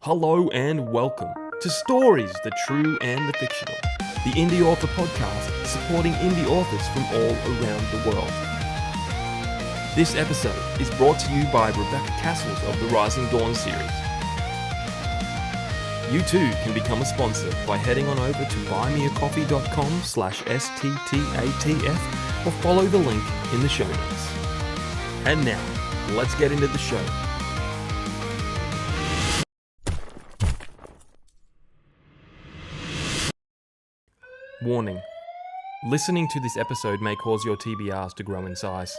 Hello and welcome to Stories, the True and the Fictional, the indie author podcast supporting indie authors from all around the world. This episode is brought to you by Rebecca Castles of the Rising Dawn series. You too can become a sponsor by heading on over to buymeacoffee.com/STTATF or follow the link in the show notes. And now, let's get into the show. Warning. Listening to this episode may cause your TBRs to grow in size.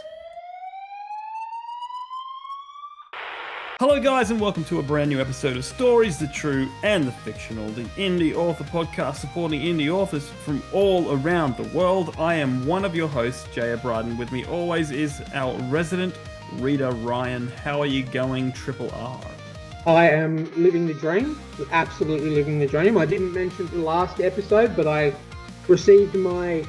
Hello guys and welcome to a brand new episode of Stories, the True and the Fictional, the indie author podcast supporting indie authors from all around the world. I am one of your hosts, Jaya Bryden. With me always is our resident reader, Ryan. How are you going, Triple R? I am living the dream, absolutely living the dream. I didn't mention the last episode, but I received my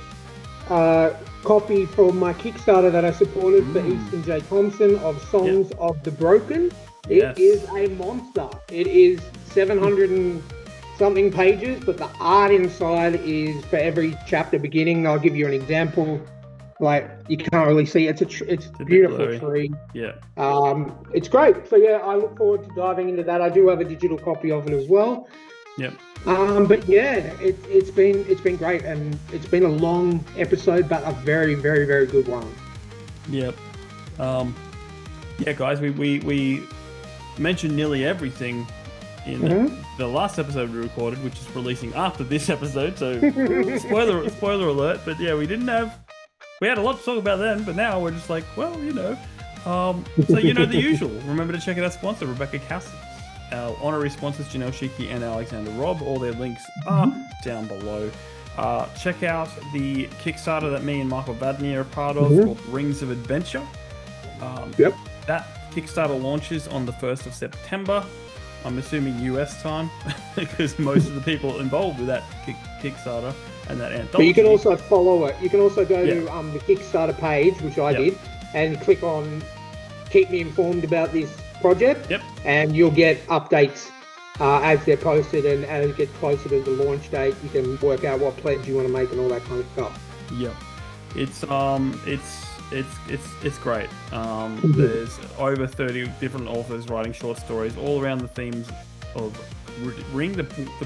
copy from my Kickstarter that I supported for Easton J. Thompson of Songs of the Broken. It is a monster. It is 700 and something pages, but the art inside is for every chapter beginning. I'll give you an example. Like, you can't really see it. It's a beautiful tree. Yeah. It's great. So yeah, I look forward to diving into that. I do have a digital copy of it as well. Yep. But yeah, it's been great, and it's been a long episode, but a very, very, very good one. Yep. Yeah, guys, we mentioned nearly everything in the last episode we recorded, which is releasing after this episode. So spoiler alert. But yeah, we had a lot to talk about then, but now we're just like, well, you know. So you know the usual. Remember to check out our sponsor, Rebecca Castles. Our honorary sponsors, Janelle Schiecke and Alexander Robb. All their links are down below. Check out the Kickstarter that me and Michael Vadney are part of, called Rings of Adventure. That Kickstarter launches on the 1st of September. I'm assuming US time, because most of the people involved with that Kickstarter and that anthology. But you can also follow it. You can also go to the Kickstarter page, which I did, and click on Keep Me Informed about this project, and you'll get updates as they're posted, and as it gets closer to the launch date, you can work out what pledge you want to make and all that kind of stuff. It's great. There's over 30 different authors writing short stories all around the themes of Ring. The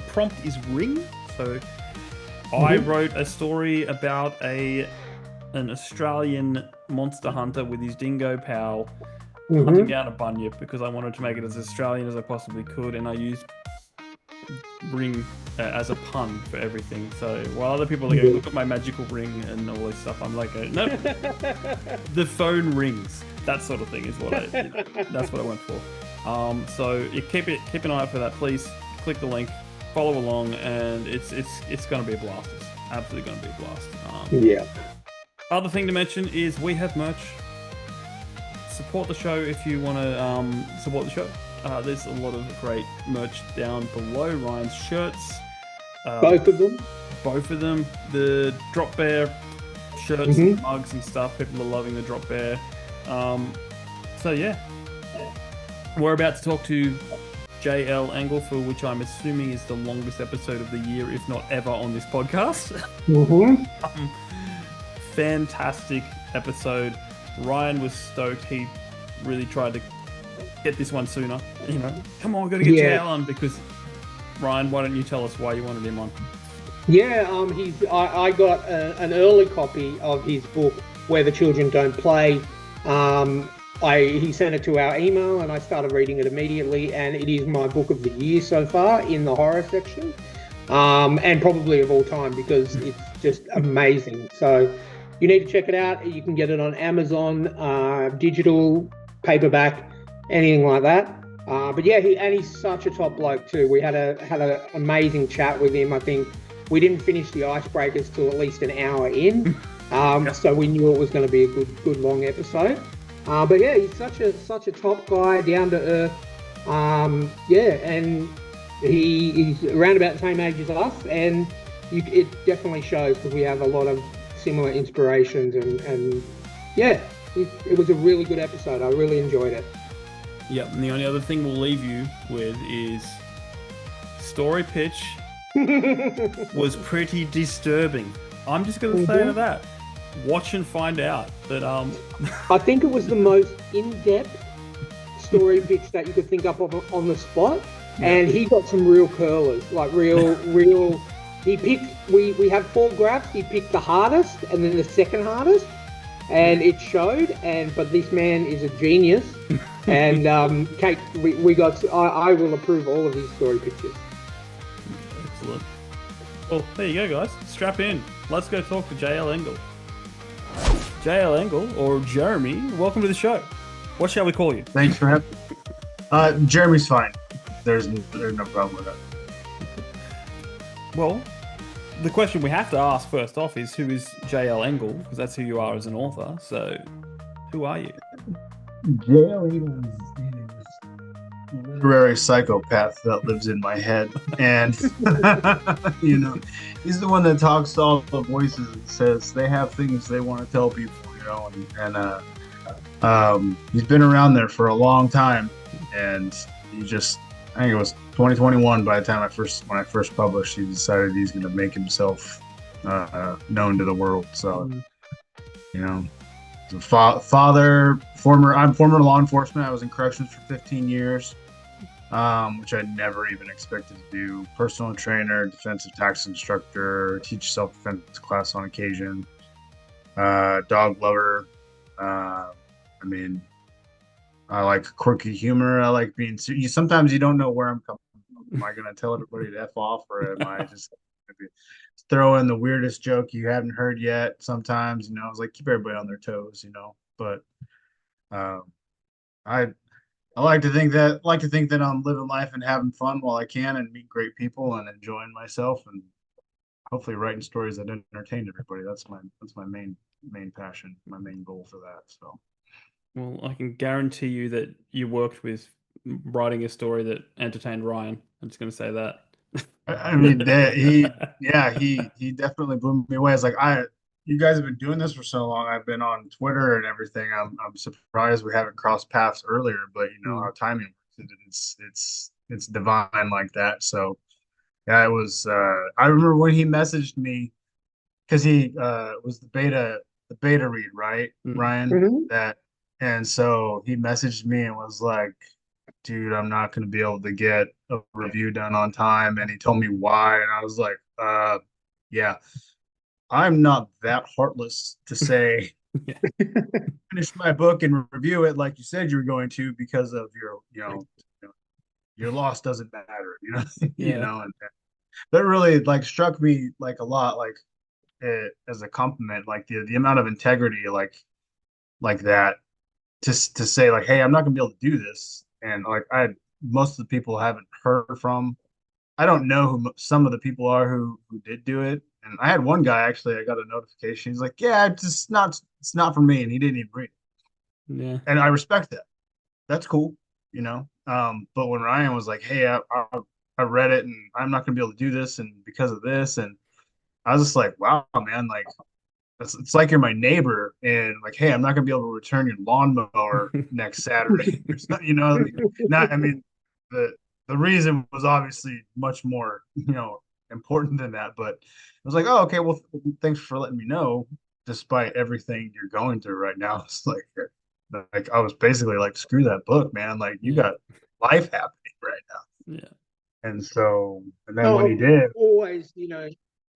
prompt is Ring. So I wrote a story about an Australian monster hunter with his dingo pal hunting down a bunyip, because I wanted to make it as Australian as I possibly could, and I used ring as a pun for everything. So while other people are going, look at my magical ring and all this stuff, I'm like, no, the phone rings. That sort of thing is what that's what I went for. So you keep an eye out for that. Please click the link, follow along, and it's going to be a blast. It's absolutely going to be a blast. Other thing to mention is we have merch. Support the show if you want to support the show. There's a lot of great merch down below. Ryan's shirts. Both of them. The Dropbear shirts and mugs and stuff. People are loving the Dropbear. So yeah. We're about to talk to JL Engel, for which I'm assuming is the longest episode of the year, if not ever, on this podcast. Fantastic episode. Ryan was stoked. He really tried to get this one sooner. You know, come on, we've got to get JL on, because Ryan, why don't you tell us why you wanted him on? I got an early copy of his book, Where the Children Don't Play. He sent it to our email, and I started reading it immediately, and it is my book of the year so far in the horror section, and probably of all time, because it's just amazing. So you need to check it out. You can get it on Amazon, digital, paperback, anything like that. But yeah, he's such a top bloke too. We had an amazing chat with him. I think we didn't finish the icebreakers till at least an hour in, so we knew it was going to be a good long episode. But yeah, he's such a top guy, down to earth. And he's around about the same age as us, and it definitely shows, because we have a lot of similar inspirations, and yeah, it was a really good episode. I really enjoyed it. Yep, and the only other thing we'll leave you with is story pitch was pretty disturbing. I'm just going to say to that. Watch and find out. But I think it was the most in-depth story pitch that you could think up of on the spot. And he got some real curlers, like real. He picked. We have 4 graphs. He picked the hardest and then the second hardest, and it showed. But this man is a genius. And Kate, we got. I will approve all of his story pitches. Excellent. Well, there you go, guys. Strap in. Let's go talk to JL Engel. JL Engel, or Jeremy, welcome to the show. What shall we call you? Thanks for having me. Jeremy's fine. There's no problem with that. Well, the question we have to ask first off is, who is JL Engel? Because that's who you are as an author. So, who are you? JL Engel is a literary psychopath that lives in my head. And, he's the one that talks to all the voices and says they have things they want to tell people, and he's been around there for a long time. And I think it was 2021 by the time when I first published, he decided he's going to make himself known to the world. So, as a father, I'm former law enforcement. I was in corrections for 15 years, which I never even expected to do. Personal trainer, defensive tactics instructor, teach self-defense class on occasion, dog lover. I like quirky humor. I like being serious. Sometimes you don't know where I'm coming from. Am I going to tell everybody to F off, or am I just throw in the weirdest joke you haven't heard yet? Sometimes, I was like, keep everybody on their toes, But I like to think that I'm living life and having fun while I can, and meet great people and enjoying myself, and hopefully writing stories that entertain everybody. That's my main passion, my main goal for that. So. Well, I can guarantee you that you worked with writing a story that entertained Ryan. I'm just going to say that. He definitely blew me away. It's like, you guys have been doing this for so long. I've been on Twitter and everything. I'm surprised we haven't crossed paths earlier, but our timing, it's divine like that. So yeah, it was. I remember when he messaged me, because he was the beta read, right, Ryan? Mm-hmm. And so he messaged me and was like, dude, I'm not going to be able to get a review done on time. And he told me why. And I was like, yeah, I'm not that heartless to say, finish my book and review it like you said you were going to, because of your loss doesn't matter, and that really struck me a lot, as a compliment, the amount of integrity, like that, to say hey, I'm not gonna be able to do this. And most of the people I haven't heard from. I don't know who some of the people are who did do it. And I had one guy, actually, I got a notification. He's like, yeah, it's not for me. And he didn't even read it. Yeah. And I respect that. That's cool, but when Ryan was like, hey, I read it and I'm not gonna be able to do this, and because of this, and I was just like, wow, man, it's like you're my neighbor, and hey, I'm not gonna be able to return your lawnmower next Saturday. The reason was obviously much more, important than that. But I was like, oh, okay, well, thanks for letting me know, despite everything you're going through right now. It's I was basically like, screw that book, man. You got life happening right now. Yeah. And then when he did, always,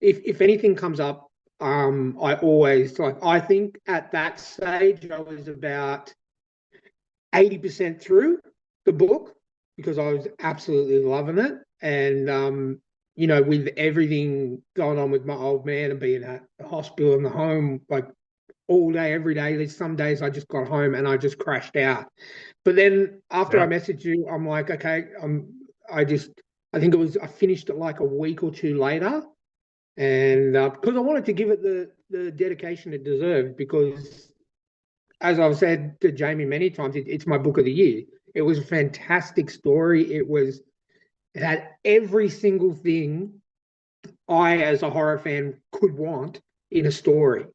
if anything comes up, I always I think at that stage I was about 80% through the book, because I was absolutely loving it. And with everything going on with my old man and being at the hospital and the home all day, every day, there's some days I just got home and I just crashed out. But then after I messaged you, I'm like, okay, I think I finished it a week or two later. And because I wanted to give it the dedication it deserved, because as I've said to Jamie many times, it's my book of the year. It was a fantastic story. It had every single thing I, as a horror fan, could want in a story.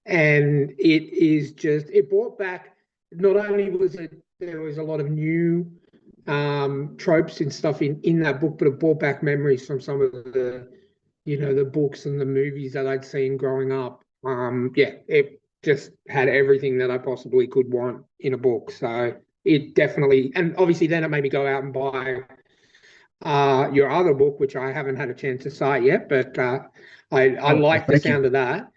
And it brought back, not only there was a lot of new tropes and stuff in that book, but it brought back memories from some of the books and the movies that I'd seen growing up. Yeah, it just had everything that I possibly could want in a book. So it definitely, and obviously then it made me go out and buy your other book, which I haven't had a chance to start yet, but I Oh, well, like the thank you. sound of that.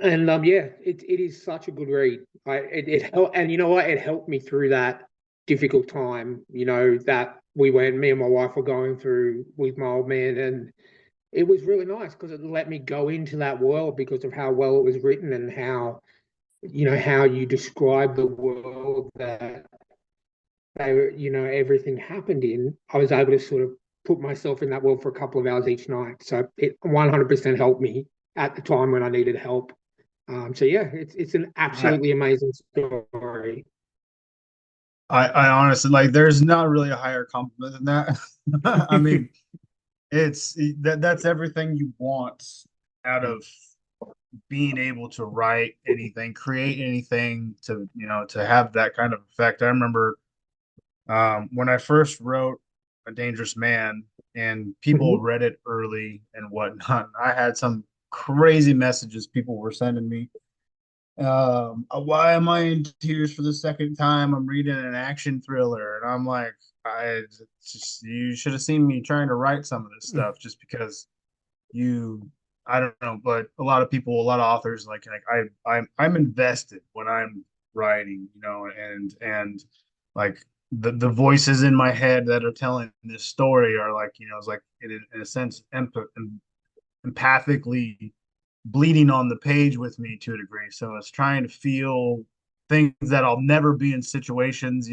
And yeah, it is such a good read. It helped, and you know what? It helped me through that difficult time, that me and my wife were going through with my old man, and it was really nice because it let me go into that world because of how well it was written and how you describe the world that everything happened in. I was able to sort of put myself in that world for a couple of hours each night. So it 100% helped me at the time when I needed help. So yeah, it's an I, absolutely amazing story. I honestly like there's not really a higher compliment than that. I mean, it's that's everything you want out of being able to write anything, create anything to have that kind of effect. I remember when I first wrote A Dangerous Man and people Mhm. read it early and whatnot. I had some crazy messages people were sending me. Why am I in tears for the second time? I'm reading an action thriller, and I'm like, I just you should have seen me trying to write some of this stuff just because you I don't know, but a lot of people, a lot of authors like I'm invested when I'm writing, and like the voices in my head that are telling this story are like, it's like in a sense empathically bleeding on the page with me to a degree. So it's trying to feel things that I'll never be in situations,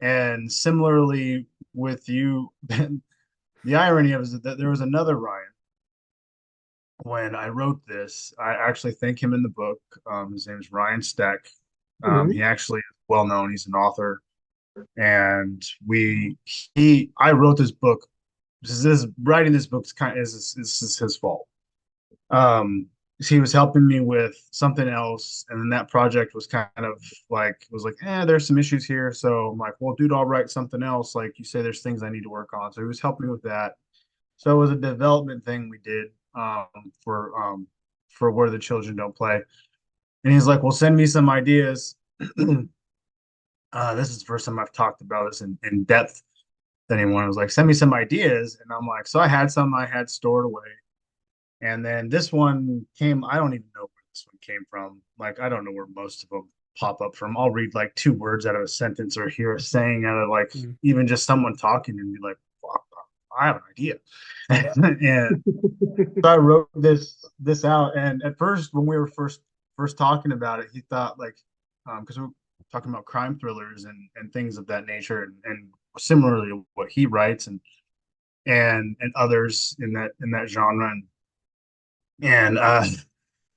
and similarly with you, the irony of it is that there was another Ryan when I wrote this. I actually thank him in the book. His name is Ryan Steck. He Mhm. actually is well known. He's an author, and I wrote this book. This writing this book is his fault. Um, he was helping me with something else, and then that project was kind of there's some issues here. So I'm like, well, dude, I'll write something else. Like you say, there's things I need to work on. So he was helping me with that. So it was a development thing we did for Where the Children Don't Play. And he's like, well, send me some ideas. This is the first time I've talked about this in depth to anyone. I was like, send me some ideas. And I'm like, so I had some I had stored away. And then this one came, I don't even know where this one came from. Like, I don't know where most of them pop up from. I'll read like two words out of a sentence or hear a saying out of like Mm. even just someone talking and be like, fuck, I have an idea. And so I wrote this out. And at first, when we were first talking about it, he thought like, because we were talking about crime thrillers and things of that nature, and similarly what he writes and others in that genre, and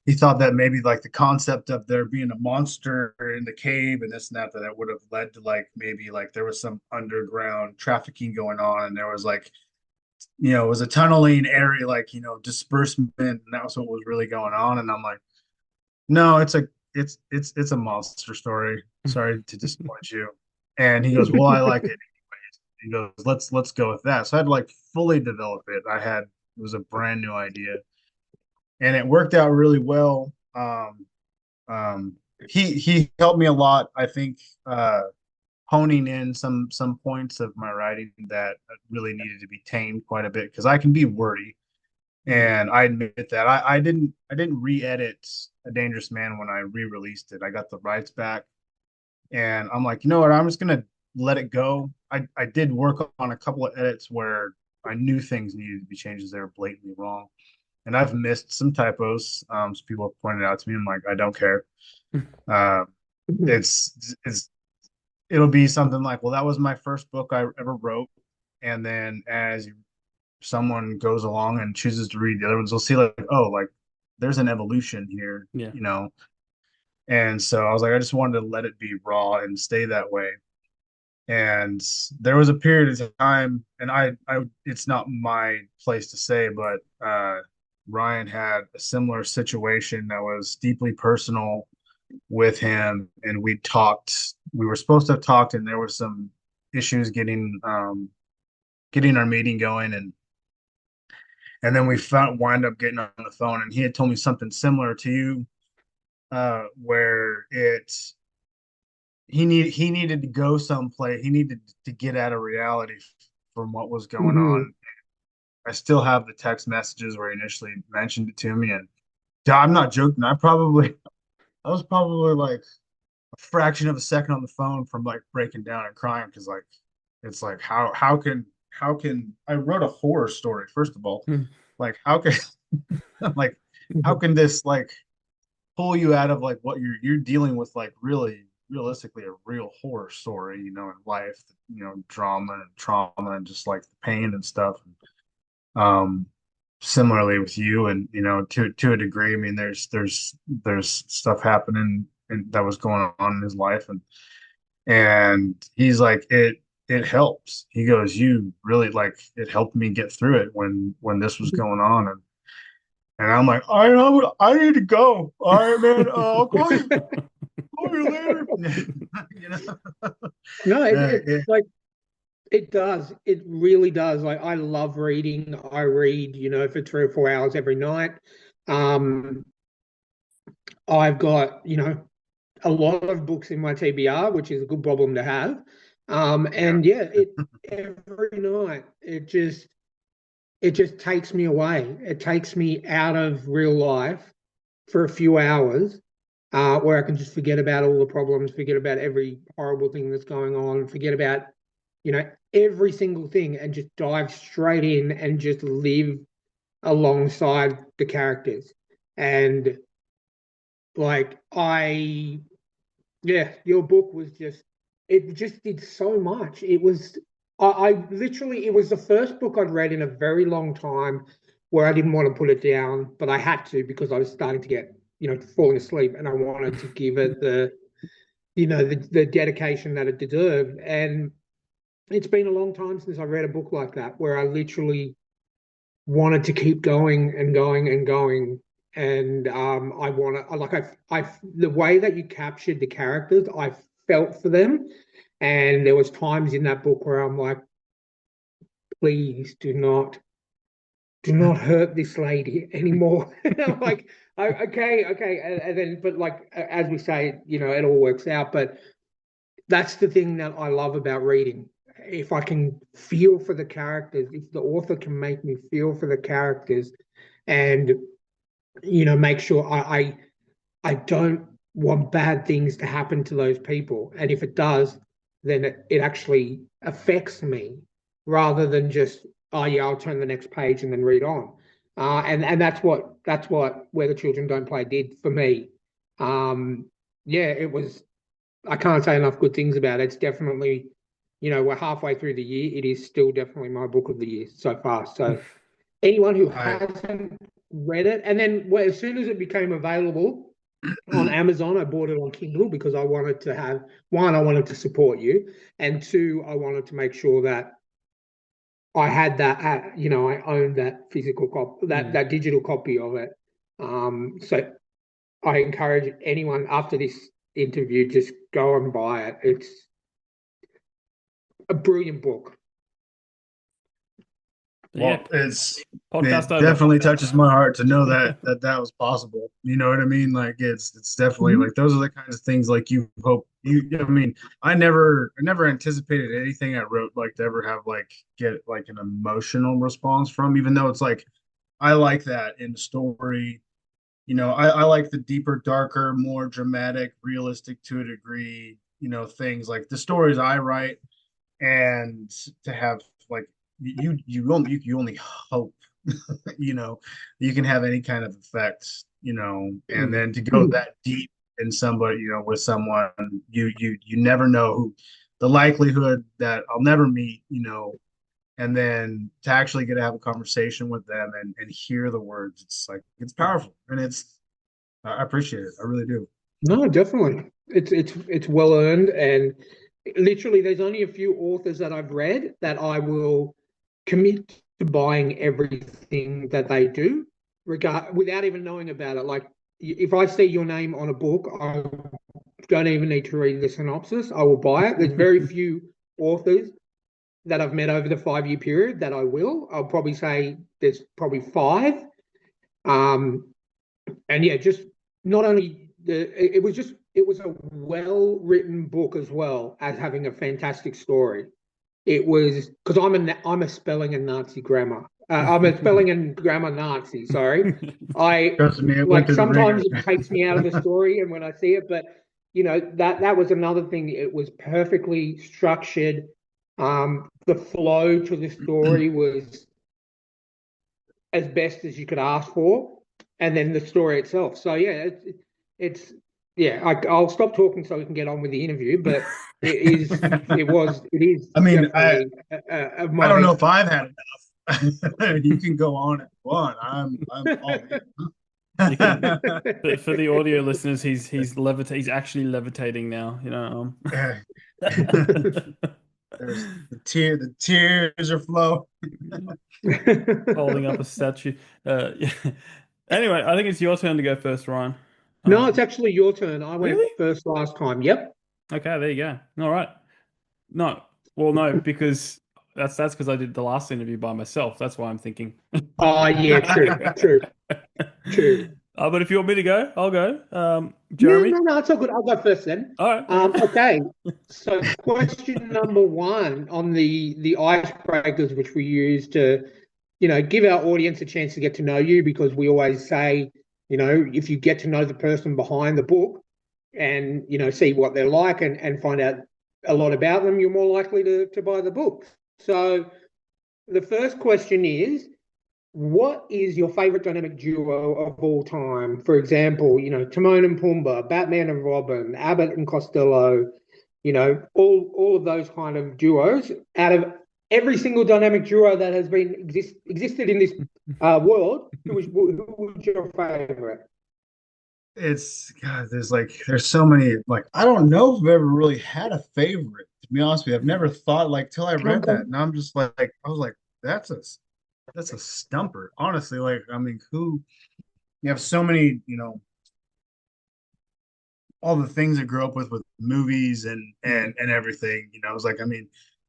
he thought that maybe like the concept of there being a monster in the cave and this and that would have led to like maybe like there was some underground trafficking going on, and there was like it was a tunneling area, like disbursement, and that was what was really going on. And I'm like, no, it's a monster story. Sorry to disappoint you. And he goes, well, I like it. He goes, let's go with that. So I had to like fully develop it. It was a brand new idea, and it worked out really well. He helped me a lot. I think honing in some points of my writing that really needed to be tamed quite a bit because I can be wordy, Mm. and I admit that I didn't re-edit A Dangerous Man when I re-released it. I got the rights back, and I'm like, you know what? I'm just gonna let it go. I did work on a couple of edits where I knew things needed to be changed as they were blatantly wrong, and I've missed some typos. Some people have pointed out to me. I'm like, I don't care. Uh, it's it'll be something like, well, that was my first book I ever wrote, and then as someone goes along and chooses to read the other ones, they'll see like, oh, like there's an evolution here, Yeah. And so I was like, I just wanted to let it be raw and stay that way. And there was a period of time, and it's not my place to say, but Ryan had a similar situation that was deeply personal, with him, and we talked. We were supposed to have talked, and there were some issues getting our meeting going, and then we wind up getting on the phone, and he had told me something similar to you, where he needed to go someplace. He needed to get out of reality from what was going Mm-hmm. on. I still have the text messages where he initially mentioned it to me, and I'm not joking. I was probably like a fraction of a second on the phone from like breaking down and crying because like it's like how can I wrote a horror story first of all, Hmm. like how can like how can this like pull you out of like what you're dealing with, like really realistically a real horror story, in life, drama and trauma and just like the pain and stuff. um Similarly with you, and to a degree, I mean there's stuff happening and that was going on in his life, and he's like it helps. He goes, you really like it helped me get through it when this was going on, and I'm like, all right, I need to go. All right, man. Call you later. you know, No, it it, like it does. It really does. Like I love reading. I read, for 3 or 4 hours every night. Um, I've got, a lot of books in my TBR, which is a good problem to have. yeah, And yeah, it every night it just takes me away. It takes me out of real life for a few hours, where I can just forget about all the problems, forget about every horrible thing that's going on, forget about, every single thing, and just dive straight in and just live alongside the characters. And like yeah, your book was it just did so much. It was, I literally, it was the first book I'd read in a very long time where I didn't want to put it down, but I had to because I was starting to get, falling asleep, and I wanted to give it the dedication that it deserved. And it's been a long time since I read a book like that where I literally wanted to keep going and going and going. And I want to, like, the way that you captured the characters, I felt for them. And there was times in that book where I'm like, please do not hurt this lady anymore. And I'm like, okay, okay. And then, but like, as we say, it all works out. But that's the thing that I love about reading. If I can feel for the characters, if the author can make me feel for the characters, and make sure I don't want bad things to happen to those people, and if it does, then it actually affects me rather than just, oh yeah, I'll turn the next page and then read on. And that's what Where the Children Don't Play did for me. Yeah, it was. I can't say enough good things about it. It's definitely, we're halfway through the year. It is still definitely my book of the year so far. So anyone who I hasn't read it, and then as soon as it became available on Amazon, I bought it on Kindle because I wanted to have, one, I wanted to support you, and two, I wanted to make sure that I had that, I owned that physical copy, that digital copy of it. So I encourage anyone after this interview, just go and buy it. It's a brilliant book. Yeah, Well, it podcast over. definitely touches my heart to know that was possible. You know what I mean? Like it's definitely like those are the kinds of things like you hope I mean, I never anticipated anything I wrote like to ever have like get like an emotional response from, even though it's like I like that in the story. I like the deeper, darker, more dramatic, realistic to a degree, things like the stories I write, and to have like you only hope you know you can have any kind of effect, and then to go that deep in somebody, with someone you never know who, the likelihood that I'll never meet, and then to actually get to have a conversation with them and hear the words, it's like it's powerful, and I appreciate it. I really do. No, definitely. It's well earned, and literally there's only a few authors that I've read that I will commit to buying everything that they do, regard without even knowing about it. Like, if I see your name on a book, I don't even need to read the synopsis. I will buy it. There's very few authors that I've met over the 5-year period that I will. I'll probably say there's probably 5. And yeah, just not only it was a well-written book as well as having a fantastic story. It was because I'm a spelling and Nazi grammar. I'm a spelling and grammar Nazi. Sorry, I Trust me, it went like through the sometimes ringer. it takes me out of the story, and when I see it, but that was another thing. It was perfectly structured. The flow to the story was as best as you could ask for, and then the story itself. So yeah, it's yeah. I'll stop talking so we can get on with the interview. But it is. I mean, definitely I don't know my. if I've had enough. You can go on if you want. I'm all You can, in. for the audio listeners, he's actually levitating now. There's the tears are flowing. Holding up a statue. Yeah. Anyway, I think it's your turn to go first, Ryan. No, it's actually your turn. I went Really? first last time. Yep. Okay, there you go. All right. No, well, no, because that's because I did the last interview by myself. That's why I'm thinking. Oh yeah, true. But if you want me to go, I'll go. No, Jeremy. no, it's all good. I'll go first then. All right. Okay. So question number 1 on the icebreakers, which we use to, give our audience a chance to get to know you, because we always say, if you get to know the person behind the book and, see what they're like and find out a lot about them, you're more likely to buy the book. So the first question is, what is your favorite dynamic duo of all time? For example, Timon and Pumbaa, Batman and Robin, Abbott and Costello, all of those kind of duos. Out of every single dynamic duo that has been existed in this world, who was your favorite? It's God, there's so many, I don't know if I've ever really had a favorite, to be honest with you. I've never thought till I read that, and I'm just I was like, that's a stumper. Honestly, I mean, you have so many, all the things I grew up with movies and everything, it's I mean,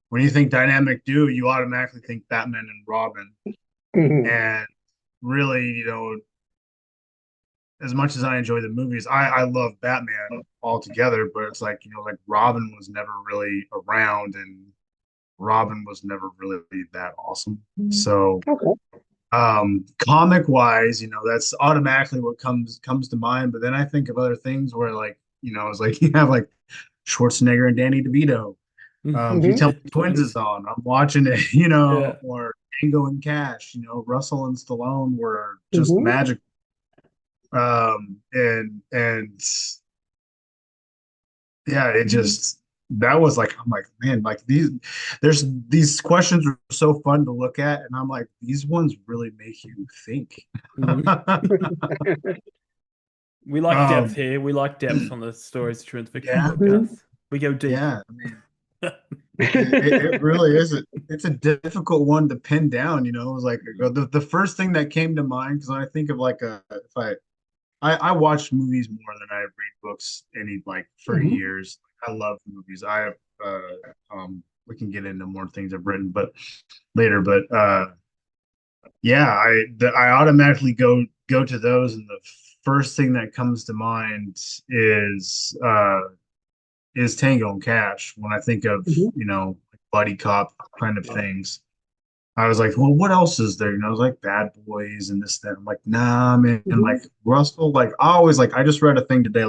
when you think dynamic duo, you automatically think Batman and Robin. Mhm. And really, as much as I enjoy the movies, I love Batman altogether, but it's Robin was never really around, and Robin was never really that awesome. So Okay. comic wise, that's automatically what comes to mind. But then I think of other things where it's you have Schwarzenegger and Danny DeVito. If you tell me Twins is on, I'm watching it, Yeah. or Tango and Cash, Russell and Stallone were just Mhm. magic. And yeah, it just that was I'm man, these questions are so fun to look at, and I'm like, these ones really make you think. We like depth here. We like depth on the Stories of True and Fiction Yeah. podcast. We go deep. Yeah, I mean, it really is. It's a difficult one to pin down. It was the first thing that came to mind, because when I think of if I watch movies more than I read books for Mhm. years. I love movies. I have we can get into more things I've written but later, but yeah, I automatically go to those, and the first thing that comes to mind is Tango and Cash when I think of, Mhm. buddy cop kind of things. I was like, well, what else is there? I was like, Bad Boys and this, that. I'm like, nah, man. And Mhm. Russell, I always I just read a thing today,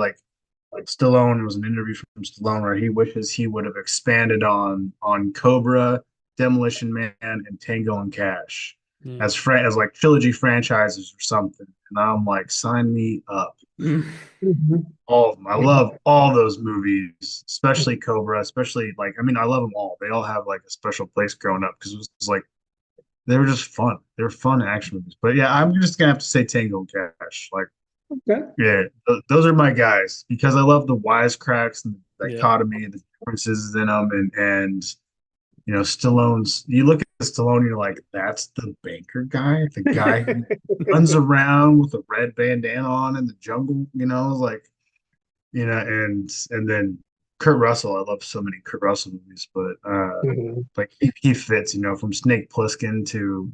Stallone. It was an interview from Stallone where he wishes he would have expanded on Cobra, Demolition Man, and Tango and Cash Yeah. as trilogy franchises or something. And I'm like, sign me up. Mhm. All of them. I love all those movies, especially Cobra, especially I mean, I love them all. They all have a special place growing up, because it was they were just fun. They were fun action movies. But yeah, I'm just gonna have to say Tango and Cash. Okay. Yeah, those are my guys, because I love the wisecracks and the Yeah. dichotomy, the differences in them, and Stallone's. You look Stallone, you're like, that's the banker guy, the guy who runs around with a red bandana on in the jungle, like, and then Kurt Russell. I love so many Kurt Russell movies, but Mhm. like he fits, from Snake Plissken to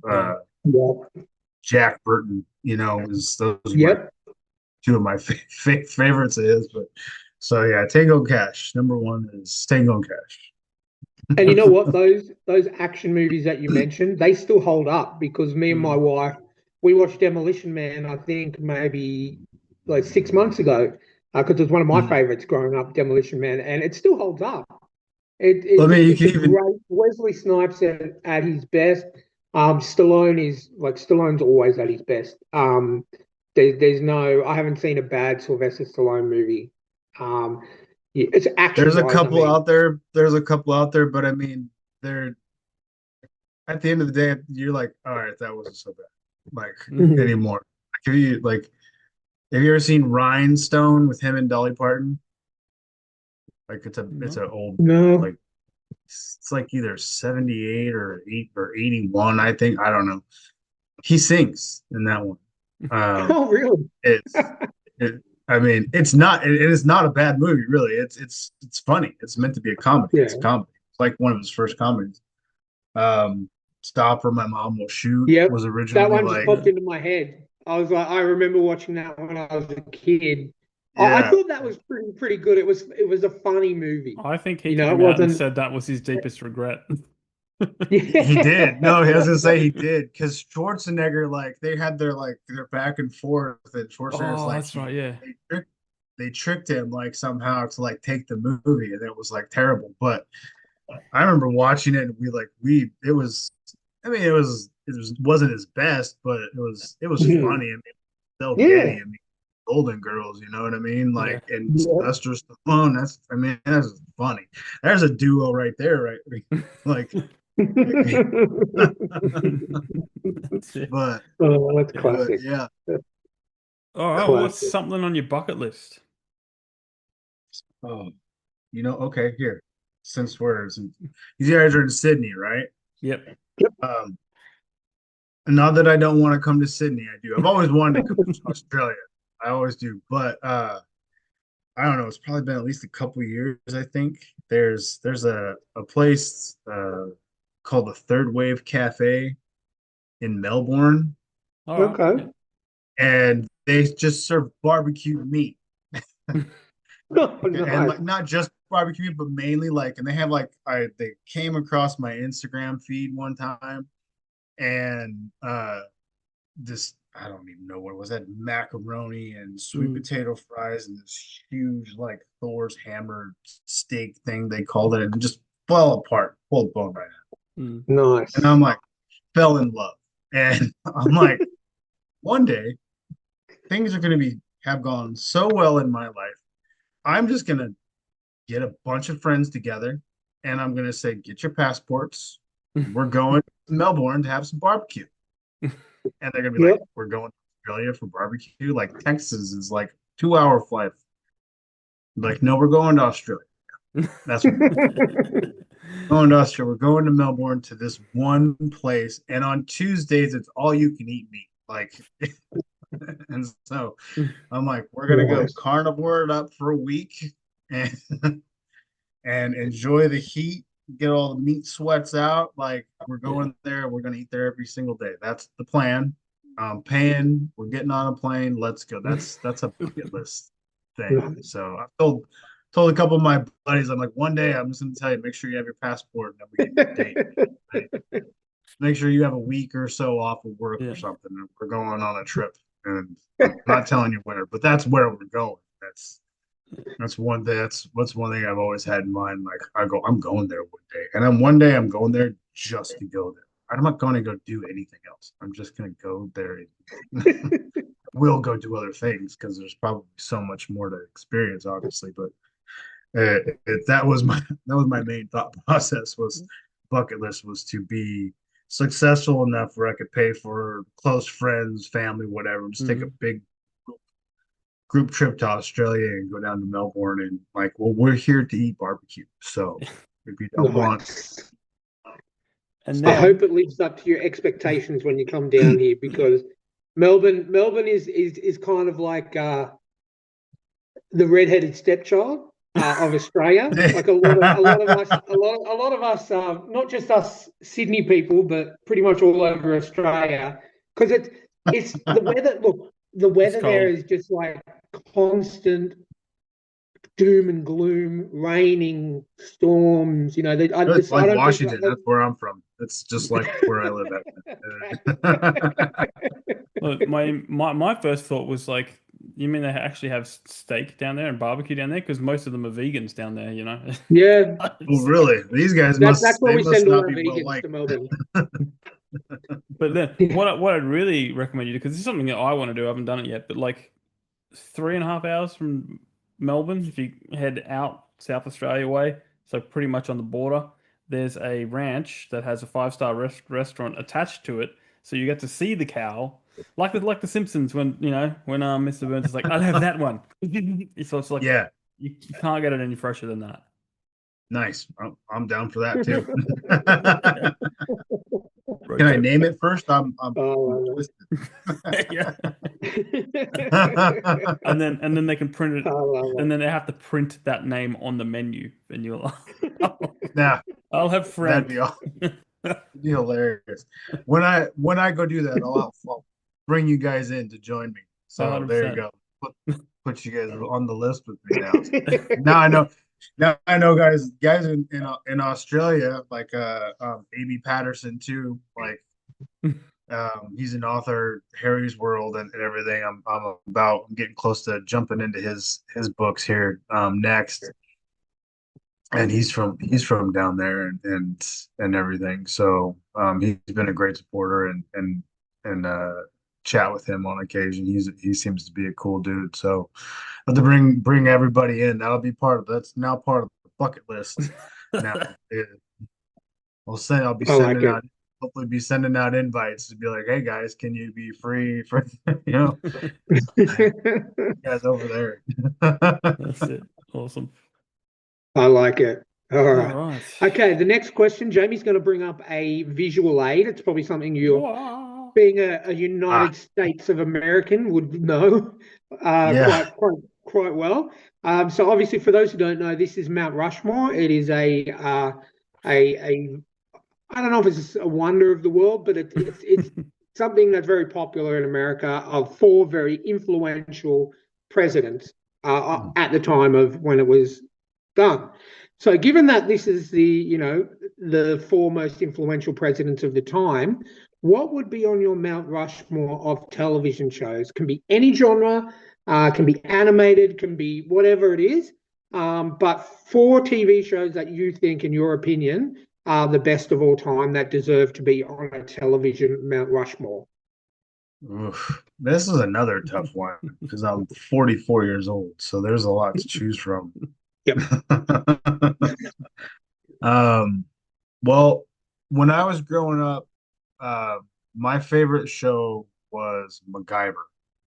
Yep. Jack Burton, those are my Yep. two of my favorites of his. But so yeah, Tango Cash. Number one is Tango Cash. And you know what? Those action movies that you mentioned, they still hold up because me and my wife, we watched Demolition Man, I think maybe like 6 months ago, because it was one of my favorites growing up, Demolition Man, and it still holds up. I mean, you It's can a even great Wesley Snipes at his best. Stallone's always at his best. There's no I haven't seen a bad Sylvester Stallone movie. Um, yeah, it's action there's a wise. I couple mean, out there. There's a couple out there, but I mean, they're at the end of the day, you're like, all right, that wasn't so bad, like Mhm. anymore. Have you ever seen Rhinestone with him and Dolly Parton? Like it's No. an old No. like it's like either 78 or 81, I think. I don't know. He sings in that one. Um, Oh, really? it's it, I mean, it is not a bad movie, really. It's funny. It's meant to be a comedy. It's a Yeah. comedy. It's like one of his first comedies. Um, Stop or My Mom Will Shoot Yep. was That originally one just like, popped into my head. I was like, I remember watching that when I was a kid. I yeah. thought that was pretty good. It was a funny movie. I think he It came out and wasn't. said that was his deepest regret. He did. Yeah. No, he was gonna say he did because Schwarzenegger, like, they had their back and forth, and Schwarzenegger's Oh, like that's right. Yeah. they tricked him like somehow to like take the movie, and it was like terrible. But I remember watching it, and it was, I mean, wasn't his best, but it was funny. I mean, Del Getty, Yeah. I mean, Golden Girls, you know what I mean? Yeah. Like, and Yeah. Sylvester Stallone, that's funny. There's a duo right there, right? Like, That's it. but Oh, that's Yeah. but classic. yeah. That's All right. Well, what's classic. something on your bucket list? Oh, okay, here. You guys are in Sydney, right? Yep. Um, Not that I don't want to come to Sydney, I do. I've always wanted to come to Australia. I always do, but I don't know. It's probably been at least a couple years, I think. There's a place called the Third Wave Cafe in Melbourne, All right. Okay. Yeah. and they just serve barbecue meat. Oh, And nice. like not just barbecue, but mainly like, and they have like they came across my Instagram feed one time, and this I don't even know what it was. That macaroni and sweet Mm. potato fries and this huge like Thor's hammer steak thing they called it, and it just fell apart, pulled bone right out. Mm. And Nice. I'm like, fell in love, and I'm like, one day things are gonna be have gone so well in my life. I'm just gonna get a bunch of friends together, and I'm gonna say, get your passports. We're going to Melbourne to have some barbecue. And they're gonna be like, Yep. we're going to Australia for barbecue. Like Texas is like 2 hour flight. Like, no, we're going to Australia. That's what we're going to Australia. We're going to Melbourne to this one place, and on Tuesdays it's all you can eat meat. Like, and so I'm like, we're gonna go Nice. carnivore it up for a week, and and enjoy the heat, get all the meat sweats out. Like, we're Yeah. going there, we're gonna eat there every single day. That's the plan. Paying, we're getting on a plane. Let's go. That's a bucket list thing. Nice. So I told a couple of my buddies, I'm like, one day I'm just gonna tell you, make sure you have your passport and then we get a date. Right? Make sure you have a week or so off of work Yeah. or something. We're going on a trip, and I'm not telling you where, but that's where we're going. That's one thing. That's one thing I've always had in mind. Like, I'm going there one day, and then one day I'm going there just to go there. I'm not going to go do anything else. I'm just going to go there. We'll go do other things because there's probably so much more to experience, obviously. But that was my main thought process, was bucket list was to be successful enough where I could pay for close friends, family, whatever, just take a Mm. big group trip to Australia and go down to Melbourne, and like, well, we're here to eat barbecue. So if you don't want, Nice. And I then hope it lives up to your expectations when you come down here, because Melbourne is kind of like the redheaded stepchild of Australia. Like a lot of us, not just us Sydney people, but pretty much all over Australia, because it's the weather. Look, the it's weather there cold. is just like constant doom and gloom, raining, storms. You know, It's I like don't think. Washington. That's where I'm from. It's just like where I live at. Look, my first thought was like, you mean they actually have steak down there and barbecue down there? Because most of them are vegans down there, you know. Yeah, Oh, really? These guys that's must why they we must send all not our be well vegans to liked. Melbourne. But then what I'd really recommend you do, because this is something that I want to do, I haven't done it yet, but like 3.5 hours from Melbourne, if you head out South Australia way, so pretty much on the border, there's a ranch that has a five-star restaurant attached to it, so you get to see the cow, like the Simpsons when Mr. Burns is like, I'll have that one. So it's like Yeah, you can't get it any fresher than that. nice. I'm down for that too. Road Can I trip. name it first? I'm Oh, twisted. Yeah. I And then they can print it, love and it. then they have to print that name on the menu, and you're like, Nah, I'll have that'd be Frank. all. It'd be hilarious. When I go do that, I'll bring you guys in to join me. So there you 100%. go. Put you guys on the list with me now. Now I know. Now I know, guys in Australia, like AB Patterson too. Like he's an author, Harry's World, and everything. I'm getting close to jumping into his books here next, and he's from down there and everything. So he's been a great supporter and chat with him on occasion. He seems to be a cool dude. So I have to bring everybody in. That's now part of the bucket list. Now Yeah. I'll be I like sending it. out hopefully be sending out invites to be like, hey guys, can you be free for you know guys over there? That's it. Awesome. I like it. All All right. right. Okay, the next question, Jamie's going to bring up a visual aid. It's probably something you're, Wow. being a United Ah, States of American, would know yeah. quite well. So obviously, for those who don't know, this is Mount Rushmore. It is a I don't know if it's a wonder of the world, but it's something that's very popular in America, of four very influential presidents at the time of when it was done. So, given that this is the four most influential presidents of the time, what would be on your Mount Rushmore of television shows? Can be any genre, can be animated, can be whatever it is. But four TV shows that you think, in your opinion, are the best of all time that deserve to be on a television Mount Rushmore. Oof. This is another tough one because I'm 44 years old, so there's a lot to choose from. Yep. Um, well, when I was growing up, uh, my favorite show was MacGyver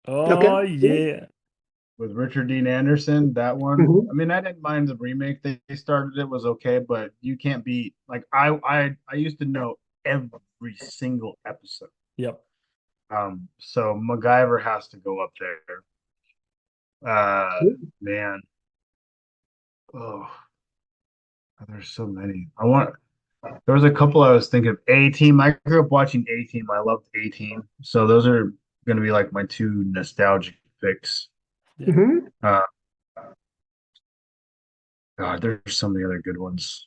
Okay. Oh yeah. with Richard Dean Anderson. That one. Mhm. I mean, I didn't mind the remake they started. It was okay, but you can't beat like I used to know every single episode. Yep. So MacGyver has to go up there. Man, oh, there's so many. There was a couple I was thinking of. A-Team. I grew up watching A-Team. I loved A-Team. So those are going to be like my two nostalgic picks. Yeah. Mhm. Uh, God, there's so many other good ones.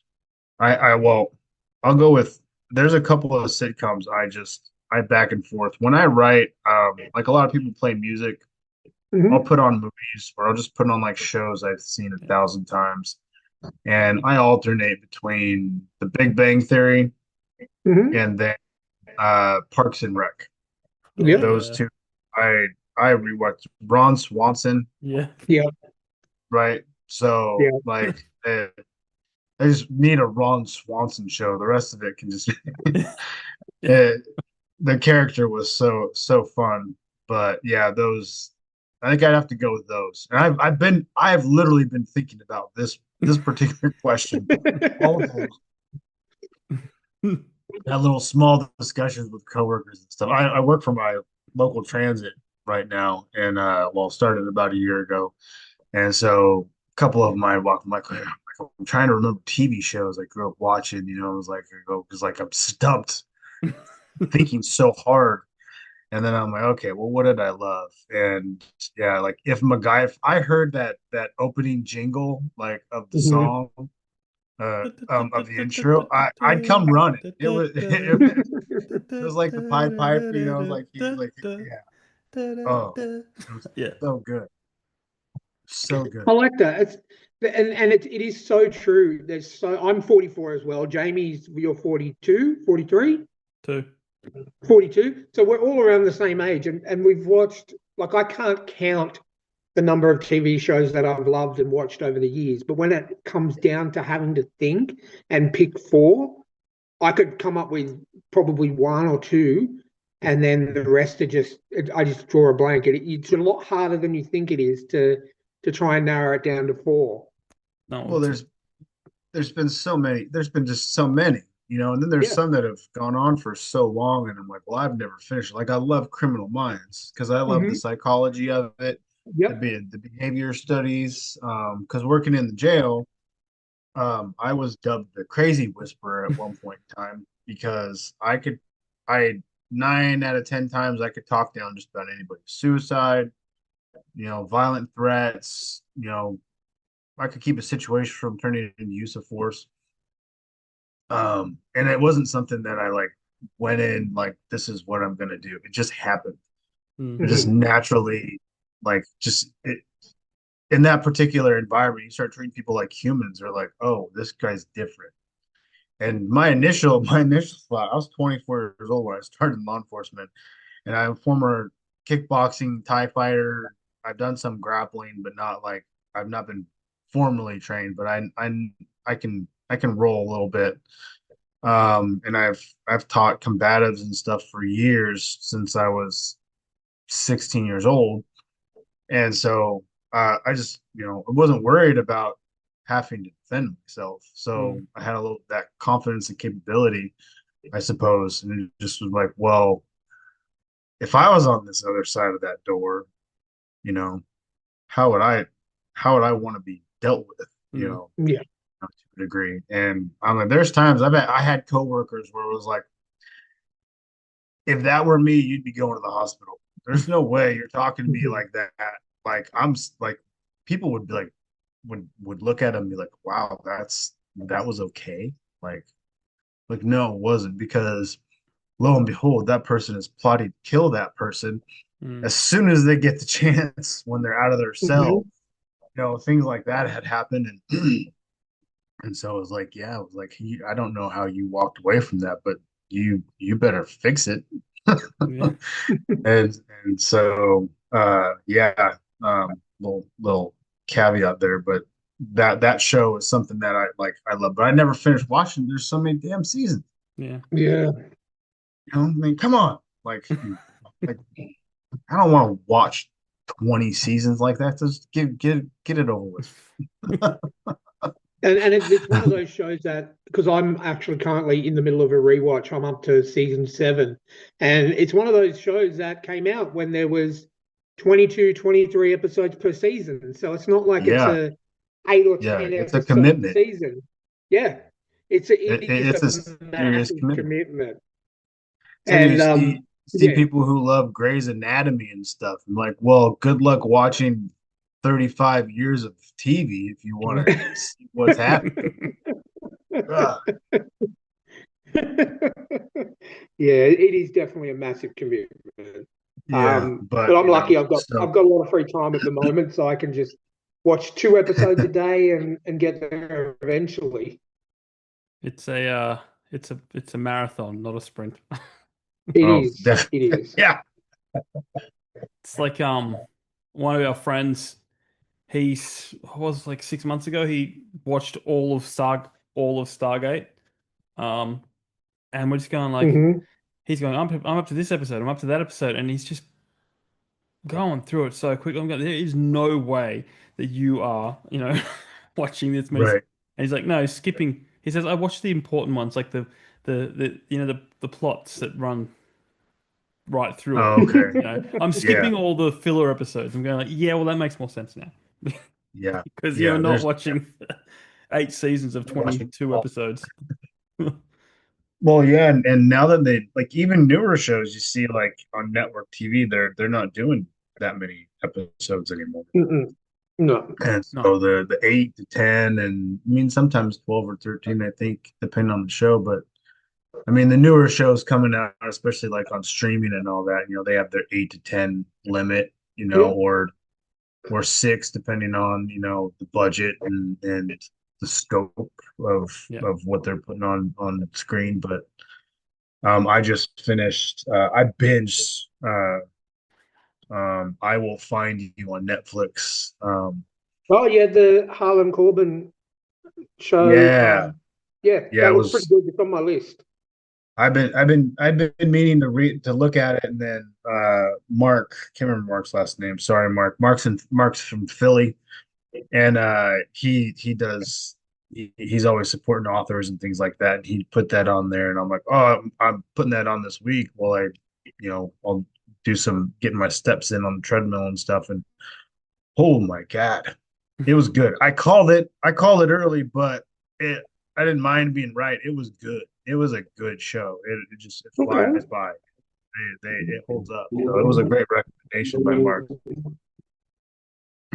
Well, I'll go with. There's a couple of sitcoms I back and forth when I write. Like a lot of people play music. I'll Mhm. put on movies or I'll just put on like shows I've seen a Yeah. thousand times, and I alternate between The Big Bang Theory Mhm. and then Parks and Rec. Oh Yep. Those yeah. two, I rewatched Ron Swanson, Yeah. Yep. right? So Yep. like, I just need a Ron Swanson show. The rest of it can just Yeah. it, the character was so fun. But yeah, those I think I'd have to go with those. And I've literally been thinking about this particular question all day. had little small discussions with coworkers and stuff. I work for my local transit right now, and well, started about a year ago, and so a couple of them I walk. I'm like, I'm trying to remember TV shows I grew up watching. You know, it was like I go because like I'm stumped, thinking so hard. And then I'm like, okay, well, what did I love? And yeah, like if I heard that opening jingle like of the Mhm. song of the intro, I'd come running. It was like the Pied Piper, you know, like he like yeah. Oh, it was Yeah. so good. So good. I like that. It is so true. I'm 44 as well. Jamie's you're 42, 43, Two. 42. So we're all around the same age, and we've watched, like, I can't count the number of TV shows that I've loved and watched over the years. But when it comes down to having to think and pick four, I could come up with probably one or two, and then the rest are I just draw a blank. It's a lot harder than you think it is to try and narrow it down to four. No, Well, there's been so many. There's been just so many, you know, and then there's Yeah. some that have gone on for so long, and I'm like, well, I've never finished. Like I love Criminal Minds because I love the Hmm. psychology of it, Yep. the behavior studies. Because working in the jail, I was dubbed the crazy whisperer at one point in time because I 9 out of 10 times I could talk down just about anybody's suicide, you know, violent threats, you know, I could keep a situation from turning into use of force. And it wasn't something that I like went in like this is what I'm gonna do. It just happened. It just Hmm. naturally, like just it in that particular environment, you start treating people like humans. Or like, oh, this guy's different. And my initial thought, I was 24 years old when I started in law enforcement, and I'm a former kickboxing Thai fighter. I've done some grappling, but not like I've not been formally trained, but I can roll a little bit. And I've taught combatives and stuff for years since I was 16 years old. And so I just, you know, I wasn't worried about having to defend myself. So Mm. I had a little that confidence and capability, I suppose. And it just was like, well, if I was on this other side of that door, you know, how would I want to be dealt with, you Mm. know, Yeah. to a degree. And I'm like, there's times I had coworkers where it was like, if that were me, you'd be going to the hospital. There's no way you're talking to me Mhm. like that. Like like people would be like would look at him and be like, wow, that was okay. Like no, it wasn't because lo and behold, that person is plotting to kill that person Mm. as soon as they get the chance when they're out of their cell. Mhm. You know, things like that had happened, and and so it was like, yeah, it was like I don't know how you walked away from that, but you better fix it. Yeah. and and so yeah, little caveat there, but that show is something that I love, but I never finished watching. There's so many damn seasons. Yeah. Yeah. You know, I mean, come on, like I don't want to watch 20 seasons like that. Just get it over with. It's one of those shows that, because I'm actually currently in the middle of a rewatch, I'm up to season seven. And it's one of those shows that came out when there was 22, 23 episodes per season. So it's not like it's Yeah, a 8 or yeah, 10 it's a episode commitment. season. Yeah. It is It's a a serious massive commitment. commitment. So you And see yeah. people who love Grey's Anatomy and stuff. I'm like, well, good luck watching 35 years of TV if you want to see what's happening. Ugh. Yeah, it is definitely a massive commitment. Yeah, But but I'm you lucky. know, I've so got a lot of free time at the moment, so I can just watch 2 episodes a day and get there eventually. It's it's a marathon, not a sprint. It oh, is. It definitely, is. yeah, It's like one of our friends, he's was like 6 months ago, he watched all of Stargate. Um and we're just going like Hmm. he's going, I'm up to this episode, I'm up to that episode, and he's just going through it so quick. I'm going, there is no way that you are, you know, watching this many. right. And he's like, no, skipping. He says, I watched the important ones, like the the plots that run right through Oh, it. okay. I'm Yeah. skipping all the filler episodes. I'm going like, yeah, well, that makes more sense now Yeah. because you're Yeah. not watching 8 seasons of Watching 22 all. episodes. Well, yeah, and now that they like even newer shows you see like on network TV, they're not doing that many episodes anymore. Mm-mm. No. And No, so the 8 to 10, and I mean sometimes 12 or 13, I think, depending on the show. But I mean the newer shows coming out, especially like on streaming and all that, they have their 8 to 10 limit, Yeah. or six, depending on, the budget and the scope of yeah. of what they're putting on screen. But I just finished. I binged. I Will Find You on Netflix. Oh yeah, the Harlan Corbin show. Yeah, Yeah, yeah. that It looks pretty was. good. It's on my list. I've been meaning to look at it, and then Mark, can't remember Mark's last name. Sorry, Mark. Mark's from Philly, and he's always supporting authors and things like that. And he put that on there, and I'm like, oh, I'm putting that on this week while I'll do some getting my steps in on the treadmill and stuff. And oh my God, it was good. I called it early, but I didn't mind being right. It was good. It was a good show. It Okay. flies by. It holds up. So it was a great recommendation by Mark.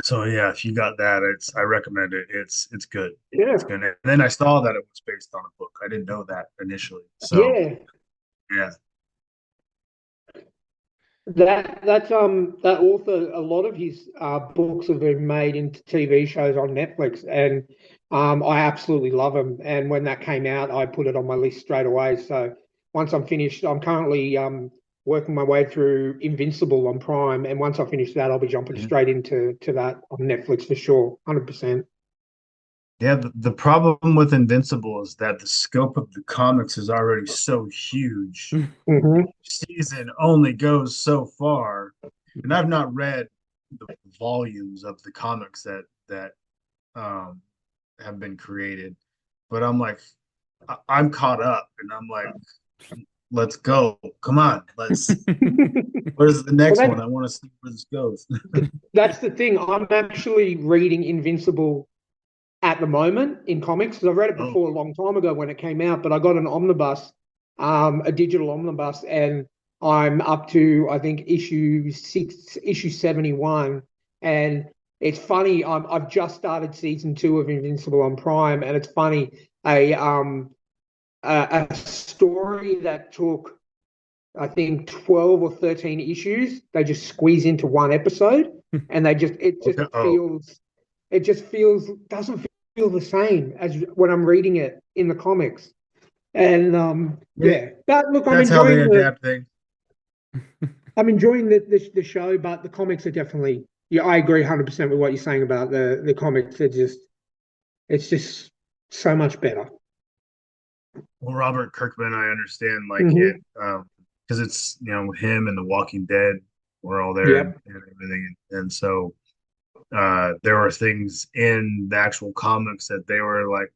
So yeah, if you got that, I recommend it. It's good. Yeah. It's good. And then I saw that it was based on a book. I didn't know that initially. So Yeah. yeah. That author, a lot of his books have been made into TV shows on Netflix, and I absolutely love them. And when that came out, I put it on my list straight away. So once I'm finished, I'm currently working my way through Invincible on Prime, and once I finish that, I'll be jumping straight into that on Netflix for sure, 100%. Yeah, the problem with Invincible is that the scope of the comics is already so huge. Hmm. Season only goes so far, and I've not read the volumes of the comics that um, have been created, but I'm like, I'm caught up, and I'm like, let's go, come on, let's. Where's the Well, next one? I want to see where this goes. that's the thing. I'm actually reading Invincible at the moment in comics because I've read it Oh, before a long time ago when it came out, but I got an omnibus, a digital omnibus, and I'm up to I think issue 71, and it's funny. I've just started season 2 of Invincible on Prime, and it's funny a story that took I think 12 or 13 issues. They just squeeze into one episode, and okay. Oh, it just feels doesn't feel the same as when I'm reading it in the comics. And yeah, yeah, but look, that's how they adapt things. I'm enjoying the show, but the comics are definitely yeah, I agree 100% with what you're saying about the comics. It's just so much better. Well, Robert Kirkman, I understand like it, Hmm. because it's him and The Walking Dead were all there, and Yep. everything, and so there were things in the actual comics that they were like,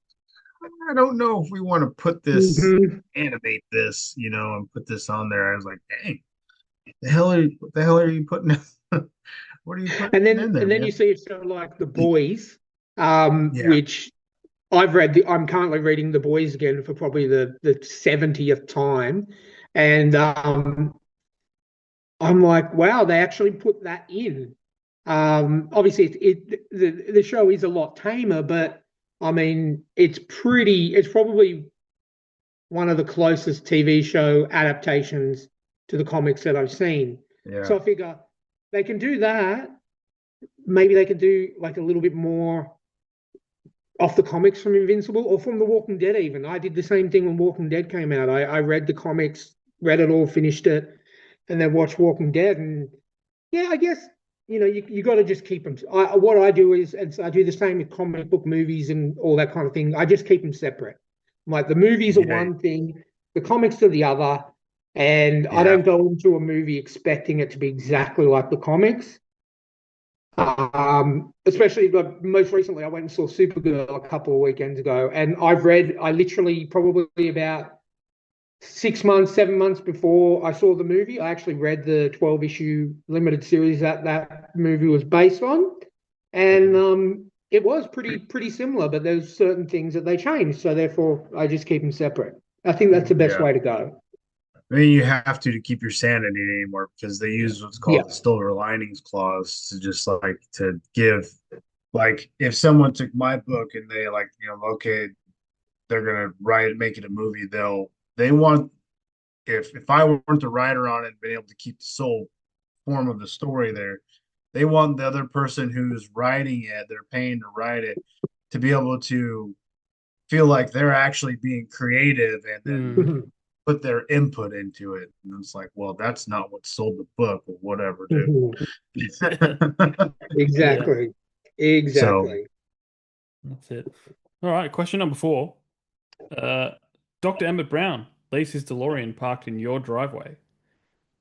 I don't know if we want to Hmm. animate this, and put this on there. I was like, dang, what the hell are you putting? What are you And putting then in there, and then you man? see a show like The Boys, Yeah. which I'm currently reading The Boys again for probably the 70th time, and I'm like, wow, they actually put that in. Obviously, the show is a lot tamer, but I mean, it's probably one of the closest TV show adaptations to the comics that I've seen. Yeah. So I figure they can do that. Maybe they could do like a little bit more off the comics from Invincible or from The Walking Dead even. I did the same thing when Walking Dead came out. I read the comics, read it all, finished it, and then watched Walking Dead. And yeah, I guess you got to just keep them. What I do is, and I do the same with comic book movies and all that kind of thing. I just keep them separate. Like the movies are Yeah. one thing, the comics are the other, and I Yeah. don't go into a movie expecting it to be exactly like the comics. Especially like most recently, I went and saw Supergirl a couple of weekends ago, and I literally probably about 6 months, 7 months before I saw the movie, I actually read the 12-issue limited series that movie was based on, and it was pretty similar. But there's certain things that they changed, so therefore I just keep them separate. I think that's the best Yeah. way to go. I mean, you have to keep your sanity anymore because they use what's Yeah. called the silver linings clause to just like to give, like, if someone took my book and they like, okay, they're gonna make it a movie, they want, if I weren't the writer on it and been able to keep the soul form of the story there, they want the other person who's writing it, they're paying to write it, to be able to feel like they're actually being creative and then put their input into it. And it's like, well, that's not what sold the book or whatever, dude. Exactly. Yeah. Exactly. So, that's it. All right, question number 4. Dr. Emmett Brown leaves his DeLorean parked in your driveway.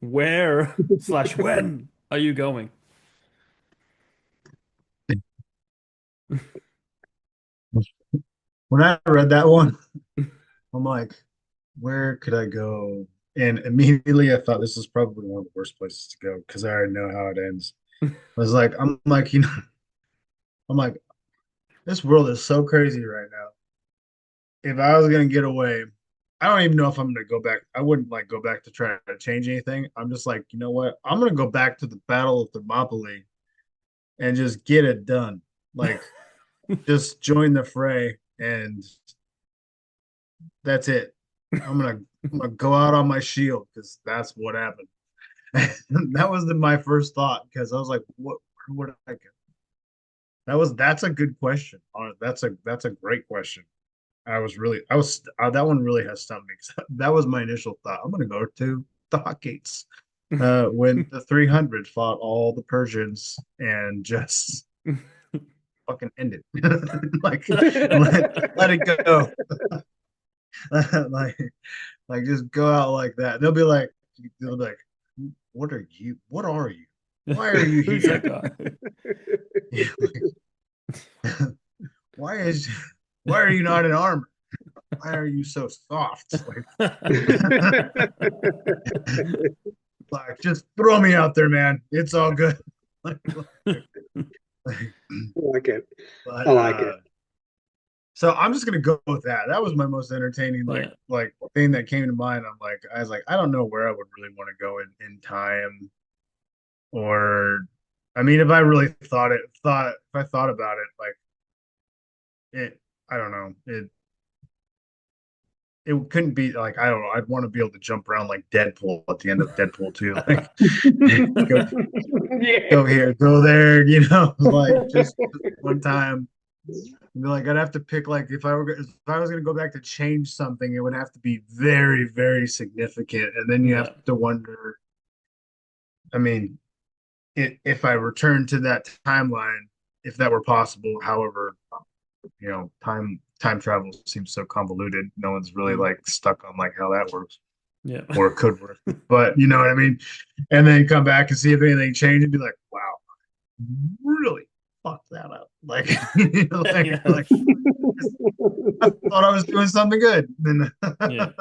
Where / when are you going? when I read that one, I'm like, where could I go? And immediately I thought this is probably one of the worst places to go because I already know how it ends. I'm like, I'm like, this world is so crazy right now. If I was gonna get away, I don't even know if I'm gonna go back. I wouldn't like go back to try to change anything. I'm just like, you know what? I'm gonna go back to the Battle of Thermopylae and just get it done. Like, just join the fray, and that's it. I'm gonna go out on my shield because that's what happened. That was my first thought because I was like, what? Where would I go? That's a good question. That's a great question. That one really has stumped me. That was my initial thought. I'm gonna go to the Hotgates when the 300 fought all the Persians and just fucking end it. Like let it go. like just go out like that. They'll be like, what are you? What are you? Why are you Who's here? that guy? Why are you not in armor? Why are you so soft? Like just throw me out there, man. It's all good. I like it. But I like it. so I'm just gonna go with that. That was my most entertaining Yeah. like thing that came to mind. I was like, I don't know where I would really want to go in time, or I mean, if I really if I thought about it, like I don't know, it couldn't be like, I don't know. I'd want to be able to jump around like Deadpool at the end of Deadpool 2. Like go, Yeah. go here, go there, like just one time. Like I'd have to pick like if I was gonna go back to change something, it would have to be very, very significant. And then you Yeah. have to wonder, I mean, if I return to that timeline, if that were possible. However, time travel seems so convoluted. No one's really like stuck on like how that works Yeah. or it could work. But you know what I mean? And then come back and see if anything changed and be like, wow, really fucked that up. Like, Yeah. like I thought I was doing something good. Yeah.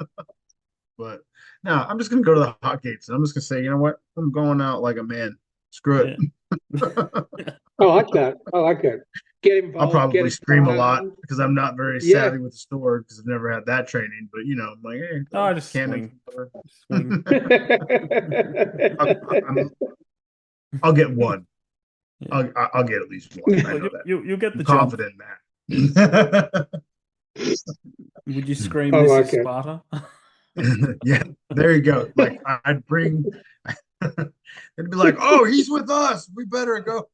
But no, I'm just gonna go to the Hotgates and I'm just gonna say, you know what? I'm going out like a man. Screw it. I like that. I like it. Get involved. I'll probably scream a lot involved. because I'm not very Yeah. savvy with the sword because I've never had that training. But I'm like, hey, Oh, just cannon. swing. I'll get one. Yeah. I'll get at least one. I know that. You'll get the I'm jump. confident in that. Would you scream, I "This like is it. Sparta"? Yeah, there you go. Like I'd bring. It'd be like, oh, he's with us. We better go.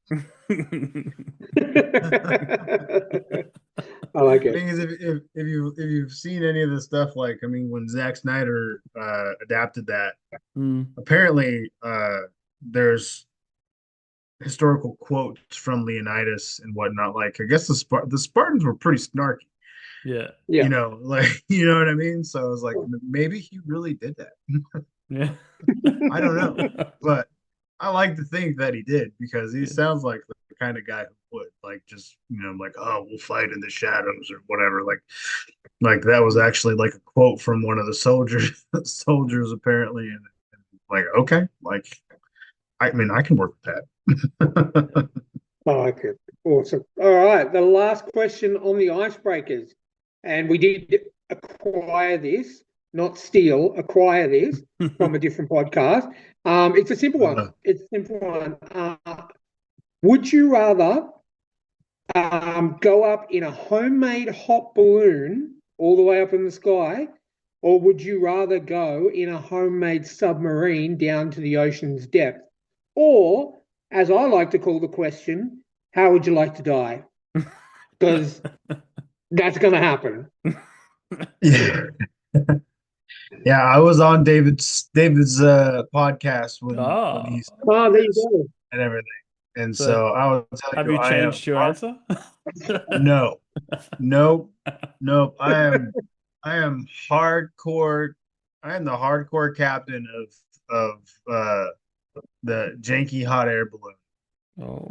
I like it. Thing is, if you've seen any of the stuff, like I mean, when Zack Snyder adapted that, apparently there's historical quotes from Leonidas and whatnot. Like I guess the Spartans were pretty snarky. Yeah. Yeah. Like you know what I mean. So I was like, maybe he really did that. Yeah. I don't know, but I like to think that he did because he sounds like the kind of guy who would like just like, oh, we'll fight in the shadows or whatever. Like that was actually like a quote from one of the soldiers apparently, and like okay, like I mean I can work with that. I like it. Awesome. All right. The last question on the icebreakers. And we did acquire this, not steal, acquire this from a different podcast. It's a simple one. It's a simple one. Would you rather go up in a homemade hot balloon all the way up in the sky, or would you rather go in a homemade submarine down to the ocean's depth? Or, as I like to call the question, how would you like to die? Because that's going to happen. Yeah. Yeah, I was on David's podcast when he's there you go. and everything. And so I will tell have you, you changed your answer? No. Nope. I am hardcore. I am the hardcore captain of the janky hot air balloon. Oh.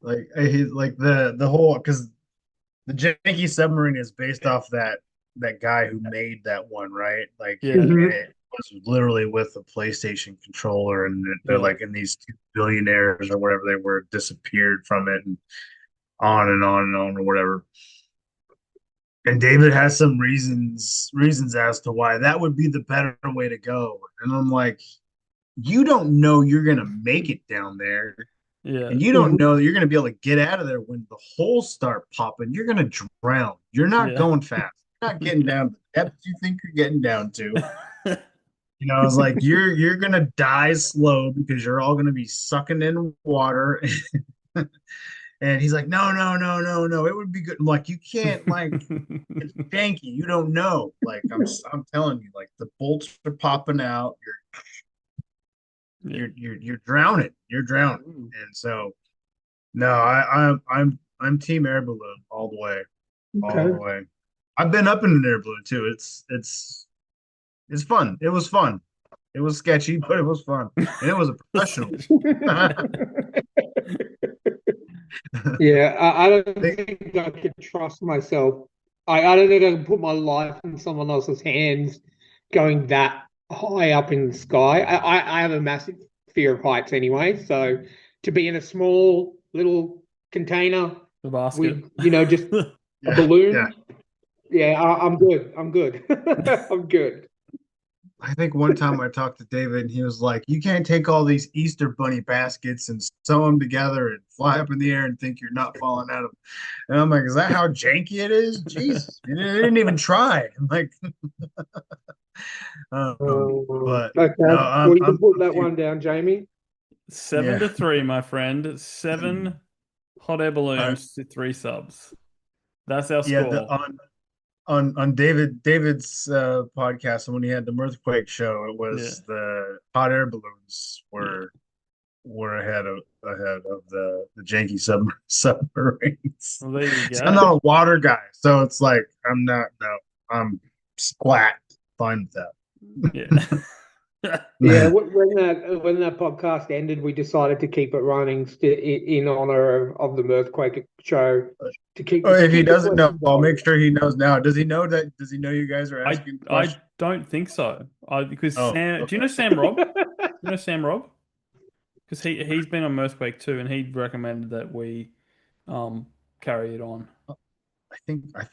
like the whole, because the janky submarine is based off that guy who made that one, right? Like Yeah. and it was literally with a PlayStation controller, and they're like, and these two billionaires or whatever they were disappeared from it, and on and on and on or whatever. And David has some reasons as to why that would be the better way to go. And I'm like, you don't know you're gonna make it down there. Yeah. And you don't know that you're gonna be able to get out of there when the holes start popping. You're gonna drown. You're not going fast. You're not getting down to the depth you think you're getting down to. I was like, you're gonna die slow because you're all gonna be sucking in water. And he's like, no, it would be good. I'm like, you can't, like, it's janky. You don't know. Like, I'm telling you, like, the bolts are popping out. You're drowning. You're drowning. And so, no, I'm team air balloon all the way, all the way. I've been up in an air balloon too. It's fun. It was fun. It was sketchy, but it was fun, and it was a professional. Yeah, I don't think I could trust myself. I don't think I can put my life in someone else's hands going that high up in the sky. I have a massive fear of heights anyway, so to be in a small little container with, just a balloon, I'm good. I'm good. I'm good. I think one time I talked to David and he was like, you can't take all these Easter bunny baskets and sew them together and fly up in the air and think you're not falling out of them. And I'm like, is that how janky it is? Jesus, they didn't even try. I'm like, but okay. No, you can put that one down, Jamie. 7-3, my friend. 7 hot air balloons to 3 subs. That's our score. On David's podcast, and when he had the Mirthquake show, it was the hot air balloons were ahead of the janky submarines. Well, there you go. So I'm not a water guy, so it's like I'm splat. Fine with that. Yeah. Yeah, when that podcast ended, we decided to keep it running in honor of the Mirthquake show. To keep. If he doesn't know, I'll make sure he knows now. Does he know that? Does he know you guys are asking? I don't think so. Because Sam, do you know Sam Robb? You know Sam Robb? Because he's been on Mirthquake too, and he recommended that we carry it on. I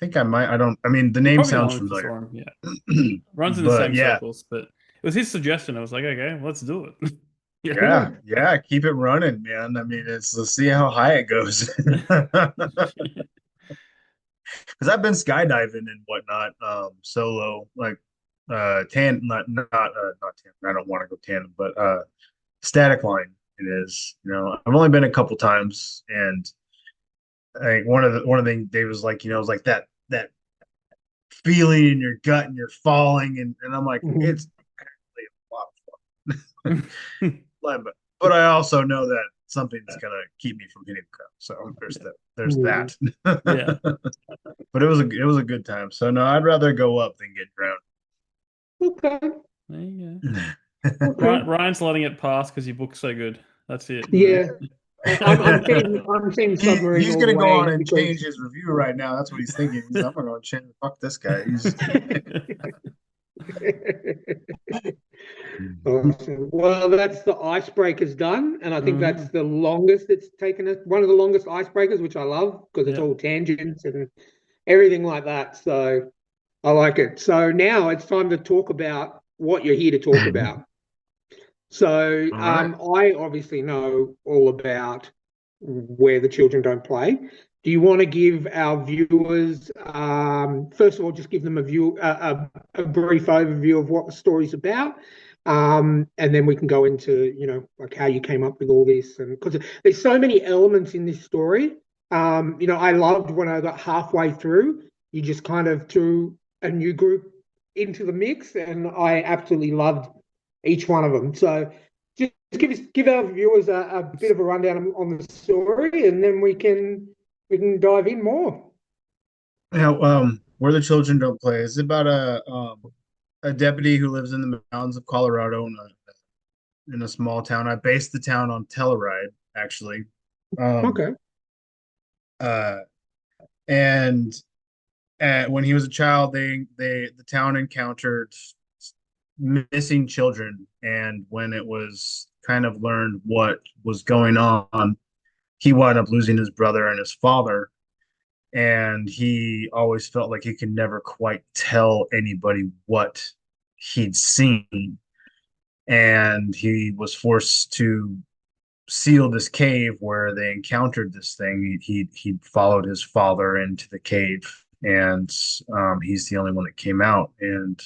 think I might. I mean, the name sounds familiar. Yeah, runs in the same circles, but it was his suggestion. I was like, okay, let's do it. Yeah, keep it running, man. I mean, let's see how high it goes. Because I've been skydiving and whatnot, solo, like not tandem. I don't want to go tandem, but static line. It is. I've only been a couple times, and I think one of the things Dave was like, it was like that feeling in your gut and you're falling, and I'm like, it's actually a lot of fun. But I also know that something's gonna keep me from hitting the ground. So there's that. Yeah. But it was a good time. So no, I'd rather go up than get drowned. Okay. There you go. Ryan's letting it pass because your book's so good. That's it. Yeah. I'm team Submarine He's all gonna the go on way and because change his review right now. That's what he's thinking. He's like, I'm gonna change. Fuck this guy. He's Awesome. Well, that's the icebreakers done, and I think Mhm. that's the longest it's taken us. One of the longest icebreakers, which I love because it's Yeah. all tangents and everything like that. So I like it. So now it's time to talk about what you're here to talk about. So all right. I obviously know all about where the children don't play. Do you want to give our viewers, first of all, just give them a brief overview of what the story's about, and then we can go into like how you came up with all this, and because there's so many elements in this story. I loved when I got halfway through, you just kind of threw a new group into the mix, and I absolutely loved each one of them. So just give our viewers a bit of a rundown on the story, and then we can dive in more. Now, where the children don't play is about a deputy who lives in the mountains of Colorado in a small town. I based the town on Telluride, actually. Um, Okay. uh, and when he was a child, the town encountered missing children, and when it was kind of learned what was going on, he wound up losing his brother and his father, and he always felt like he could never quite tell anybody what he'd seen, and he was forced to seal this cave where they encountered this thing. He followed his father into the cave, and he's the only one that came out. And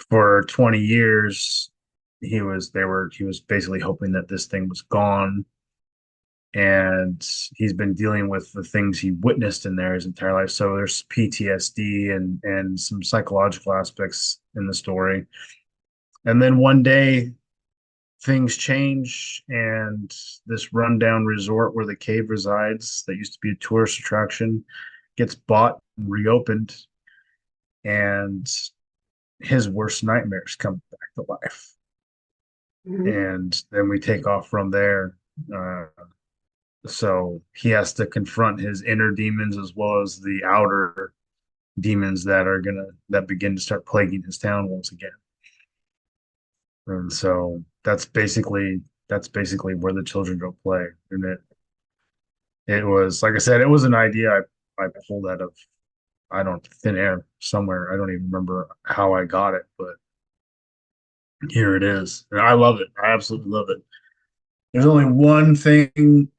for 20 years, he was basically hoping that this thing was gone. And he's been dealing with the things he witnessed in there his entire life. So there's PTSD and some psychological aspects in the story. And then one day things change, and this rundown resort where the cave resides, that used to be a tourist attraction, gets bought and reopened, and his worst nightmares come back to life. Mhm. And then we take off from there. So he has to confront his inner demons as well as the outer demons that begin to start plaguing his town once again. And so that's basically where the children go play. And it was, like I said, it was an idea I pulled out of, I don't, thin air somewhere. I don't even remember how I got it, but here it is. And I love it. I absolutely love it. There's only one thing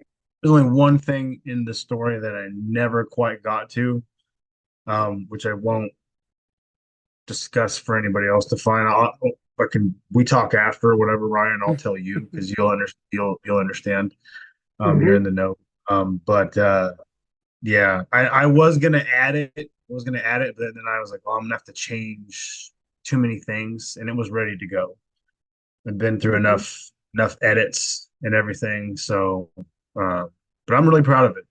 there's only one thing in the story that I never quite got to, which I won't discuss for anybody else to find. We talk after or whatever, Ryan. I'll tell you because you'll understand. You're in Mhm. the know. But yeah, I was gonna add it. But then I was like, well, I'm gonna have to change too many things, and it was ready to go. I've been through Mhm. enough edits and everything, so but I'm really proud of it,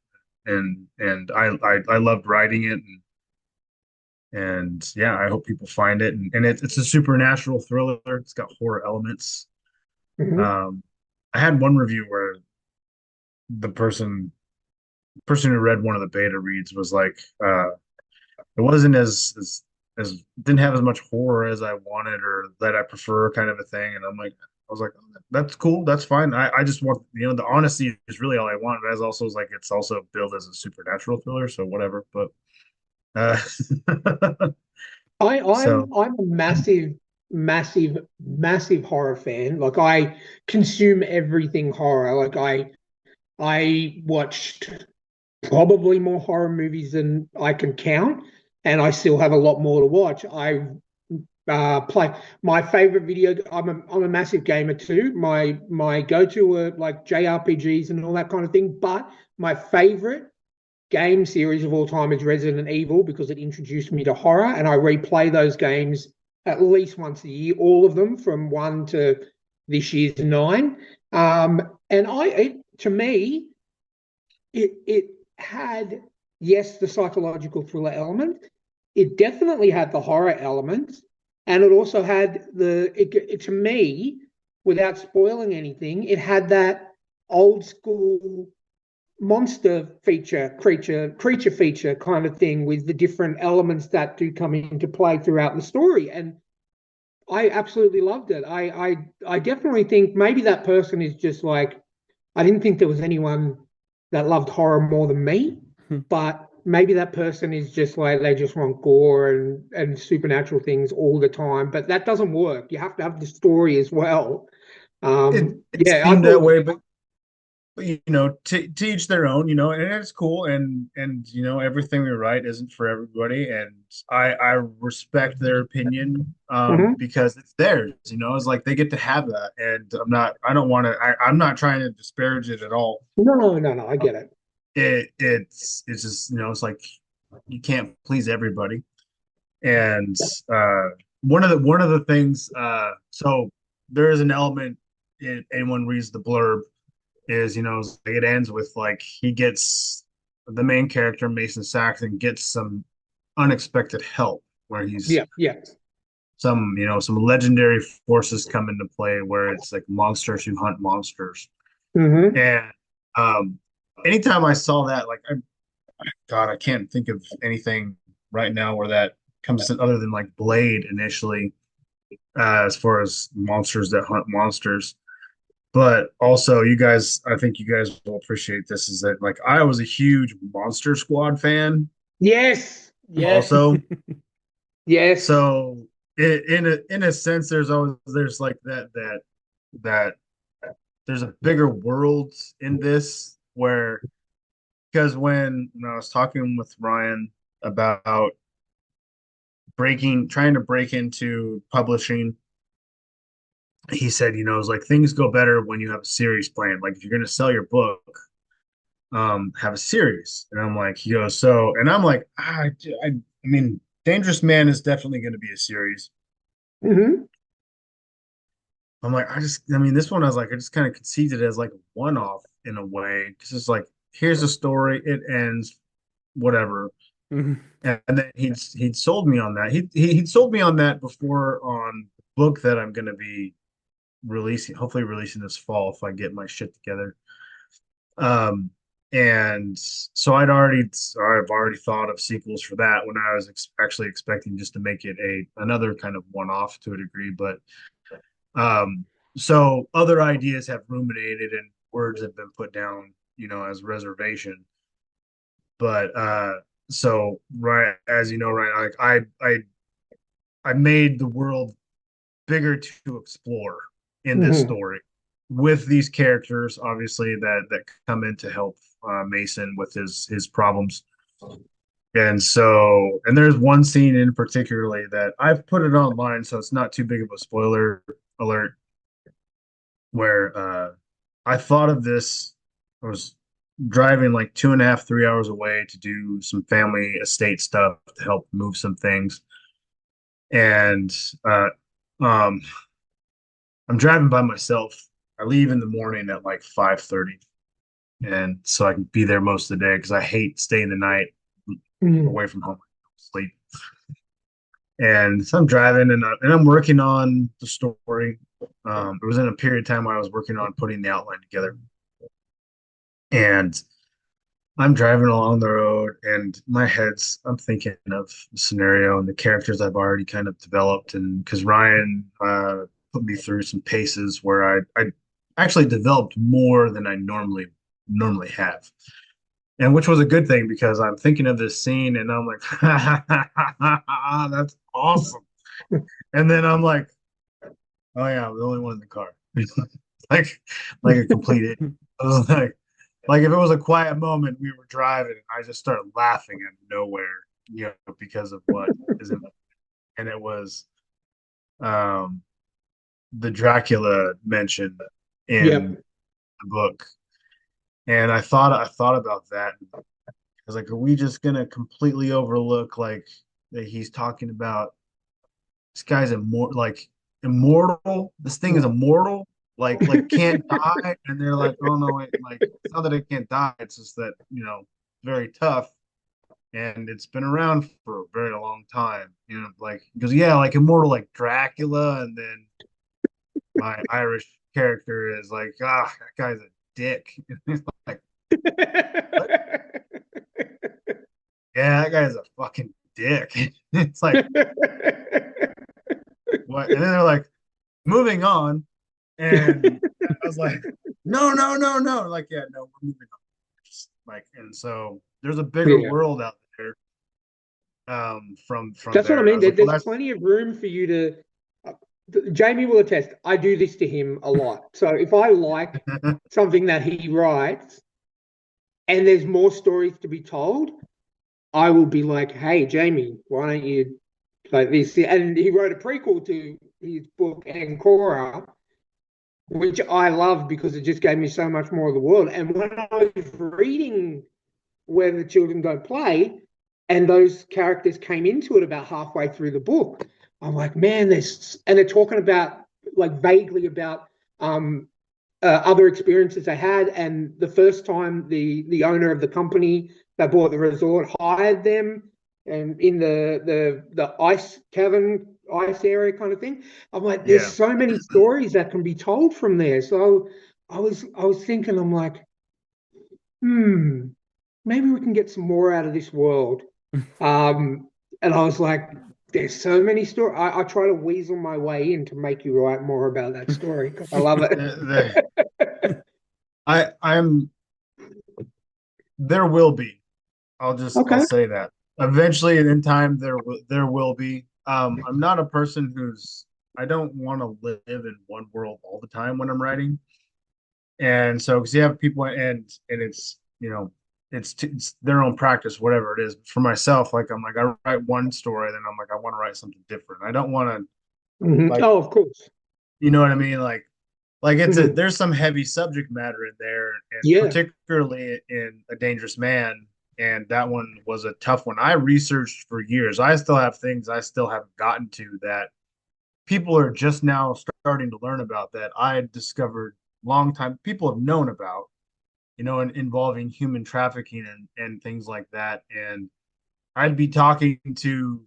and I loved writing it, and yeah, I hope people find it, and it's a supernatural thriller. It's got horror elements. Mhm. Um, I had one review where the person who read one of the beta reads was like, it wasn't as didn't have as much horror as I wanted or that I prefer, kind of a thing. And I was like, oh, that's cool, that's fine. I just want, the honesty is really all I want. But as also is like, it's also billed as a supernatural thriller, so whatever. But uh, I, so I'm a massive horror fan. Like I consume everything horror. Like I watched probably more horror movies than I can count, and I still have a lot more to watch. I play my favorite video. I'm a massive gamer too. My go-to are like JRPGs and all that kind of thing. But my favorite game series of all time is Resident Evil because it introduced me to horror, and I replay those games at least once a year, all of them from one to this year's nine. And to me, it had, yes, the psychological thriller element. It definitely had the horror element, and it also had to me, without spoiling anything, it had that old school monster creature feature kind of thing with the different elements that do come into play throughout the story. And I absolutely loved it. I definitely think maybe that person is just like, I didn't think there was anyone that loved horror more than me, but maybe that person is just like they just want gore and supernatural things all the time. But that doesn't work. You have to have the story as well. It Yeah, I seemed that thought. way, but to each their own, and it's cool, and everything we write isn't for everybody, and I respect their opinion, Mhm. because it's theirs. It's like they get to have that, and I don't want to, I'm not trying to disparage it at all. No, I get it. It's just, it's like you can't please everybody, and uh one of the things, so there is an element, anyone reads the blurb, is it ends with like the main character Mason Saxon gets some unexpected help, where he's Yeah, yeah. some legendary forces come into play, where it's like monsters who hunt monsters. Hmm. And um anytime I saw that, like, God, I can't think of anything right now where that comes in other than like Blade initially, as far as monsters that hunt monsters. But also, I think you guys will appreciate this, is that like I was a huge Monster Squad fan Yes, yes, also. yes. So in a sense, there's like that there's a bigger world in this, where, because when I was talking with Ryan about trying to break into publishing, he said, it's like things go better when you have a series plan. Like if you're going to sell your book, have a series. And I'm like, he goes, so, and I'm like, I mean, Dangerous Man is definitely going to be a series. Hmm. I'm like, I mean, this one, I was like, I just kind of conceived it as like a one-off in a way, because it's like, here's a story, it ends, whatever. Mhm. And then he'd sold me on that. He'd sold me on that before, on the book that I'm going to be hopefully releasing this fall if I get my shit together. Um, and so I've already thought of sequels for that, when I was actually expecting just to make it another kind of one-off to a degree. But um, so other ideas have ruminated, and words have been put down, as reservation. But so, right, as you know, right, like I made the world bigger to explore in this Hmm. story, with these characters, obviously, that come in to help Mason with his problems. And there's one scene in particularly that I've put it online, so it's not too big of a spoiler alert, where I thought of this. I was driving like 2.5, 3 hours away to do some family estate stuff to help move some things. And uh, um, I'm driving by myself. I leave in the morning at like 5:30, and so I can be there most of the day, because I hate staying the night Hmm. away from home, sleep. And so I'm driving, and I'm working on the story. It was in a period of time where I was working on putting the outline together, and I'm driving along the road, and I'm thinking of the scenario and the characters I've already kind of developed, and because Ryan put me through some paces where I actually developed more than I normally have, and which was a good thing, because I'm thinking of this scene, and I'm like, that's awesome. And then I'm like, oh yeah, I'm the only one in the car. like like a complete idiot. I was like if it was a quiet moment, we were driving, and I just started laughing out of nowhere, because of what is in, and it was um the Dracula mentioned in Yep. the book. And I thought about that. I was like, are we just gonna completely overlook, like, that he's talking about this guy's immortal? This thing is immortal, like can't die. And they're like, oh no, like, it's not that it can't die, it's just that, very tough, and it's been around for a very long time. Like, because, yeah, like immortal, like Dracula. And then my Irish character is like, that guy's a dick. And he's like, what? Yeah, that guy's a fucking dick. It's like, what? And then they're like, moving on. And I was like, no, no, no, no. Like, yeah, no, we're moving on. Just like, and so there's a bigger Yeah. world out there from That's what I there. I mean. was like, well, There's that's plenty of room for you to. Jamie will attest. I do this to him a lot. So if I like something that he writes, and there's more stories to be told, I will be like, "Hey, Jamie, why don't you like this?" And he wrote a prequel to his book Ancora, which I loved because it just gave me so much more of the world. And when I was reading Where the Children Don't Play, and those characters came into it about halfway through the book, I'm like, man, this, and they're talking about like vaguely about other experiences they had, and the first time the owner of the company that bought the resort hired them, and in the ice cavern, ice area kind of thing. I'm like, there's yeah. so many stories that can be told from there. So I was thinking, I'm like, maybe we can get some more out of this world. And I was like, there's so many stories. I try to weasel my way in to make you write more about that story because I love it. I'm there will be. I'll Okay. say that. Eventually in time there will be. I'm not a person I don't want to live in one world all the time when I'm writing. And so because you have people and it's it's their own practice, whatever it is. For myself, like I'm like I write one story, then I'm like I want to write something different. I don't want to like Oh, of course. you know what I mean? Like Mhm. there's some heavy subject matter in there, and Yeah. particularly in A Dangerous Man, and that one was a tough one. I researched for years. I still have things I still haven't gotten to that people are just now starting to learn about that I had discovered long time people have known about, involving human trafficking and things like that. And I'd be talking to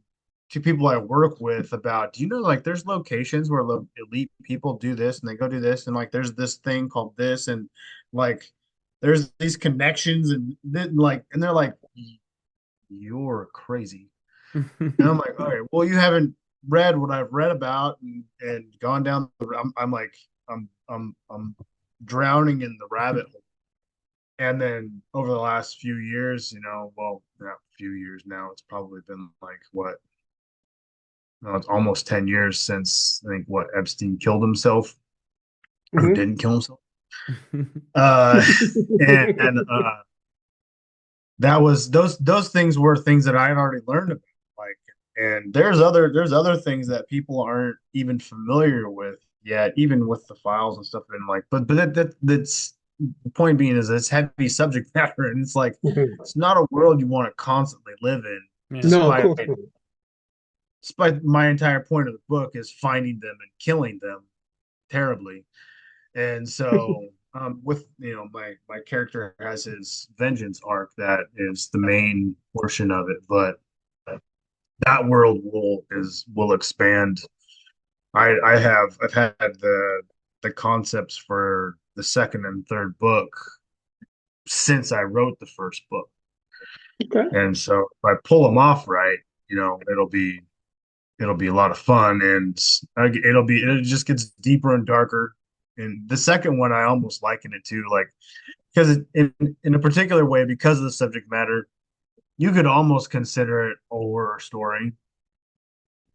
people I work with about, do you know, like there's locations where elite people do this and they go do this, and like there's this thing called this, and like there's these connections, and then like, and they're like, you're crazy. And I'm like, all right, well, you haven't read what I've read about and gone down I'm like, I'm drowning in the rabbit hole. And then over the last few years, well, not a few years now, it's probably been like what, no, it's almost 10 years since I think what Epstein killed himself or Hmm. didn't kill himself. Uh, and that was those things were things that I had already learned about. Like, and there's other things that people aren't even familiar with yet, even with the files and stuff. And like, but that's the point being is it's heavy subject matter, and it's like Hmm. it's not a world you want to constantly live in, Yeah. No, of despite course not. despite my entire point of the book is finding them and killing them terribly. And so with my character has his vengeance arc that is the main portion of it, but that world will expand. I've had the concepts for the second and third book since I wrote the first book. Okay. And so if I pull them off right, it'll be a lot of fun, and it just gets deeper and darker. And the second one I almost liken it to, like, because in a particular way, because of the subject matter, you could almost consider it a horror story.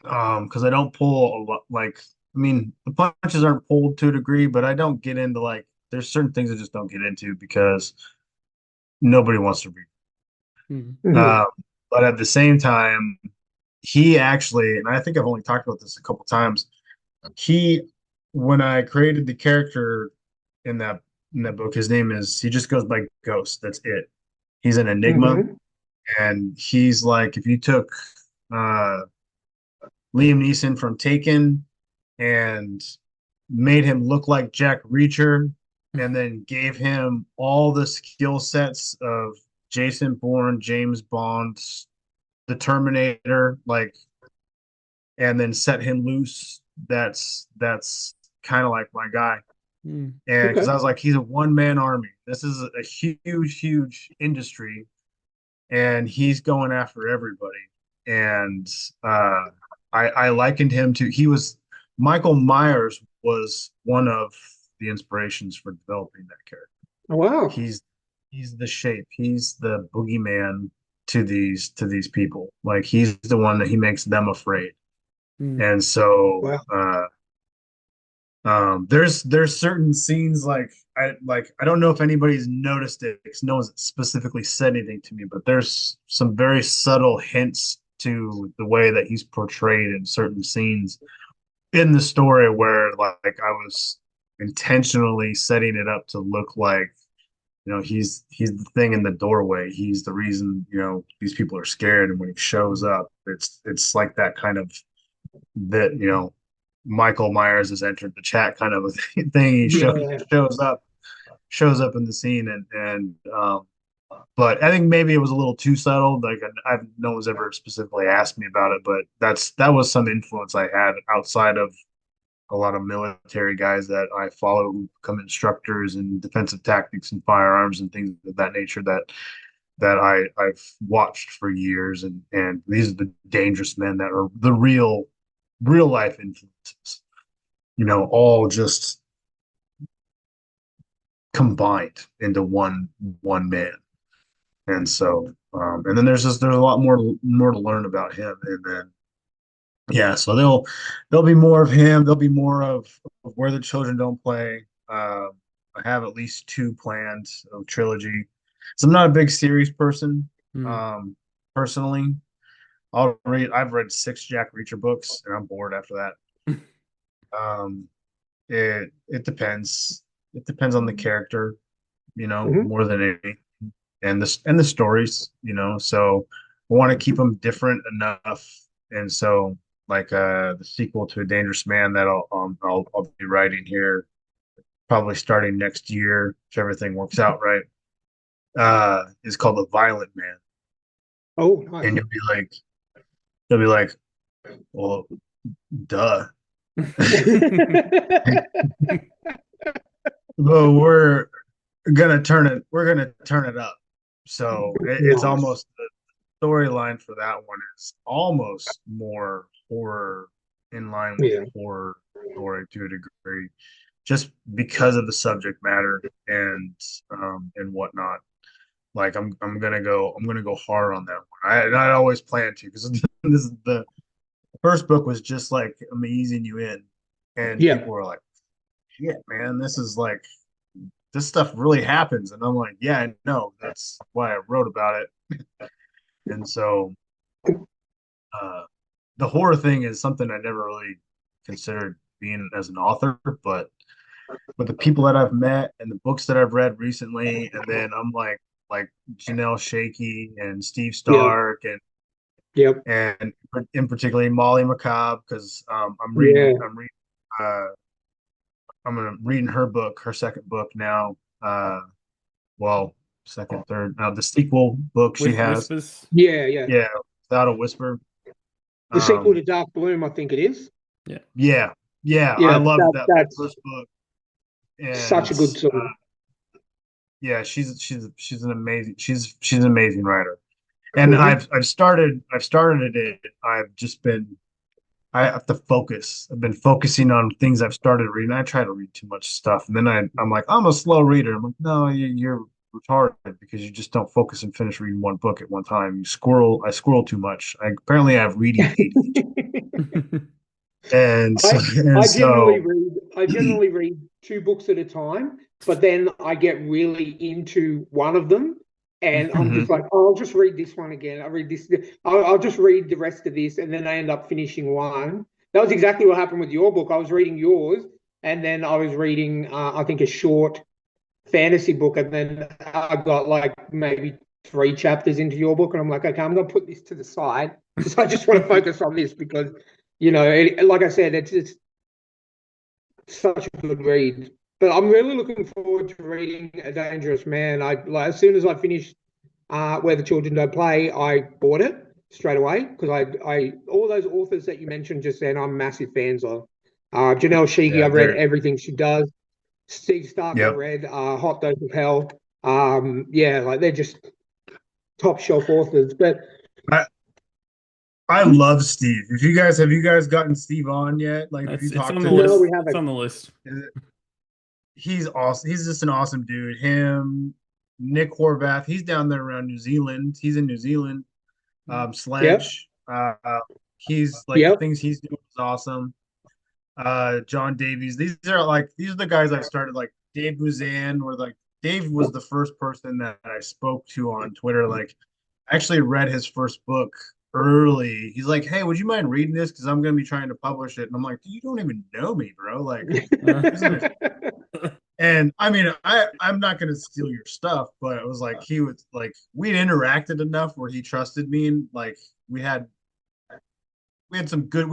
Because I don't pull a lot, like, I mean, the punches aren't pulled to a degree, but I don't get into, like, there's certain things I just don't get into because nobody wants to read. Mhm. Hmm. Um, but at the same time, he actually, and I think I've only talked about this a couple times, he when I created the character in that in that book, his name is he just goes by Ghost. That's it. He's an enigma, Hmm. and he's like if you took uh Liam Neeson from Taken and made him look like Jack Reacher, and then gave him all the skill sets of Jason Bourne, James Bond, the Terminator, like, and then set him loose. That's kind of like my guy. Mm. And because Okay. I was like, he's a one-man army. This is a huge industry, and he's going after everybody. And uh, I likened him to Michael Myers was one of the inspirations for developing that character. Oh, wow. He's he's the shape. He's the boogeyman to these people. Like he's the one that he makes them afraid. Mm. And so Wow. there's certain scenes I don't know if anybody's noticed it because no one's specifically said anything to me, but there's some very subtle hints to the way that he's portrayed in certain scenes in the story where like I was intentionally setting it up to look like he's the thing in the doorway. He's the reason these people are scared, and when he shows up, it's like that kind of that Michael Myers has entered the chat kind of a thing. He Yeah. shows up in the scene, and but I think maybe it was a little too subtle. Like no one's ever specifically asked me about it, but that was some influence I had outside of a lot of military guys that I follow who become instructors in defensive tactics and firearms and things of that nature that I've watched for years, and these are the dangerous men that are the real life influences, all just combined into one man. And so and then there's a lot more to learn about him. And then yeah, so there'll be more of him. There'll be more of Where the Children Don't Play. I have at least two planned of trilogy. So I'm not a big series person, Mm. personally. I've read six Jack Reacher books, and I'm bored after that. Um, it depends. It depends on the character, Hmm. more than anything, and the stories, So I want to keep them different enough, and so like the sequel to A Dangerous Man that I'll be writing here probably starting next year if everything works out right. Is called The Violent Man, Oh, and nice. you'll be like, well, duh. Well, we're gonna turn it up. So it's Nice. almost the storyline for that one is almost more horror in line with Yeah. horror story to a degree, just because of the subject matter and whatnot. Like I'm gonna go hard on that one. I always plan to because this is the first book was just like I'm easing you in, and Yeah. people were like, "Shit, man, this is like this stuff really happens," and I'm like, "Yeah, I know. That's why I wrote about it." And so uh, the horror thing is something I never really considered being as an author, but with the people that I've met and the books that I've read recently, and then I'm like Janelle Schiecke and Steve Yeah. Stark Yep. and in particularly Molly McCobb because Yeah. uh, reading her book, her second book now. Well, second, third, now the sequel book she has. Whispers. Yeah. Yeah. Yeah, Without a Whisper. The sequel Um, to Dark Bloom, I think it is. Yeah. yeah, yeah, I Yeah. loved that That's first book, and such a good song. yeah, she's an amazing she's an amazing writer. And Hmm. I've started it. I've just been I have to focus. I've been focusing on things I've started reading. I try to read too much stuff, and then I'm like, I'm a slow reader. I'm like, no, you're retarded because you just don't focus and finish reading one book at one time. I squirrel too much. Apparently I have reading ADHD, and so I and so I generally read two books at a time, but then I get really into one of them, and I'm Mhm. just like, oh, I'll just read this one again. I read this. I'll just read the rest of this, and then I end up finishing one. That was exactly what happened with your book. I was reading yours, and then I was reading, I think, a short fantasy book, and then I got like maybe three chapters into your book, and I'm like, okay, I'm gonna put this to the side because I just want to focus on this because like I said, it's such a good read. But I'm really looking forward to reading A Dangerous Man. I like as soon as I finished Where the Children Don't Play, I bought it straight away because I all those authors that you mentioned just then, I'm massive fans of. Janelle Schiecke, Yeah, I've read everything she does. Steve Stark, I Yep. read Hot Dose of Hell. Yeah, like they're just top shelf authors. But I I love Steve. If you guys have you guys gotten Steve on yet? Like, have you It's talked on to the him? no, list. we It's haven't. on the list. He's awesome. He's just an awesome dude. Him, Nick Horvath. He's down there around New Zealand. He's in New Zealand. Yep, Sledge. He's like the yep. things he's doing is awesome. John Davies. These are the guys I started, like Dave Buzan, or like Dave was the first person that I spoke to on Twitter. Like, I actually read his first book early. He's like, "Hey, would you mind reading this? Because I'm gonna be trying to publish it." And I'm like, "You don't even know me, bro. Like, isn't it?" And I mean, I'm not gonna steal your stuff, but it was like he was like we'd interacted enough where he trusted me, and like we had we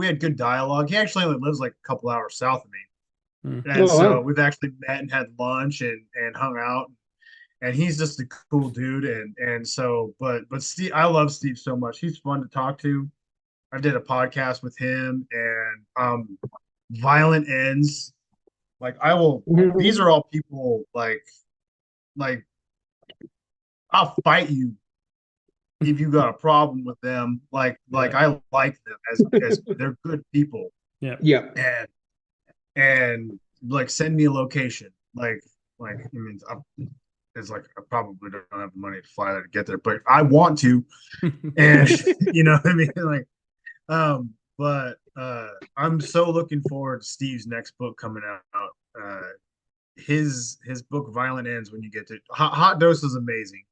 had good dialogue. He actually only lives like a couple hours south of me. Hmm. And Oh so wow. we've actually met and had lunch and hung out. And he's just a cool dude. And so but Steve, I love Steve so much. He's fun to talk to. I did a podcast with him, and Violent Ends. Like, I will, these Mhm. are all people like I'll fight you if you got a problem with them. Like Yeah. I like them as they're good people. Yeah. Yeah. And and like, send me a location. Like I mean, it's like I probably don't have the money to fly there to get there, but I want to. And you know what I mean? Like, but I'm so looking forward to Steve's next book coming out. His book Violent Ends, when you get to Hot Dose, is amazing.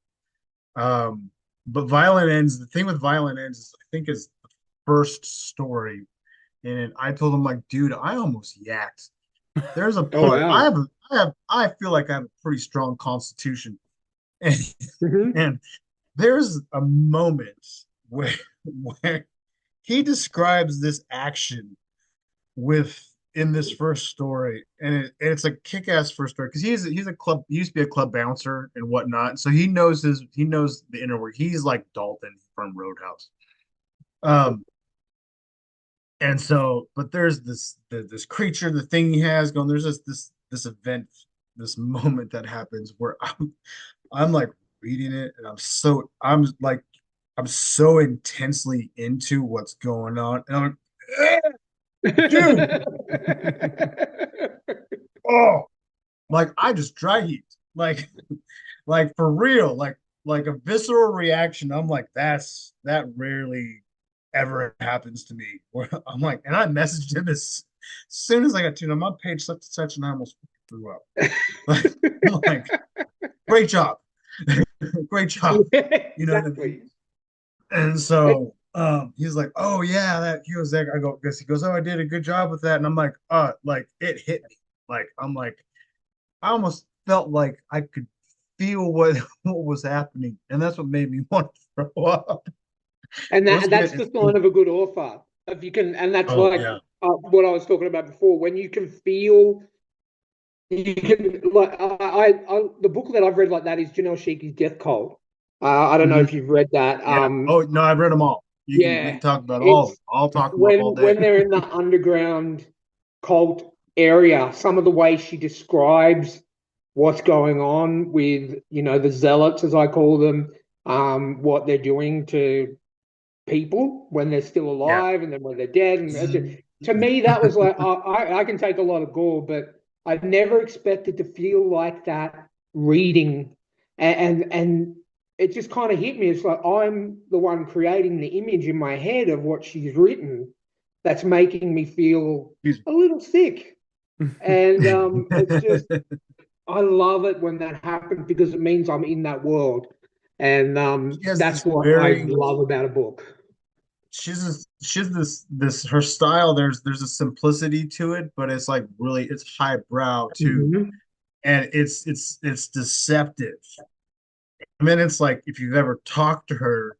Um, but Violent Ends, the thing with Violent Ends is, I think, is the first story. And I told him, like, dude, I almost yacked. There's a Oh part wow. I feel like I have a pretty strong constitution. And, Hmm. and there's a moment where where he describes this action with in this first story, and it's a kick-ass first story, because he's a club, he used to be a club bouncer and whatnot, so he knows the inner work. He's like Dalton from Roadhouse. Um, and so, but there's this creature, the thing he has going. There's this event, this moment that happens where I'm like reading it, and I'm so intensely into what's going on, and I'm like, dude, oh, like I just dry heaved, like for real, like a visceral reaction. I'm like, that rarely ever happens to me. Where I'm like, and I messaged him as soon as I got to him, I'm on page such and such, and I almost threw up. Like, great job, great job. You know what I mean? Exactly. And so he's like, "Oh yeah, that he was there." I go, "Guess." He goes, "Oh, I did a good job with that." And I'm like it hit me. Like, I'm like, I almost felt like I could feel what was happening, and that's what made me want to throw up. And It was that's good. the sign of a good author. If you can, and that's Oh like yeah, what I was talking about before. When you can feel, you can like the book that I've read like that is Janelle Schiecke's Death Cult. I don't know hmm, if you've read that. yeah. Oh no, I've read them all. We Yeah, can talk about all of them. it's I'll talk them up all when day. they're in the underground cult area. Some of the way she describes what's going on with the zealots, as I call them, what they're doing to people when they're still Yeah. alive and then when they're dead. And to me, that was like, I can take a lot of gore, but I never expected to feel like that reading. And it just kind of hit me. It's like I'm the one creating the image in my head of what she's written that's making me feel a little sick. And it's just, I love it when that happens because it means I'm in that world. And She has that's this what I very love about a book. she's this her style. There's a simplicity to it, but it's like really it's highbrow too, Mm-hmm. and it's deceptive. I mean, it's like, if you've ever talked to her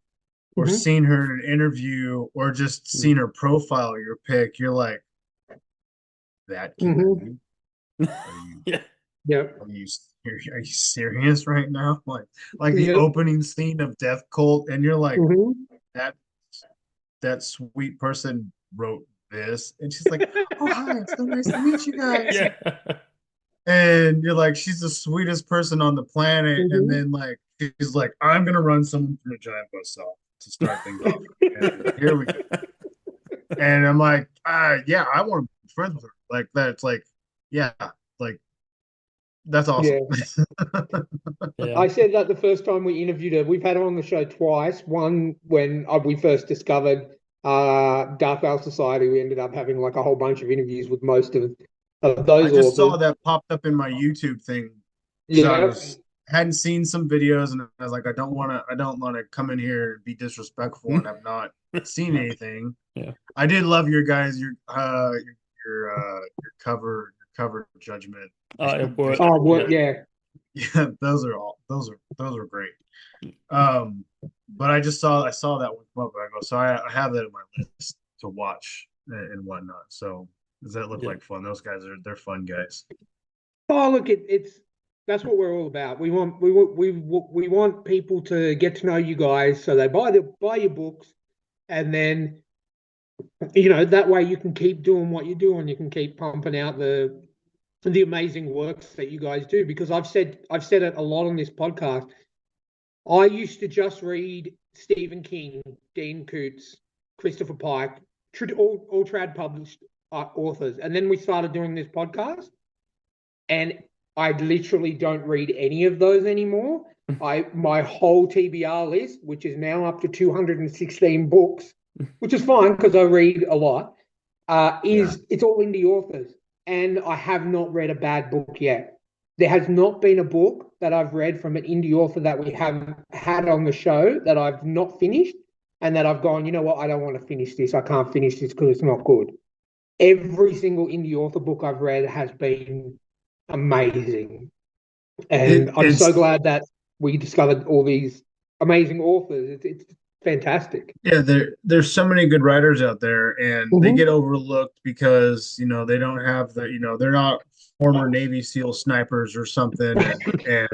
or Mm-hmm. seen her in an interview or just seen her profile, your pick, you're like, that can be Mm-hmm. you. Are you Yeah. Yep. are you serious right now? Like the Yep. opening scene of Death Cult, and you're like, Mm-hmm. that that sweet person wrote this, and she's like, "Oh hi, it's so nice to meet you guys." Yeah. And you're like, she's the sweetest person on the planet. And Mhm. then like she's like, I'm gonna run someone through a giant buzzsaw to start things off. And here we go. And I'm like, yeah, I want to be friends with her. Like that's like, yeah, like that's awesome. Yeah. Yeah. I said that the first time we interviewed her. We've had her on the show twice. One when we first discovered Dark Veil Society. We ended up having like a whole bunch of interviews with most of I those just authors. saw that popped up in my YouTube thing because I Yeah. was hadn't seen some videos and I was like, I don't want to come in here and be disrespectful and have not seen anything. Yeah. I did love your cover judgment. It worked. Oh, Yeah. well, yeah. Yeah, those are great. Um, but I saw that one come up. And I go, so I have that in my list to watch and whatnot. So does that look Yeah. like fun? They're fun guys. Oh, look, it's that's what we're all about. We want people to get to know you guys, so they buy your books, and then that way you can keep doing what you're doing. You can keep pumping out the amazing works that you guys do. Because I've said it a lot on this podcast. I used to just read Stephen King, Dean Koontz, Christopher Pike, all trad published authors, and then we started doing this podcast, and I literally don't read any of those anymore. My whole TBR list, which is now up to 216 books, which is fine because I read a lot, Yeah. it's all indie authors, and I have not read a bad book yet. There has not been a book that I've read from an indie author that we have had on the show that I've not finished, and that I've gone, you know what, I don't want to finish this. I can't finish this because it's not good. Every single indie author book I've read has been amazing. And I'm so It's glad that we discovered all these amazing authors. It's fantastic. Yeah, there's so many good writers out there, and they get Mhm. overlooked because they don't have they're not former Navy SEAL snipers or something, and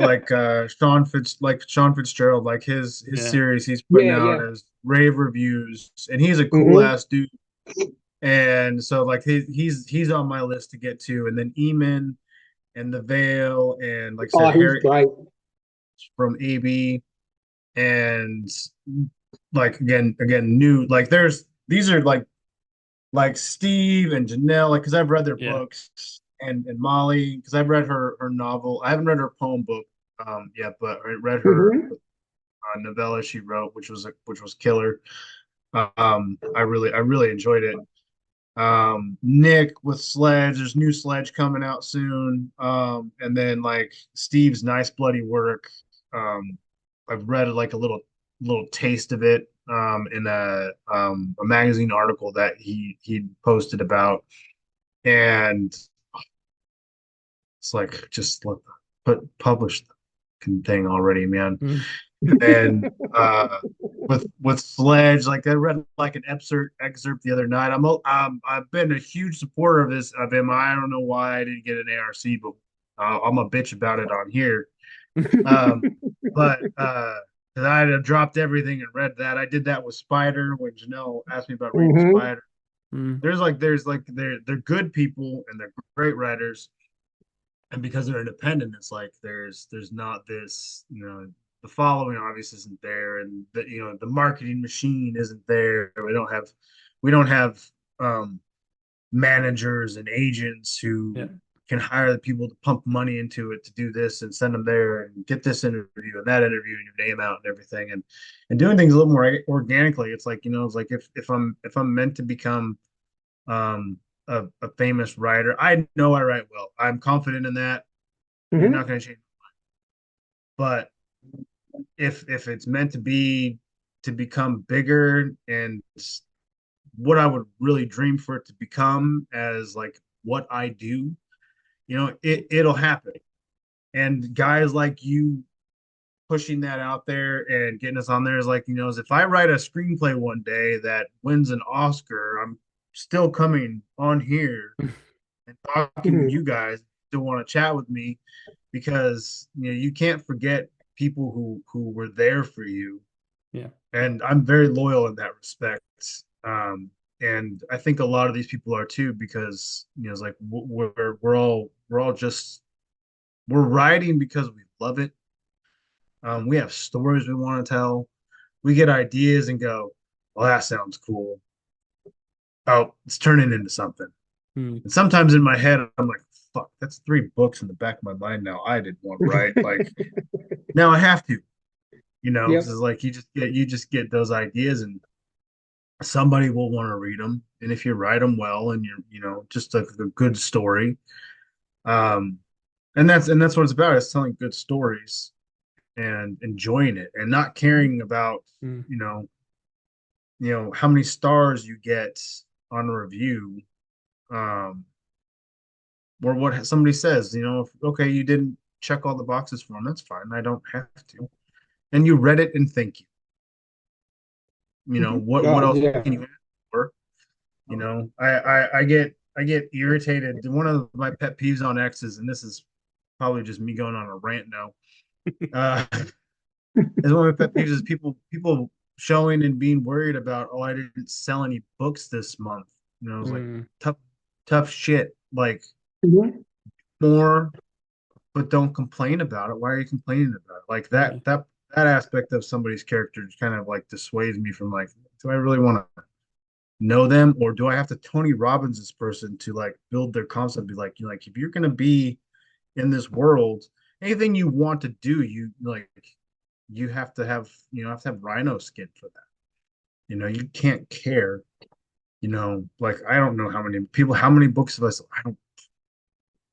like Sean Fitzgerald, like his Yeah. series he's putting Yeah, out yeah. as rave reviews, and he's a cool Hmm. ass dude, and so like he's on my list to get to, and then Eamon and the Veil, and like I Oh, said, he's Harry great. from AB and like again new like there's these are like Steve and Janelle, like because I've read their Yeah. books, and Molly because I've read her novel. I haven't read her poem book yet, but I read her Hmm. novella she wrote, which was killer. I really enjoyed it. Nick with Sledge, there's new Sledge coming out soon. And then like Steve's Nice Bloody Work. Um, I've read like a little taste of it in a magazine article that he posted about, and it's like just publish the thing already, man. Mm. And with Sledge, like I read like an excerpt the other night. I've been a huge supporter of him. I don't know why I didn't get an ARC, but I'm a bitch about it on here. Um, but 'cause I had dropped everything and read that. I did that with Spider when Janelle asked me about reading Hmm. Spider. Mm. They're good people and they're great writers, and because they're independent, it's like there's not this, the following obviously isn't there, and the marketing machine isn't there. We don't have um, managers and agents who Yeah. can hire the people to pump money into it to do this and send them there and get this interview and that interview and your name out and everything, and doing things a little more organically. It's like it's like if I'm meant to become um a famous writer, I know I write well. I'm confident in that. You're Hmm. not going to change. But if it's meant to be to become bigger, and what I would really dream for it to become as like what I do, it'll happen. And guys like you pushing that out there and getting us on there is like, is if I write a screenplay one day that wins an Oscar, I'm still coming on here and talking to Hmm. you guys to want to chat with me, because you can't forget people who were there for you, Yeah. and I'm very loyal in that respect. and I think a lot of these people are too, because it's like we're all just we're writing because we love it. We have stories we want to tell. We get ideas and go, well, that sounds cool. Oh, it's turning into something. Hmm. And sometimes in my head, I'm like, fuck, that's 3 books in the back of my mind now. I didn't want to write. Like now I have to, Yep. this is like you just get those ideas and somebody will want to read them. And if you write them well and you're, just a good story, um, and that's what it's about. It's telling good stories and enjoying it and not caring about, Hmm. how many stars you get on a review, um, or what somebody says. If, okay, you didn't check all the boxes for them, that's fine. I don't have to. And you read it and thank you. What Oh, else yeah. can you ask for? I get irritated. One of my pet peeves on X is, and this is probably just me going on a rant now. Is one of my pet peeves is people showing and being worried about, oh, I didn't sell any books this month. I was like, Hmm. tough shit. Like Mhm. more, but don't complain about it. Why are you complaining about it? Like Yeah. that aspect of somebody's character kind of like dissuades me from like, do I really want to know them, or do I have to Tony Robbins this person to like build their concept? Be like, like if you're gonna be in this world, anything you want to do, you like you have to have rhino skin for that. You can't care. Like I don't know how many books have I sold? I don't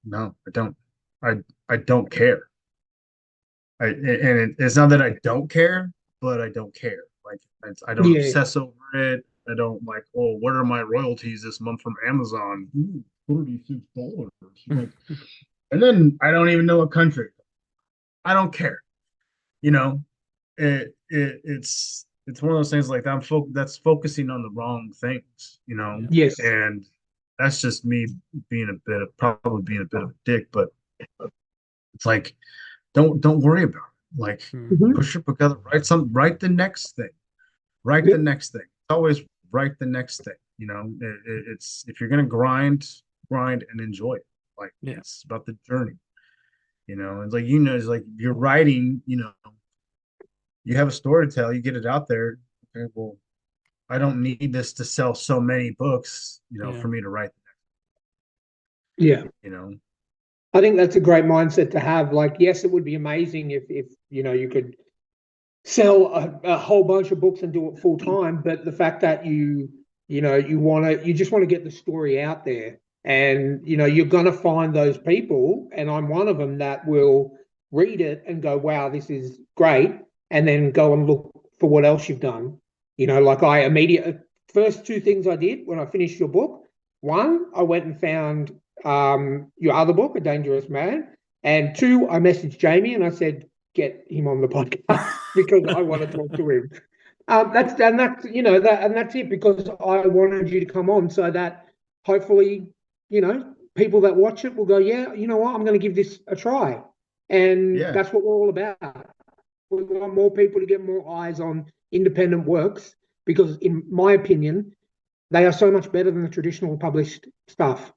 know. I don't. I I don't care. It's not that I don't care, but I don't care. Like I don't Yeah. obsess over it. I don't like, oh, what are my royalties this month from Amazon? Ooh, $36. Like, and then I don't even know what country. I don't care. You know, it's one of those things like that's focusing on the wrong things. Yeah. Yes. And that's just me probably being a bit of a dick, but it's like don't worry about it. Like Hmm. Mhm. push your book out, write the next thing. Write the Yep. next thing. Always write the next thing. It's if you're gonna grind and enjoy it. Like Yeah. it's about the journey. It's like it's like you're writing. You have a story to tell. You get it out there. Okay, well, I don't need this to sell so many books. Yeah. For me to write. Yeah. You know. I think that's a great mindset to have. Like, yes, it would be amazing if you could sell a whole bunch of books and do it full time, but the fact that you just want to get the story out there, and you're gonna find those people, and I'm one of them that will read it and go, wow, this is great, and then go and look for what else you've done. Like I immediately first two things I did when I finished your book, one, I went and found your other book, A Dangerous Man, and two, I messaged Jamie and I said, get him on the podcast because I want to talk to him. That's it, because I wanted you to come on so that hopefully, people that watch it will go, yeah, you know what, I'm going to give this a try. And Yeah. that's what we're all about. We want more people to get more eyes on independent works because, in my opinion, they are so much better than the traditional published stuff.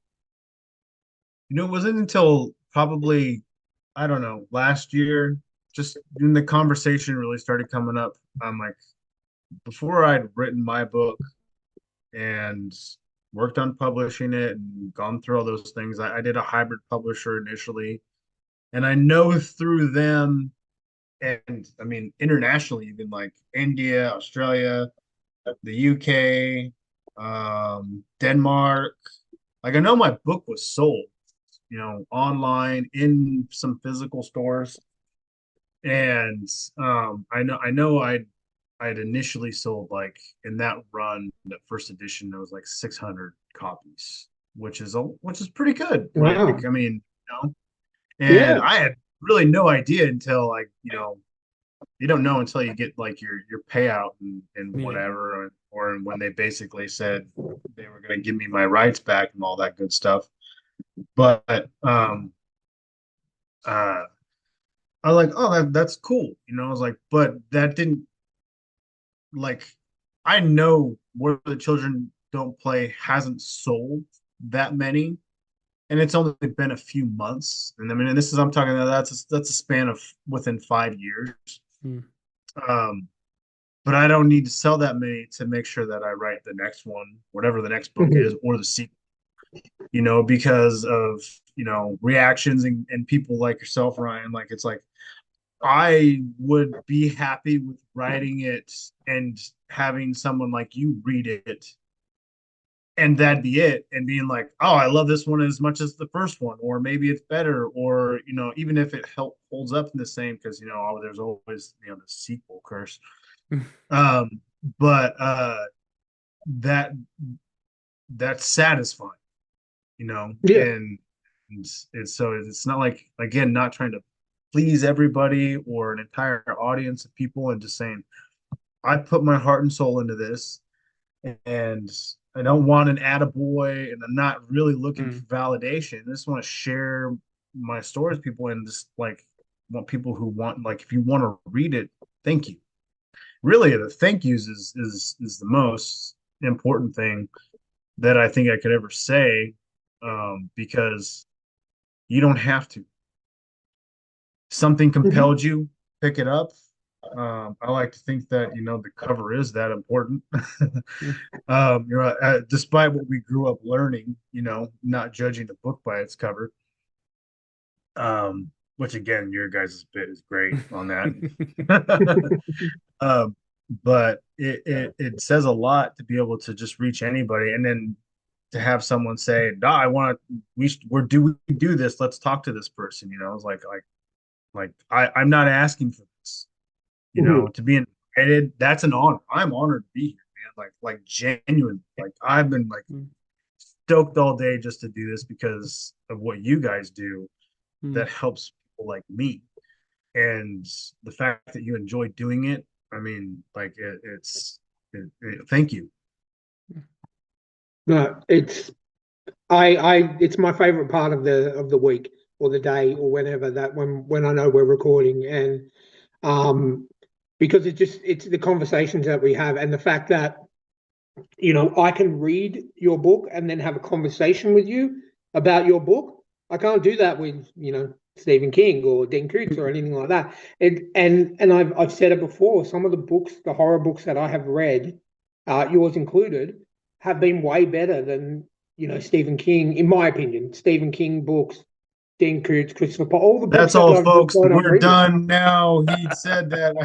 It wasn't until probably, I don't know, last year, just when the conversation really started coming up. I'm like, before I'd written my book and worked on publishing it and gone through all those things, I did a hybrid publisher initially. And I know through them, and I mean, internationally, even like India, Australia, the UK, Denmark. Like I know my book was sold, online in some physical stores, and I know I'd initially sold like in that run, that first edition, there was like 600 copies, which is pretty good. Like Wow. I mean, and Yeah. I had really no idea until like you don't know until you get like your payout and Yeah. whatever, or when they basically said they were going to give me my rights back and all that good stuff. But uh, I was like, oh, that's cool. I was like, but that didn't like I know where the children Don't Play hasn't sold that many, and it's only been a few months. And I mean, and this is I'm talking that's a span of within 5 years. Hmm. But I don't need to sell that many to make sure that I write the next one, whatever the next book is, or the sequel. Because of reactions and people like yourself, Ryan. Like it's like I would be happy with writing it and having someone like you read it and that'd be it, and being like, oh, I love this one as much as the first one, or maybe it's better, or even if it holds up in the same, because there's always the sequel curse. um but that that's satisfying, Yeah. and it's not like, again, not trying to please everybody or an entire audience of people, and just saying I put my heart and soul into this, and I don't want an attaboy, and I'm not really looking for validation. I just want to share my stories with people, and just like want people who want, like, if you want to read it, thank you. Really, the thank yous is the most important thing that I think I could ever say, because you don't have to. Something compelled you, pick it up. I like to think that the cover is that important. Despite what we grew up learning, not judging the book by its cover. Which again, your guys' bit is great on that. But it says a lot to be able to just reach anybody, and then to have someone say, "No, I want to. We do this. Let's talk to this person." It's like I'm not asking for this. To be invited, that's an honor. I'm honored to be here, man. Like genuine. Like I've been like stoked all day just to do this because of what you guys do. That helps people like me, and the fact that you enjoy doing it. I mean, like thank you. No, it's it's my favorite part of the week or the day or whenever that when I know we're recording, and because it's the conversations that we have, and the fact that I can read your book and then have a conversation with you about your book. I can't do that with Stephen King or Dean Koontz or anything like that. And I've said it before. Some of the books, the horror books that I have read, yours included, have been way better than Stephen King, in my opinion. Stephen King books, Dean Koontz, Christopher Paul, all the books. That's all, folks. We're done now. He said that.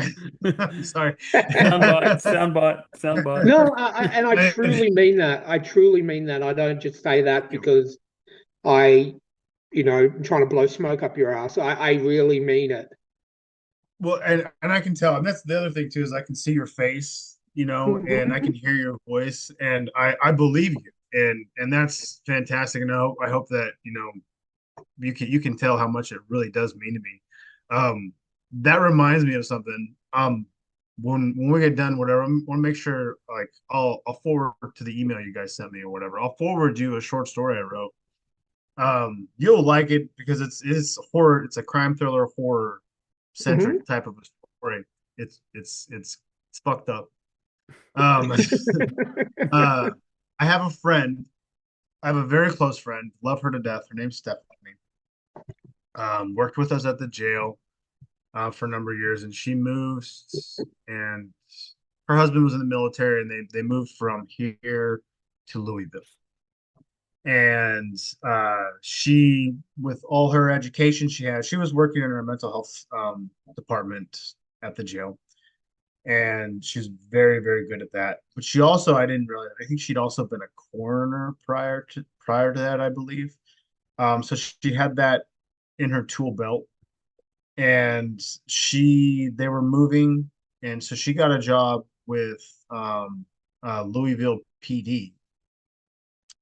I'm sorry. Soundbite. No, I truly mean that. I truly mean that. I don't just say that because I'm trying to blow smoke up your ass. I really mean it. Well, and I can tell, and that's the other thing too, is I can see your face, and I can hear your voice, and I believe you, and that's fantastic. And I hope that you can tell how much it really does mean to me. That reminds me of something. When we get done, whatever, I want to make sure, like, I'll forward to the email you guys sent me or whatever. I'll forward you a short story I wrote. You'll like it because it's horror. It's a crime thriller, horror centric type of a story. It's fucked up. I have a friend. I have a very close friend. Love her to death. Her name's Stephanie. Worked with us at the jail for a number of years, and she moved, and her husband was in the military, and they moved from here to Louisville. And she, with all her education she was working in her mental health department at the jail, and she's very, very good at that. But she also, I think she'd also been a coroner prior to that, I believe. So she had that in her tool belt, and they were moving, and so she got a job with Louisville PD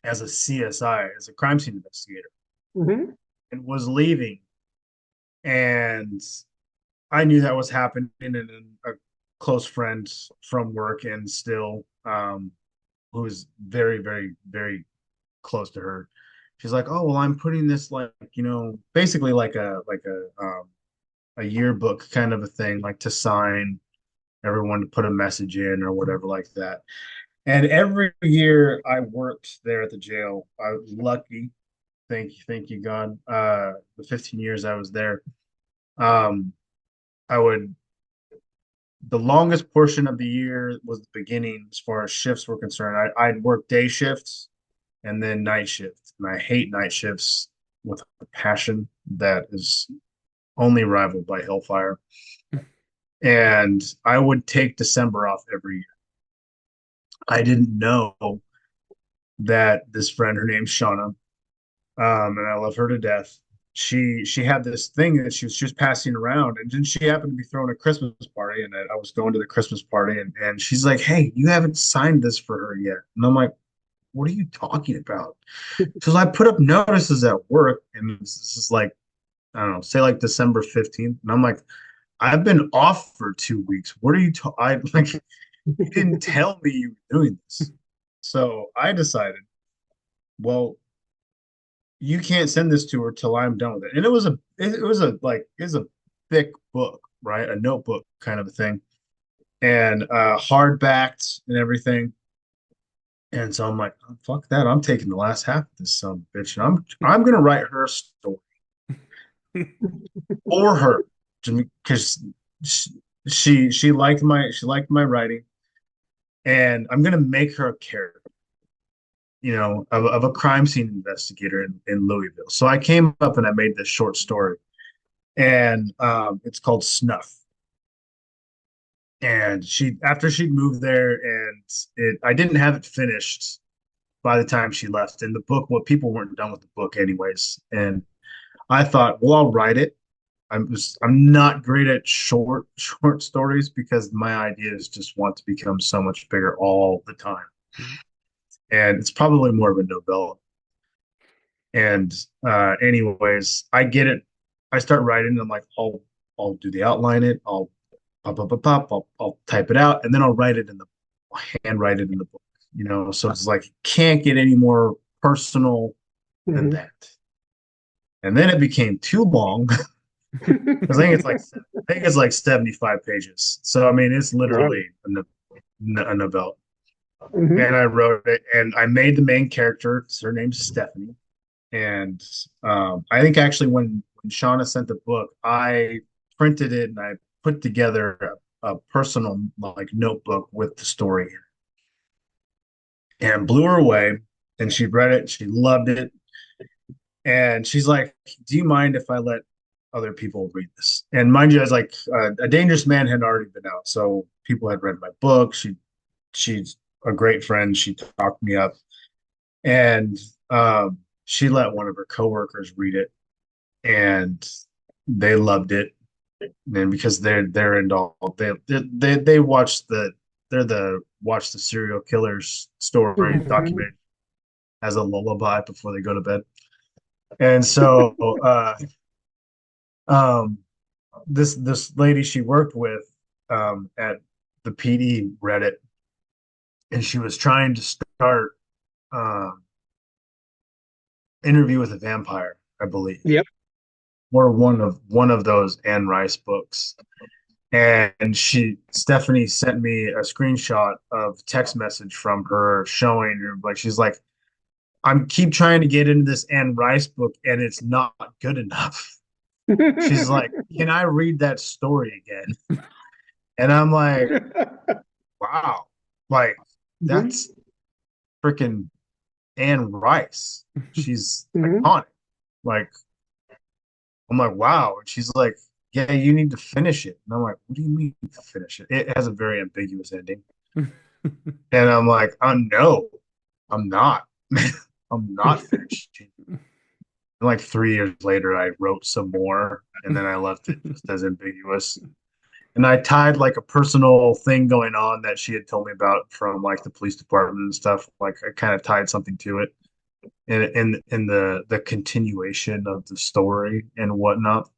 as a CSI, as a crime scene investigator, and was leaving. And I knew that was happening, and a close friend from work, and still, who was very, very, very close to her. She's like, "Oh, well, I'm putting this, like, basically like a yearbook kind of a thing, like to sign everyone to put a message in or whatever like that." And every year I worked there at the jail. I was lucky. Thank you, God. The 15 years I was there, um, I would the longest portion of the year was the beginning as far as shifts were concerned. I'd work day shifts and then night shifts. And I hate night shifts with a passion that is only rivaled by hellfire. And I would take December off every year. I didn't know that this friend, her name's Shauna, and I love her to death. She had this thing that she was just passing around, and then she happened to be throwing a Christmas party, and I was going to the Christmas party, and she's like, "Hey, you haven't signed this for her yet," and I'm like, "What are you talking about?" Because I put up notices at work, and this is like, I don't know, say like December 15th, and I'm like, "I've been off for 2 weeks. What are you I like, you didn't tell me you were doing this." So I decided, well, you can't send this to her till I'm done with it. And it was a thick book, right? A notebook kind of a thing. And hardbacked and everything. And so I'm like, oh, fuck that. I'm taking the last half of this son of a bitch. And I'm gonna write her a story for her because she liked my writing. And I'm gonna make her a character, of a crime scene investigator in Louisville. So I came up and I made this short story, and it's called Snuff. And after she'd moved there, and I didn't have it finished by the time she left. And the book, well, people weren't done with the book anyways. And I thought, well, I'll write it. I'm not great at short stories because my ideas just want to become so much bigger all the time. And it's probably more of a novella. And anyways, I get it. I start writing. And I'm like, I'll do the outline. I'll type it out, and then I'll handwrite it in the book. So it's like can't get any more personal than that. And then it became too long. I think it's like 75 pages. So I mean, it's literally a novella. And I wrote it, and I made the main character. Her name's Stephanie. And I think actually when Shauna sent the book, I printed it and I put together a personal like notebook with the story and blew her away. And she read it, she loved it, and she's like, "Do you mind if I let other people read this?" And mind you, I was like, A Dangerous Man had already been out, so people had read my book. She's a great friend. She talked me up, and she let one of her coworkers read it, and they loved it. And because they're involved, they watch the serial killer's story documented as a lullaby before they go to bed. And so this lady she worked with at the PD read it, and she was trying to start Interview with a Vampire, I believe. Yep. Or one of those Anne Rice books. And Stephanie sent me a screenshot of text message from her showing her, like, she's like, I'm keep trying to get into this Anne Rice book and it's not good enough. She's like, can I read that story again? And I'm like, wow, like that's freaking Anne Rice. She's iconic. Like, I'm like, wow. And she's like, yeah, you need to finish it. And I'm like, what do you mean to finish it? It has a very ambiguous ending. And I'm like, no, I'm not. I'm not finishing. And like 3 years later, I wrote some more, and then I left it just as ambiguous. And I tied like a personal thing going on that she had told me about from like the police department and stuff. Like I kind of tied something to it in the continuation of the story and whatnot.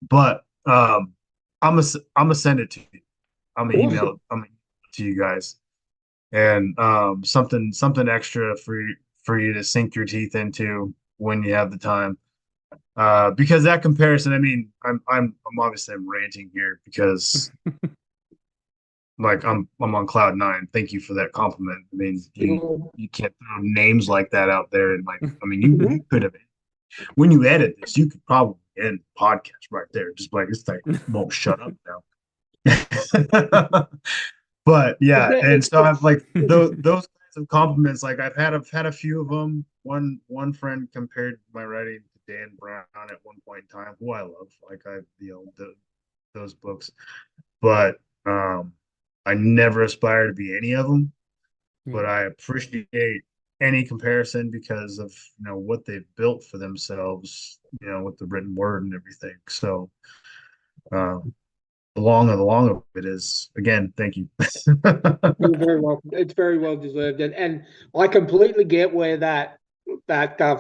But I'm gonna send it to you. I'm gonna email it to you guys, and something extra for you to sink your teeth into when you have the time. Because that comparison, I mean, I'm obviously I'm ranting here because like I'm on cloud nine. Thank you for that compliment. I mean, you can't throw names like that out there, and like, I mean, you could have, when you edit this, you could probably end the podcast right there. Just like this thing won't shut up now. But yeah, and so I've like those kinds of compliments. Like I've had a few of them. One friend compared my writing to Dan Brown at one point in time, who I love. Like I, those books, but I never aspire to be any of them. But I appreciate any comparison because of what they've built for themselves, with the written word and everything. So the long of it is, again, thank you. You're very welcome. It's very well deserved, and I completely get where that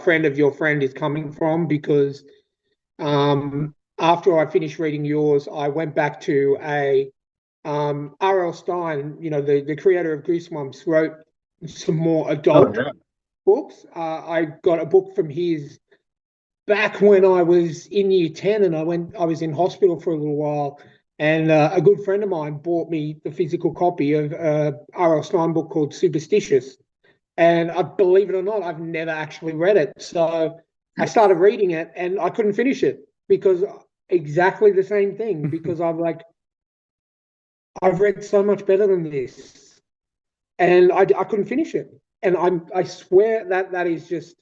friend of your friend is coming from because after I finished reading yours, I went back to a R.L. Stein, the creator of Goosebumps, wrote some more Oh adult yeah. books. I got a book from his back when I was in year 10 and I was in hospital for a little while. And a good friend of mine bought me the physical copy of R.L. Stein book called Superstitious. And I believe it or not, I've never actually read it. So I started reading it and I couldn't finish it because exactly the same thing, because I'm like, I've read so much better than this. And I couldn't finish it. And I swear that is just,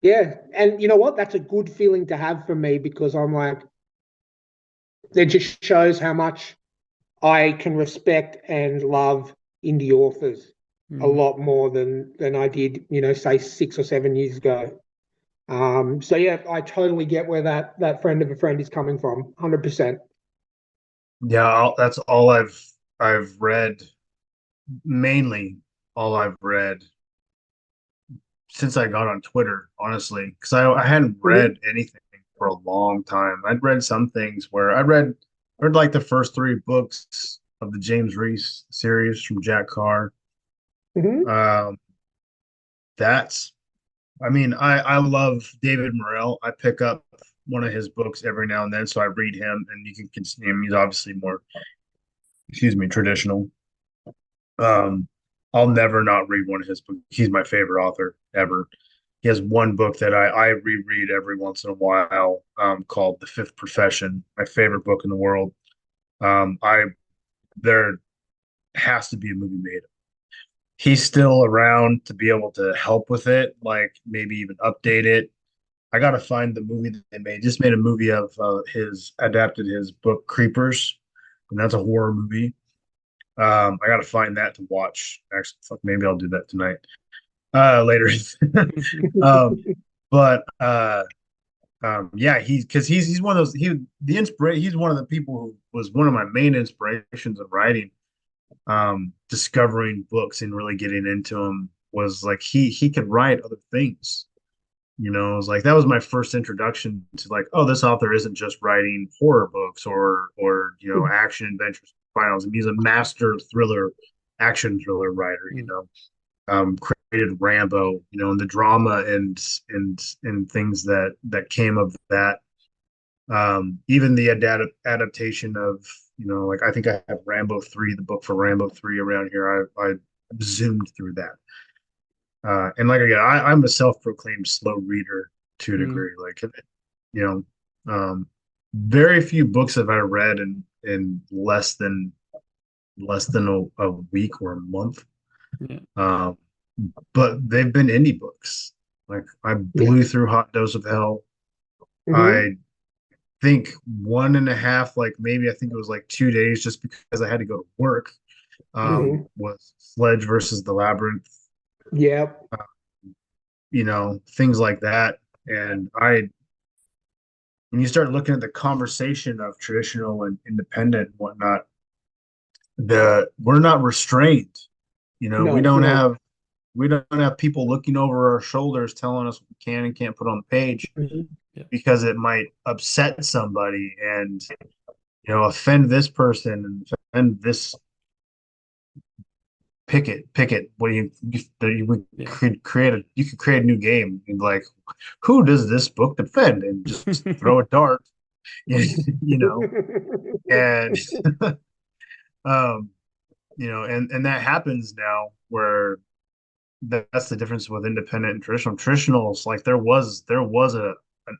yeah. And you know what? That's a good feeling to have for me because I'm like, it just shows how much I can respect and love indie authors a lot more than I did, say 6 or 7 years ago. So yeah, I totally get where that friend of a friend is coming from, 100%. Yeah, that's all I've read, mainly all I've read since I got on Twitter, honestly, because I hadn't Mm-hmm. read anything for a long time. I'd read some things where I read like the first three books of the James Reese series from Jack Carr. Mm-hmm. Um, that's I mean, I love David Morrell. I pick up one of his books every now and then, so I read him, and you can see him. He's obviously more, excuse me, traditional. Um, I'll never not read one of his books. He's my favorite author ever. He has one book that I reread every once in a while, called The Fifth Profession, my favorite book in the world. I There has to be a movie made. He's still around to be able to help with it, like maybe even update it. I gotta find the movie that they made. Just made a movie of his adapted his book Creepers, and that's a horror movie. I gotta find that to watch. Actually, fuck, maybe I'll do that tonight. Later. um, but yeah, he's one of those he's one of the people who was one of my main inspirations of writing. Discovering books and really getting into them was like he could write other things. It was like that was my first introduction to like, oh, this author isn't just writing horror books or action adventures finals. And he's a master thriller, action thriller writer. Created Rambo, and the drama and things that came of that. Even the adaptation of, like I think I have Rambo 3, the book for Rambo 3 around here. I zoomed through that. And like again, I'm a self-proclaimed slow reader to a degree. Like, you know, very few books have I read in less than a week or a month. Yeah. But they've been indie books. Like I blew through Hot Dose of Hell. Mm-hmm. I think one and a half, like maybe I think it was like 2 days, just because I had to go to work. Mm-hmm. Was Sledge versus the Labyrinth. Yep. Things like that. And when you start looking at the conversation of traditional and independent and whatnot, we're not restrained. We No, don't no. have people looking over our shoulders telling us what we can and can't put on the page Mm-hmm. Yeah. because it might upset somebody and offend this person and offend this picket. What you could create a new game and like, who does this book defend, and just throw a dart, you know, and um, and that happens now where that's the difference with independent and traditional. Traditionals, like there was an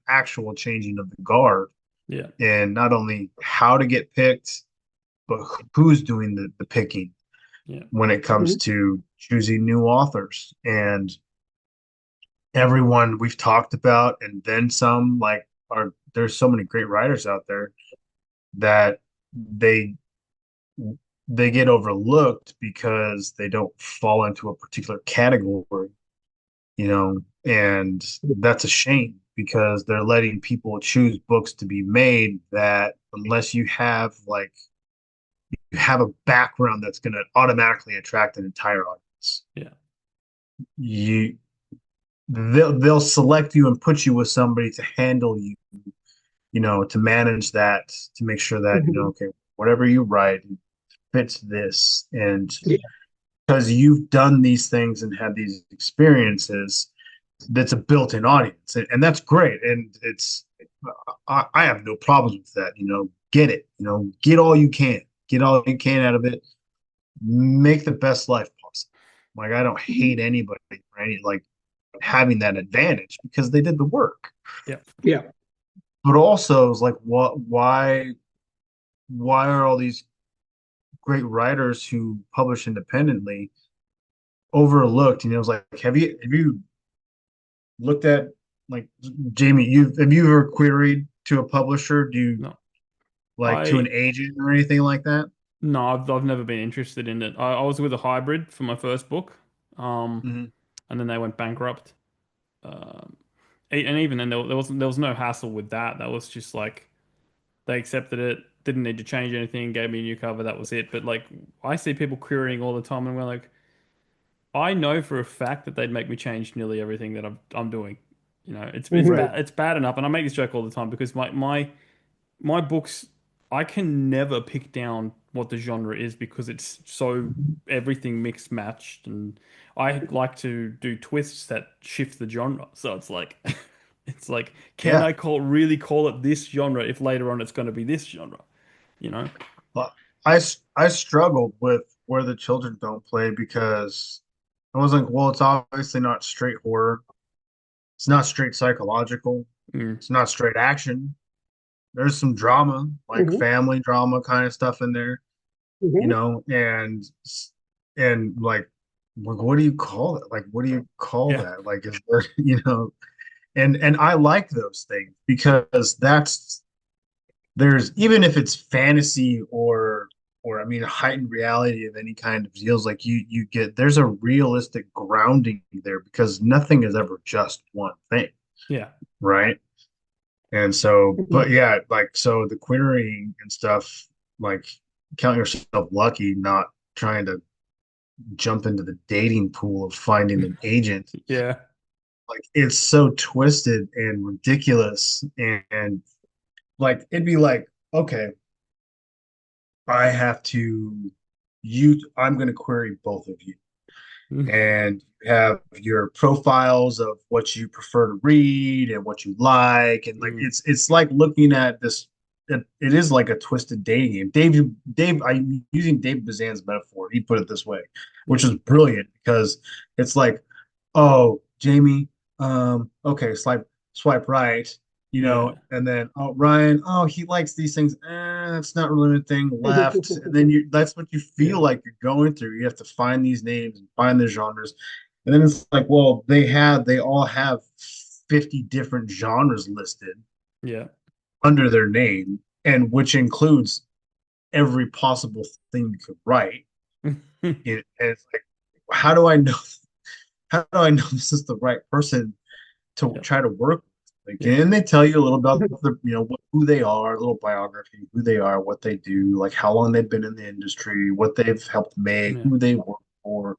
actual changing of the guard, Yeah. and not only how to get picked, but who's doing the picking Yeah. when it comes to choosing new authors. And everyone we've talked about, and then some, like, are there's so many great writers out there that they they get overlooked because they don't fall into a particular category, and that's a shame because they're letting people choose books to be made that, unless you have a background that's going to automatically attract an entire audience, Yeah. you they'll select you and put you with somebody to handle you, to manage that, to make sure that, okay, whatever you write fits this. And Yeah. because you've done these things and had these experiences, that's a built-in audience, and that's great. And I have no problems with that. Get it, get all you can out of it, make the best life possible. Like, I don't hate anybody for any, like, having that advantage because they did the work. Yeah. Yeah. But also, it's like, why are all these great writers who publish independently overlooked? It's like, have you looked at, like, Jamie, have you ever queried to a publisher? Do you, No. like, to an I agent or anything like that? No, I've never been interested in it. I was with a hybrid for my first book, um, Mm-hmm. and then they went bankrupt. Um, and even then, there was no hassle with that. That was just like they accepted it, didn't need to change anything, gave me a new cover. That was it. But like I see people querying all the time, and we're like, I know for a fact that they'd make me change nearly everything that I'm doing. It's Mhm. bad. It's bad enough, and I make this joke all the time because my books, I can never pick down what the genre is because it's so everything mixed matched, and I like to do twists that shift the genre. So it's like, it's like, can Yeah. I really call it this genre if later on it's going to be this genre? You know? Well, I struggled with Where the Children Don't Play because I was like, well, it's obviously not straight horror. It's not straight psychological. Mm, It's not straight action. There's some drama, like Mhm. family drama kind of stuff in there, Mhm. and like, what do you call it? Like, what do you call yeah, that? Like, is there, and I like those things because there's, even if it's fantasy or I mean heightened reality of any kind of deals, like, you get, there's a realistic grounding there because nothing is ever just one thing, yeah, right? And so, but Mhm. yeah, like, so the querying and stuff, like, count yourself lucky not trying to jump into the dating pool of finding an agent. yeah, Like, it's so twisted and ridiculous. And like, it'd be like, okay, I have to, I'm going to query both of you. mm, And you have your profiles of what you prefer to read and what you like, and like, mm, it's like looking at this, it is like a twisted dating game. Dave, I'm using Dave Bazan's metaphor, he put it this way, which yeah, is brilliant because it's like, oh, Jamie, okay, swipe right, yeah, and then, oh, Ryan, oh, he likes these things, that's not really a thing, left. And then that's what you yeah, feel like you're going through. You have to find these names and find the genres. And then it's like, well, they all have 50 different genres listed yeah, under their name, and which includes every possible thing you could write. And it's like, how do I know how do I know this is the right person to yeah, try to work with? Like, yeah, and they tell you a little about who they are, a little biography, who they are, what they do, like how long they've been in the industry, what they've helped make, yeah, who they work for.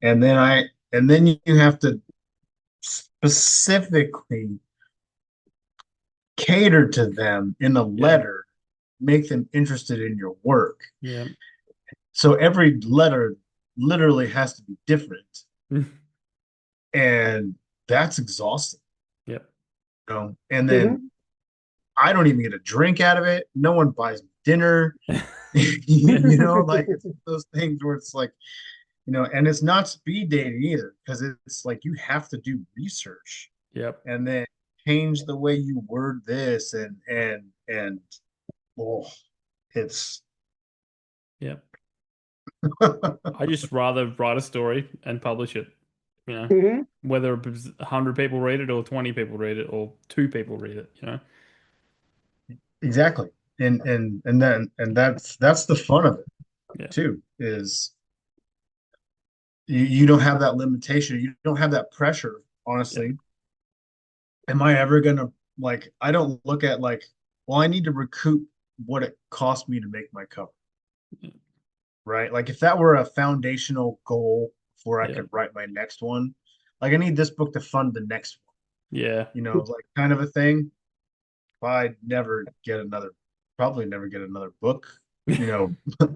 And then you have to specifically cater to them in a yeah, letter, make them interested in your work. yeah, So every letter literally has to be different. And that's exhausting, yeah, And then Mhm. I don't even get a drink out of it. No one buys me dinner. You know, like it's those things where it's like, and it's not speed dating either, because it's like you have to do research Yep. and then change the way you word this and oh, it's Yep. I just rather write a story and publish it, Mhm. whether 100 people read it or 20 people read it or 2 people read it. exactly. And that's the fun of it Yeah. too, is you don't have that limitation. You don't have that pressure, Yeah. honestly. Am I ever gonna, like, I don't look at like, well, I need to recoup what it cost me to make my cover, Yeah. right? Like if that were a foundational goal before I Yeah. could write my next one, like I need this book to fund the next one, Yeah. like kind of a thing. If I never get another, probably never get another book,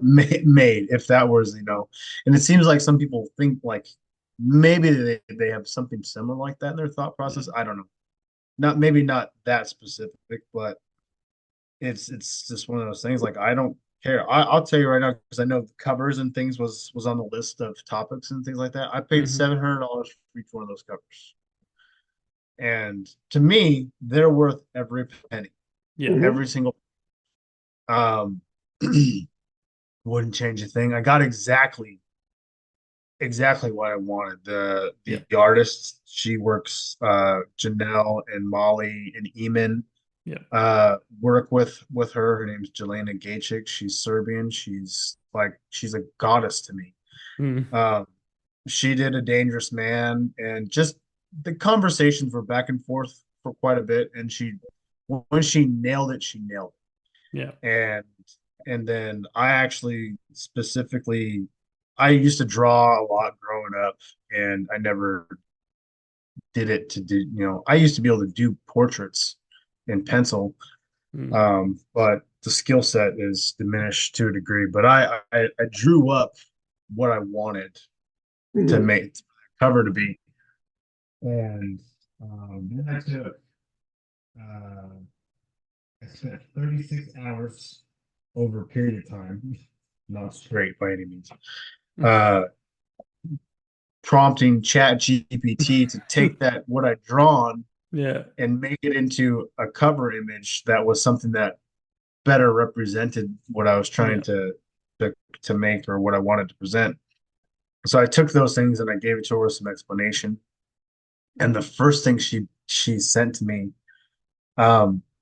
made, if that was, and it seems like some people think like maybe they have something similar like that in their thought process. I don't know. Not maybe not that specific, but it's just one of those things. Like I don't care. I'll tell you right now, because I know the covers and things was on the list of topics and things like that. I paid Hmm. $700 for each one of those covers, and to me, they're worth every penny, Yeah. Mhm. every single. Um, wouldn't change a thing. I got exactly what I wanted. The Yeah. the artist, she works, Janelle and Molly and Eamon Yeah. work with her. Her name's Jelena Gajcik. She's Serbian. She's a goddess to me. Mm. Um, she did A Dangerous Man, and just the conversations were back and forth for quite a bit. And when she nailed it, she nailed Yeah. it. And then I actually specifically, I used to draw a lot growing up, and I never did it to do, I used to be able to do portraits in pencil. Mm. But the skill set is diminished to a degree. But I drew up what I wanted to Mhm. make the cover to be, and then uh, I spent 36 hours over a period of time, not straight by any means, uh, prompting Chat GPT to take that what I'd drawn Yeah. and make it into a cover image that was something that better represented what I was trying Yeah. to make, or what I wanted to present. So I took those things and I gave it to her with some explanation. And the first thing she sent to me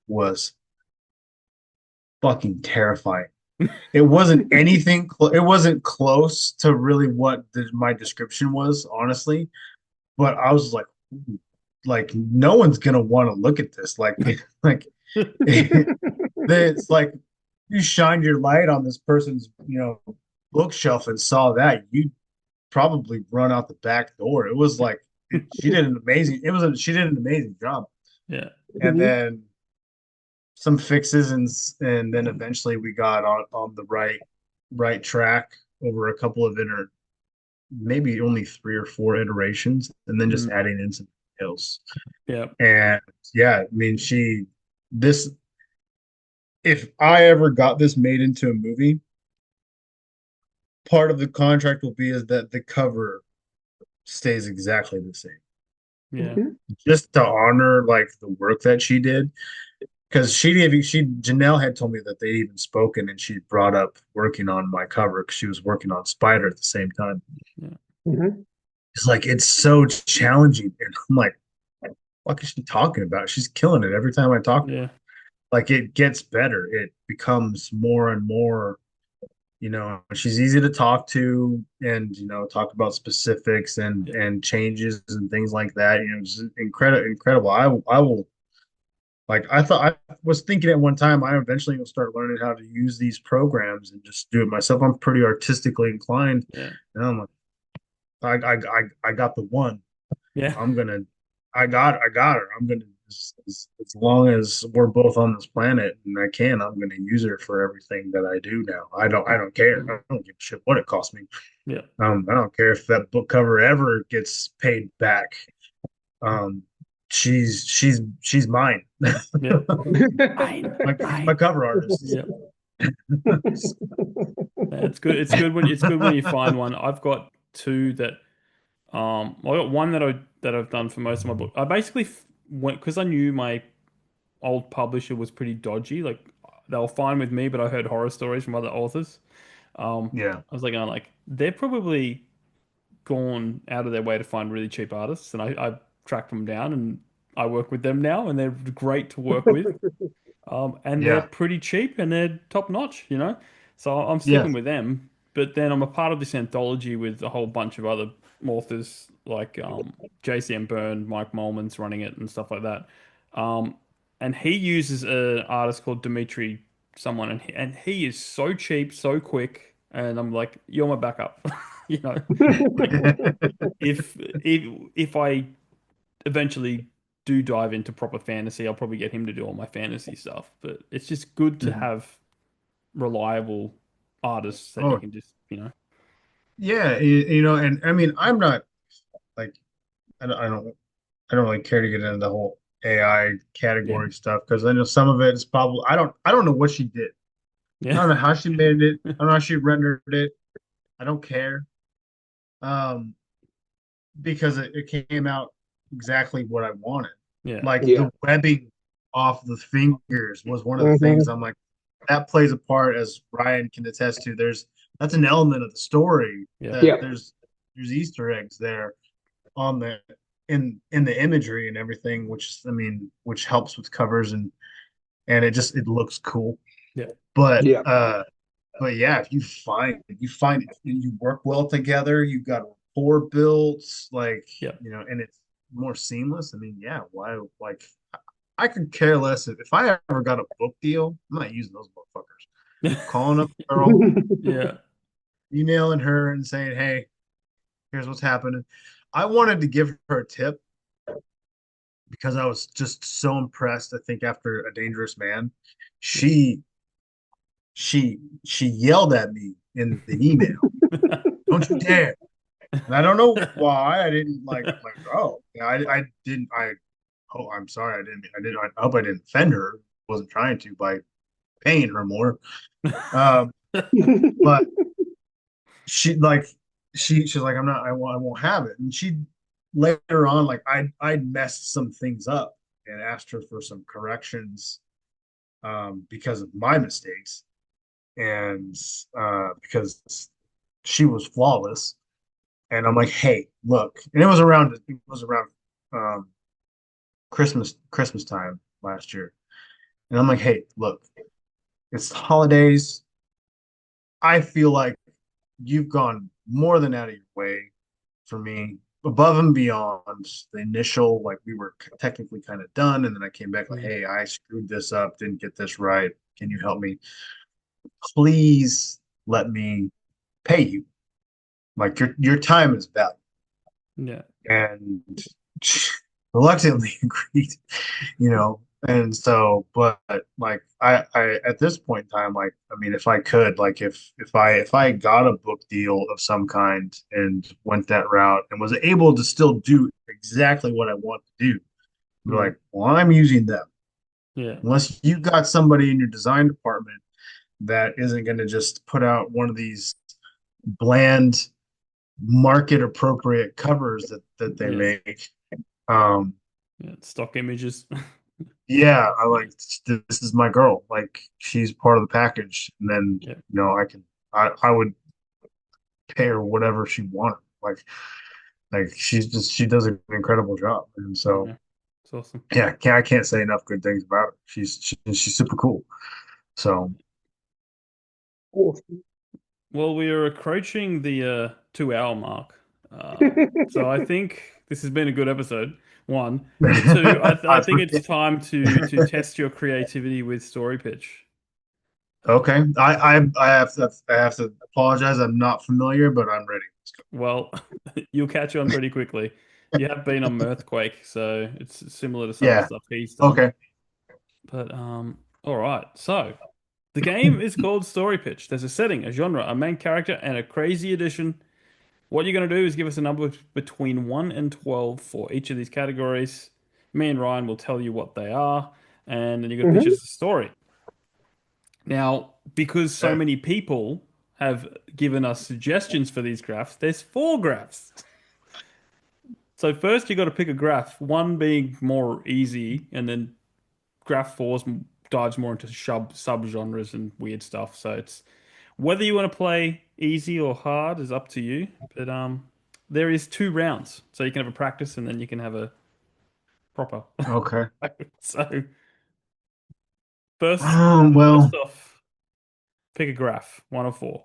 was fucking terrifying. It wasn't anything. It wasn't close to really what my description was, honestly. But I was like, "Ooh, like no one's gonna want to look at this. Like it's like you shined your light on this person's, bookshelf and saw that, you probably run out the back door. It was like she did an amazing. She did an amazing job. Yeah. And Mhm. then some fixes, and then eventually we got on the right track over a couple of maybe only 3 or 4 iterations, and then just Mm. adding in some details. Yeah. And yeah, I mean, this, if I ever got this made into a movie, part of the contract will be is that the cover stays exactly the same, Yeah. Mhm. just to honor like the work that she did. Because Janelle had told me that they even spoken, and she brought up working on my cover because she was working on Spider at the same time. Yeah. Mhm. It's like it's so challenging, and I'm like, what is she talking about? She's killing it every time I talk to her. Yeah. Like it gets better. It becomes more and more, she's easy to talk to, and talk about specifics and Yeah. and changes and things like that. It's incredible. I will, like, I thought, I was thinking at one time I eventually will start learning how to use these programs and just do it myself. I'm pretty artistically inclined, Yeah. and I'm like, I got the one. Yeah. I'm gonna, I got her. I'm gonna, as long as we're both on this planet and I'm gonna use her for everything that I do now. I don't care. I Mm. don't give a shit what it costs me. Yeah. I don't care if that book cover ever gets paid back. Um, she's mine. Yeah. Mine. She's my Mine. cover artist. Yeah. It's good. It's good when you find one. I've got two that I got one that I've done for most of my book. I basically went because I knew my old publisher was pretty dodgy. Like they were fine with me, but I heard horror stories from other authors. Yeah. I was like, going like they're probably gone out of their way to find really cheap artists, and I tracked them down, and I work with them now, and they're great to work with. And they're Yeah. pretty cheap and they're top notch, you know. So I'm Yeah. sticking with them. But then I'm a part of this anthology with a whole bunch of other authors like JCM Byrne, Mike Molman's running it and stuff like that. Um, and he uses an artist called Dimitri someone, and he is so cheap, so quick, and I'm like, you're my backup, you know. Like if I eventually do dive into proper fantasy, I'll probably get him to do all my fantasy stuff. But it's just good to Mhm. have reliable artists that you Oh, can just, yeah. And I mean, I'm not like I don't really care to get into the whole AI yeah, category stuff because I know some of it is probably I don't know what she did. I yeah, don't know how she made it. I don't know how she rendered it. I don't care. Um, because it came out exactly what I wanted. yeah, Like Yeah. the webbing off the fingers was one of the things Hmm. I'm like, that plays a part, as Ryan can attest to. That's an element of the story yeah, that Yeah. there's Easter eggs there on the in the imagery and everything, which I mean, which helps with covers and it looks cool. yeah, But Yeah. yeah, if you find it, you work well together, you've got rapport built, like yeah, and it's more seamless. I mean, yeah, why like I could care less if I ever got a book deal, I'm not using those motherfuckers. Calling up the girl, yeah, emailing her and saying, hey, here's what's happening. I wanted to give her a tip because I was just so impressed. I think after A Dangerous Man, she she yelled at me in the email, "Don't you dare!" And I don't know why I didn't like. Oh, yeah, I didn't. Oh, I'm sorry. I didn't. I hope I didn't offend her. Wasn't trying to by paying her more. Um, but she like she's like, I'm not. I won't have it. And she later on like I messed some things up and asked her for some corrections because of my mistakes and because she was flawless. And I'm like, hey, look, and it was around um, Christmas time last year, and I'm like, hey, look, it's the holidays. I feel like you've gone more than out of your way for me, above and beyond the initial. Like we were technically kind of done, and then I came back like, Mm, hey, I screwed this up, didn't get this right. Can you help me? Please let me pay you. Like your time is valuable. yeah, And reluctantly agreed, And so, but like I at this point in time, like I mean, if I could, like if I got a book deal of some kind and went that route and was able to still do exactly what I want to do, I'd be mm, like, well, I'm using them. yeah, Unless you got somebody in your design department that isn't going to just put out one of these bland market appropriate covers that they yeah, make. Um, yeah. Stock images. yeah, I like this is my girl. Like she's part of the package, and then Yeah, I would pay her whatever she wanted. Like she does an incredible job, and so yeah. It's awesome. yeah, I can't say enough good things about her. She's super cool. So Awesome. Well, we are approaching the 2 hour mark. So I think this has been a good episode. One, but two, I I think it's appreciate. time to test your creativity with story pitch. Okay, I have to apologize. I'm not familiar, but I'm ready. Well, you'll catch on pretty quickly. You have been on Mirthquake, so it's similar to some of the Yeah. stuff he's done. Okay. But all right. So the game is called Story Pitch. There's a setting, a genre, a main character, and a crazy addition. What you're going to do is give us a number between 1 and 12 for each of these categories. Me and Ryan will tell you what they are, and then you're going to pitch Hmm. us a story. Now, because so Okay. many people have given us suggestions for these graphs, there's 4 graphs. So first you got to pick a graph, one being more easy, and then graph four dives more into subgenres and weird stuff. So it's whether you want to play easy or hard is up to you. But there is 2 rounds, so you can have a practice and then you can have a proper. Okay. So first, first Well, off, pick a graph, 1 or 4.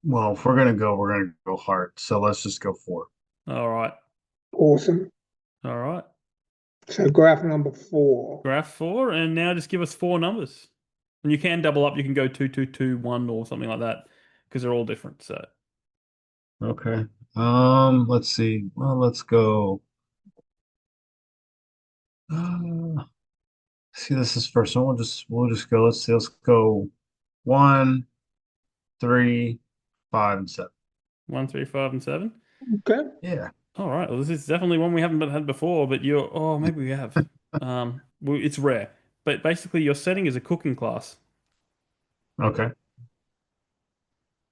if we're gonna go hard. So let's just go 4. All right, Awesome. all right. So graph number 4. Graph 4, and now just give us 4 numbers. And you can double up. You can go 2, 2, 2, 1, or something like that because they're all different. So Okay. Let's see. Well, let's go. Uh, see, this is first one. We'll just go. Let's see. Let's go 1, 3, 5, and 7. 1, 3, 5, and 7. Okay. Yeah. All right. Well, this is definitely one we haven't had before, but you're. Oh, maybe we have. Well, it's rare. But basically, your setting is a cooking class. Okay.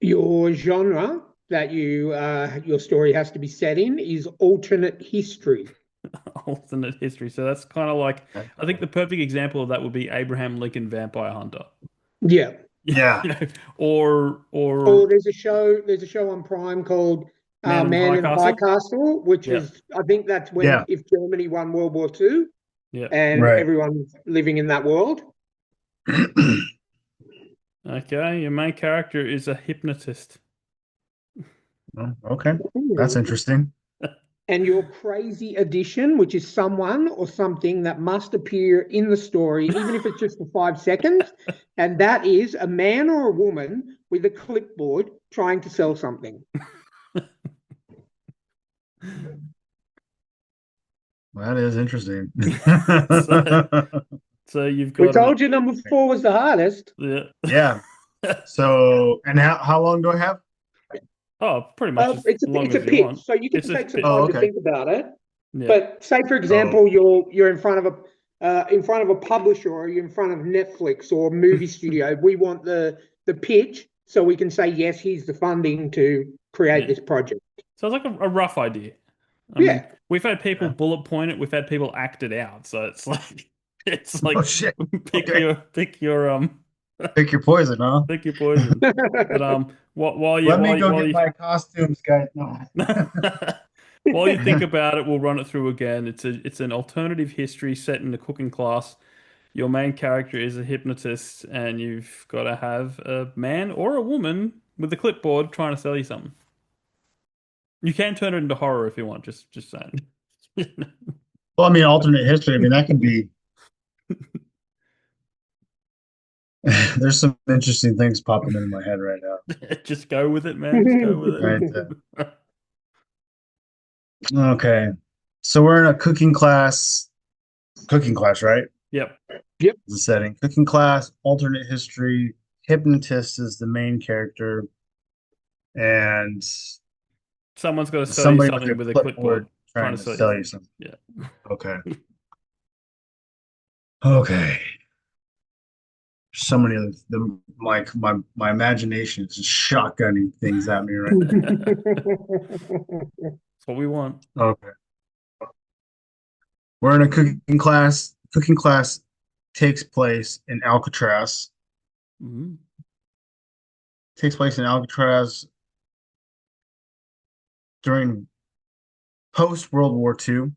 Your genre that your story has to be set in is alternate history. Alternate history. So that's kind of like. Okay. I think the perfect example of that would be Abraham Lincoln Vampire Hunter. Yeah. Yeah. You know, or Or there's a show on Prime called Man in the Man High in the High Castle. Castle, which Yeah. is, I think that's Yeah. if Germany won World War II Yeah. and Right. everyone's living in that world. Okay. Your main character is a hypnotist. Oh, okay. That's interesting. And your crazy addition, which is someone or something that must appear in the story, even if it's just for 5 seconds, and that is a man or a woman with a clipboard trying to sell something. That is interesting. So you've We got told you number 4 was the hardest. yeah. Yeah. So, and how long do I have? Oh, pretty much as It's long a as you pitch, want. so you can It's a take some pitch. time Oh, to okay. think about it. Yeah. But say, for example, you're in front of a publisher, or you're in front of Netflix or movie studio. We want the pitch, so we can say yes, here's the funding to create Yeah. this project. So it's like a rough idea. I Yeah. mean, we've had people Yeah. bullet point it, we've had people act it out. So it's like Oh shit. pick Okay. your Pick your poison, huh? pick your poison. But while you Let me go while get you my costumes, guys. No. while you think about it, we'll run it through again. It's an alternative history set in the cooking class. Your main character is a hypnotist, and you've got to have a man or a woman with a clipboard trying to sell you something. You can turn it into horror if you want. Just saying. Well, I mean, alternate history. I mean, that can be. There's some interesting things popping into my head right now. Just go with it, man. Just go with Right. it. Okay. So we're in a cooking class. Cooking class, right? Yep. The setting. Cooking class, alternate history. Hypnotist is the main character, and Someone's got to sell you somebody something with a clipboard clipboard trying to sell you something. Yeah. Okay. Okay. So many of them, like my imagination is just shotgunning things at me right now. That's what we want. Okay. We're in a cooking class. Cooking class takes place in Alcatraz. Mhm. Takes place in Alcatraz during post World War II.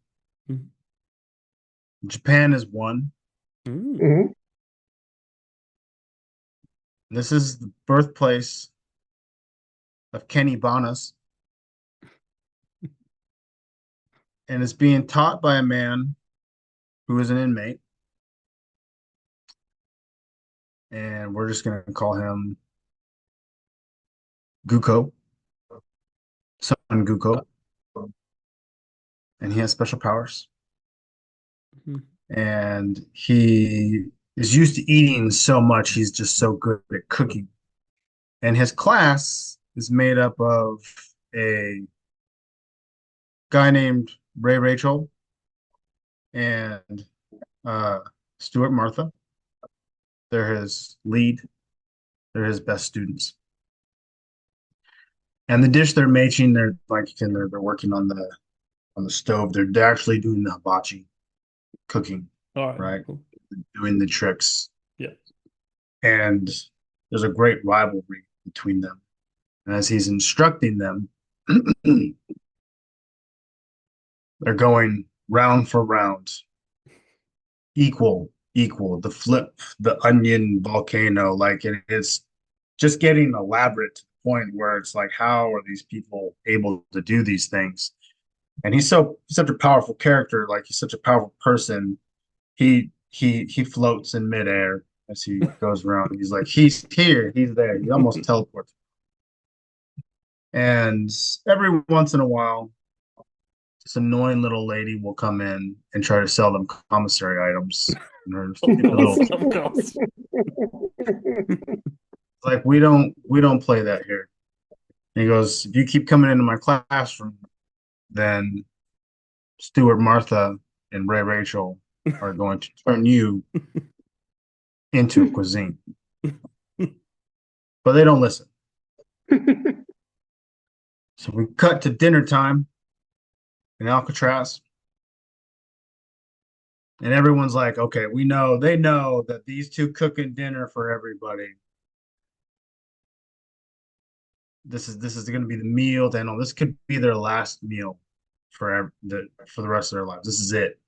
Mhm. Japan is one. Mm. Mhm. This is the birthplace of Kenny Bonas, and it's being taught by a man who is an inmate. And we're just going to call him Guko, Son Guko. And he has special powers. Mhm. And he is used to eating so much, he's just so good at cooking. And his class is made up of a guy named Ray Rachel and Stuart, Martha. They're his lead. They're his best students. And the dish they're making, they're working on the stove. They're actually doing the hibachi cooking, All right. right? Cool. Doing the tricks. Yeah. And there's a great rivalry between them. And as he's instructing them, they're going round for round, equal, the flip, the onion volcano, like it's just getting elaborate to the point where it's like, how are these people able to do these things? And he's such a powerful character, like he's such a powerful person. He floats in midair as he goes around. He's like, he's here, he's there. He almost teleports. And every once in a while, this annoying little lady will come in and try to sell them commissary items. And her like, we don't play that here. And he goes, if you keep coming into my classroom, then Stuart, Martha, and Ray Rachel are going to turn you into a cuisine. But they don't listen. So we cut to dinner time in Alcatraz. And everyone's like, okay, they know that these two cooking dinner for everybody. This is going to be the meal. They know this could be their last meal for the rest of their lives. This is it.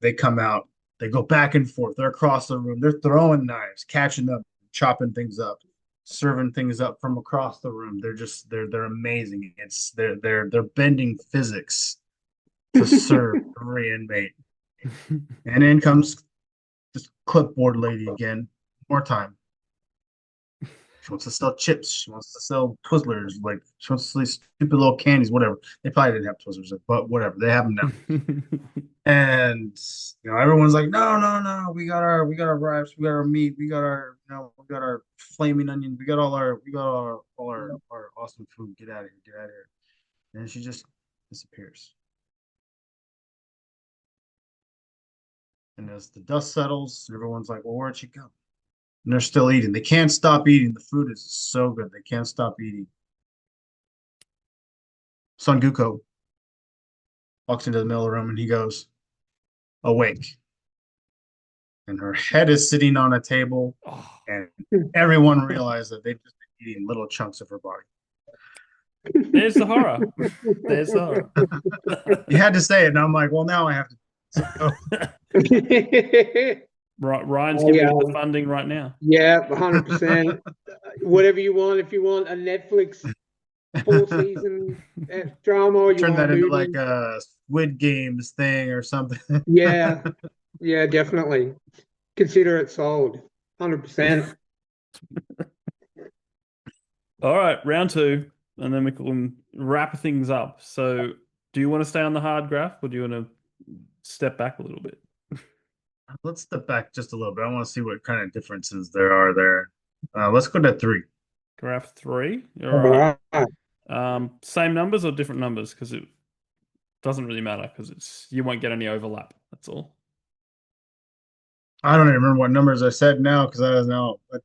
They come out, they go back and forth. They're across the room. They're throwing knives, catching them, chopping things up, serving things up from across the room. They're amazing. They're bending physics to serve every inmate. And in comes this clipboard lady again, more time. She wants to sell chips. She wants to sell Twizzlers. Like, she wants to sell these stupid little candies, whatever. They probably didn't have Twizzlers, but whatever. They have them now. And everyone's like, no. We got our rice. We got our meat. We got our flaming onions. We got all our awesome food. Get out of here. Get out of here. And then she just disappears. And as the dust settles, everyone's like, well, where'd she go? And they're still eating. They can't stop eating. The food is so good. They can't stop eating. Son Goku walks into the middle of the room and he goes, awake. And her head is sitting on a table. And everyone realized that they've just been eating little chunks of her body. There's the horror. There's the horror. You had to say it. And I'm like, well, now I have to. Right, Ryan's giving you the funding right now. Yeah, 100%. Whatever you want. If you want a Netflix 4-season drama, or you turn want that into like a Squid Games thing or something. Yeah, definitely. Consider it sold. 100%. All right, round 2, and then we can wrap things up. So, do you want to stay on the hard graph, or do you want to step back a little bit? Let's step back just a little bit. I want to see what kind of differences there are there. Let's go to 3. Graph 3. All right. Same numbers or different numbers? Because it doesn't really matter, because you won't get any overlap. That's all. I don't even remember what numbers I said now, because I was now, as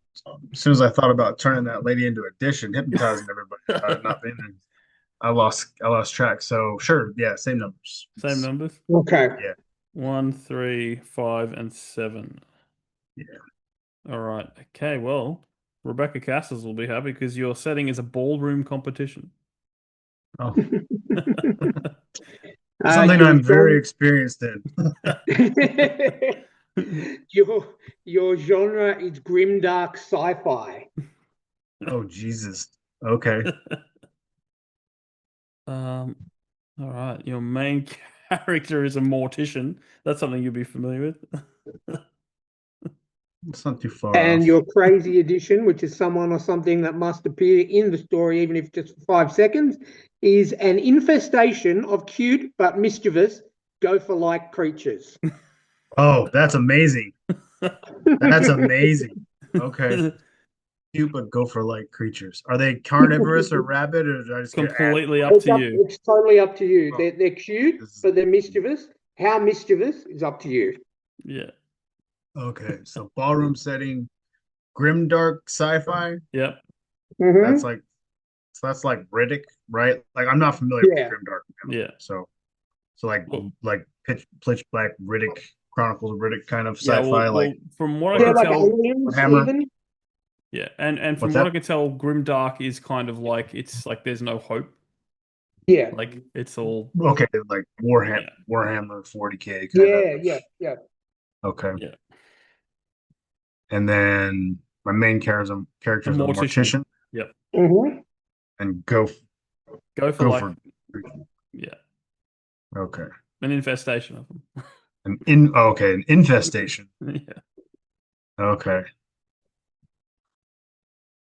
soon as I thought about turning that lady into a dish and hypnotizing everybody, not being there, I lost track. So sure, yeah, same numbers. Same numbers. Okay. Yeah. 1, 3, 5, and 7. Yeah. All right. Okay. Well, Rebecca Castles will be happy because your setting is a ballroom competition. Oh. Something I'm very experienced in. Your genre is grimdark sci-fi. Oh Jesus. Okay. All right. Your main character is a mortician. That's something you'll be familiar with. It's not too far And off. your crazy addition, which is someone or something that must appear in the story, even if just for 5 seconds, is an infestation of cute but mischievous gopher-like creatures. Oh, that's amazing. That's amazing. Okay. Cute but gopher-like creatures. Are they carnivorous or rabid, or did I just completely up to you? It's totally up to you. They're cute, but they're mischievous. How mischievous is up to you. Yeah. Okay, so ballroom setting, grimdark sci-fi. Yep. That's like that's like Riddick, right? Like I'm not familiar with Yeah. grimdark, Yeah. so Well, like pitch black Riddick, Chronicles of Riddick kind of yeah. sci-fi, Well, like from what I Yeah, can or like tell, aliens Hammer. even. yeah, and What's from what I that? can tell, grimdark is kind of like it's like there's no hope. Yeah. Like it's all Okay, like yeah, Warhammer 40K kind of. Yeah. Okay, yeah. and then my main A character is a mortician. mortician, Yep. Mm-hmm. and Go for go like for yeah, okay, an infestation of them. an infestation. Yeah. Okay.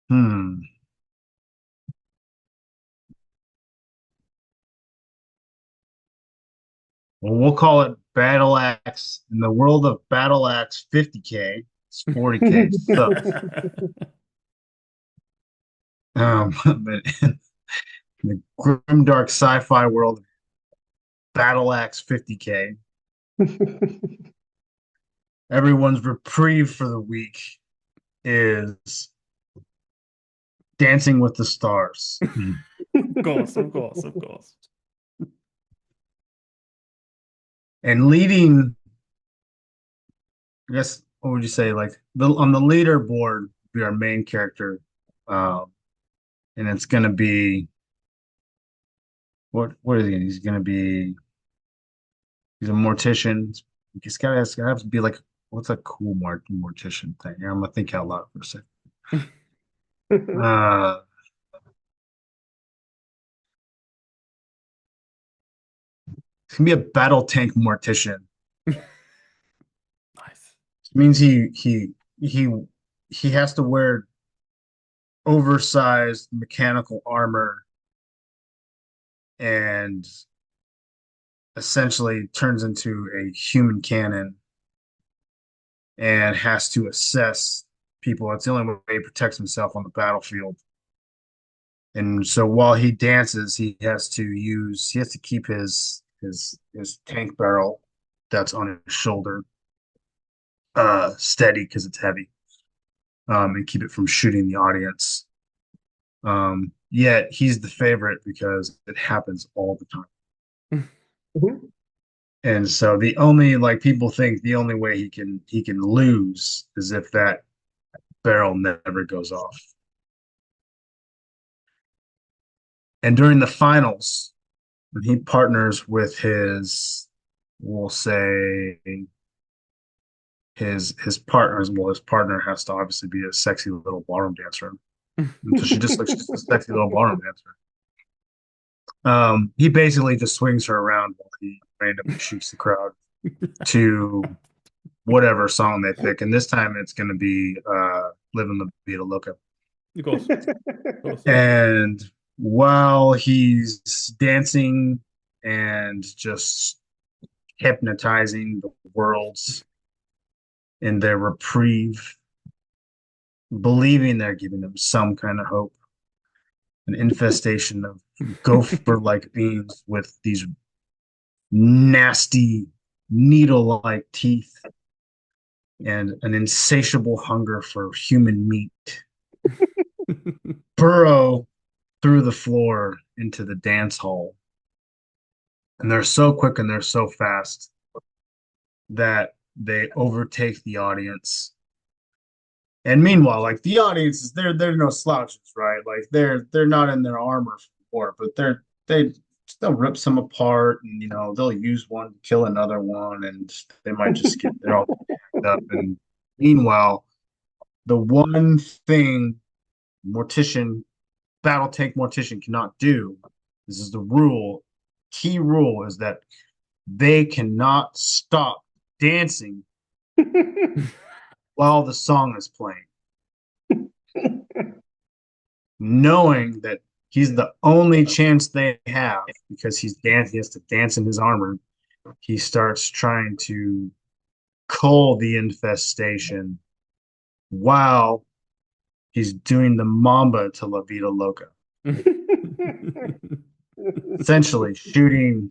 Hmm. Well, we'll call it Battle Axe. In the world of Battle Axe 50K, it's 40K subs. But in the grimdark sci-fi world of Battle Axe 50K, everyone's reprieve for the week is Dancing with the Stars. Of course, of course, of course. And leading, I guess, what would you say? Like on the leaderboard, be our main character, um, and it's gonna be what is he? He's gonna be he's a mortician. It's gotta have to be like what's a cool mortician thing? I'm gonna think out loud for a second. Uh, it's gonna be a battle tank mortician. Nice. It means he he has to wear oversized mechanical armor and essentially turns into a human cannon and has to assess people. It's the only way he protects himself on the battlefield. And so while he dances, he has to keep his tank barrel that's on his shoulder steady because it's heavy, and keep it from shooting the audience. Yet he's the favorite because it happens all the time. Mhm. And so the only like people think the only way he can lose is if that barrel never goes off. And during the finals, when he partners with we'll say his partners, well, his partner has to obviously be a sexy little ballroom dancer. And so she just looks just a sexy little ballroom dancer. He basically just swings her around while he randomly shoots the crowd to whatever song they pick. And this time it's going to be Living La Vida Loca. Of course. Of course. And while he's dancing and just hypnotizing the worlds in their reprieve, believing they're giving them some kind of hope, an infestation of gopher-like beings with these nasty needle-like teeth and an insatiable hunger for human meat burrow through the floor into the dance hall. And they're so quick and they're so fast that they overtake the audience. And meanwhile, like the audience is they're no slouches, right? Like they're not in their armor for, but they still rip some apart, and they'll use one to kill another one, and they might just get they're all packed up. And meanwhile, the one thing mortician battle tank mortician cannot do, this is the rule, key rule is that they cannot stop dancing while the song is playing. Knowing that he's the only chance they have because he has to dance in his armor, he starts trying to cull the infestation while he's doing the mamba to La Vida Loca. Essentially shooting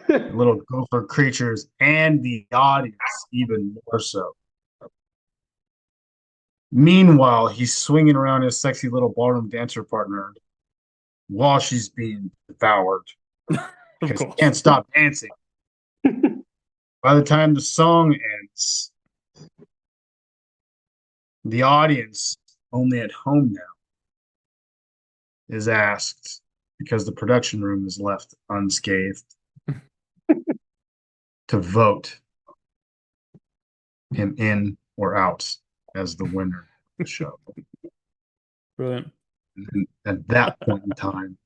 little gopher creatures, and the audience even more so. Meanwhile, he's swinging around his sexy little ballroom dancer partner while she's being devoured Of because he course. can't stop dancing. By the time the song ends, the audience, only at home now, is asked, because the production room is left unscathed, to vote him in or out as the winner of the show. Brilliant. And at that point in time,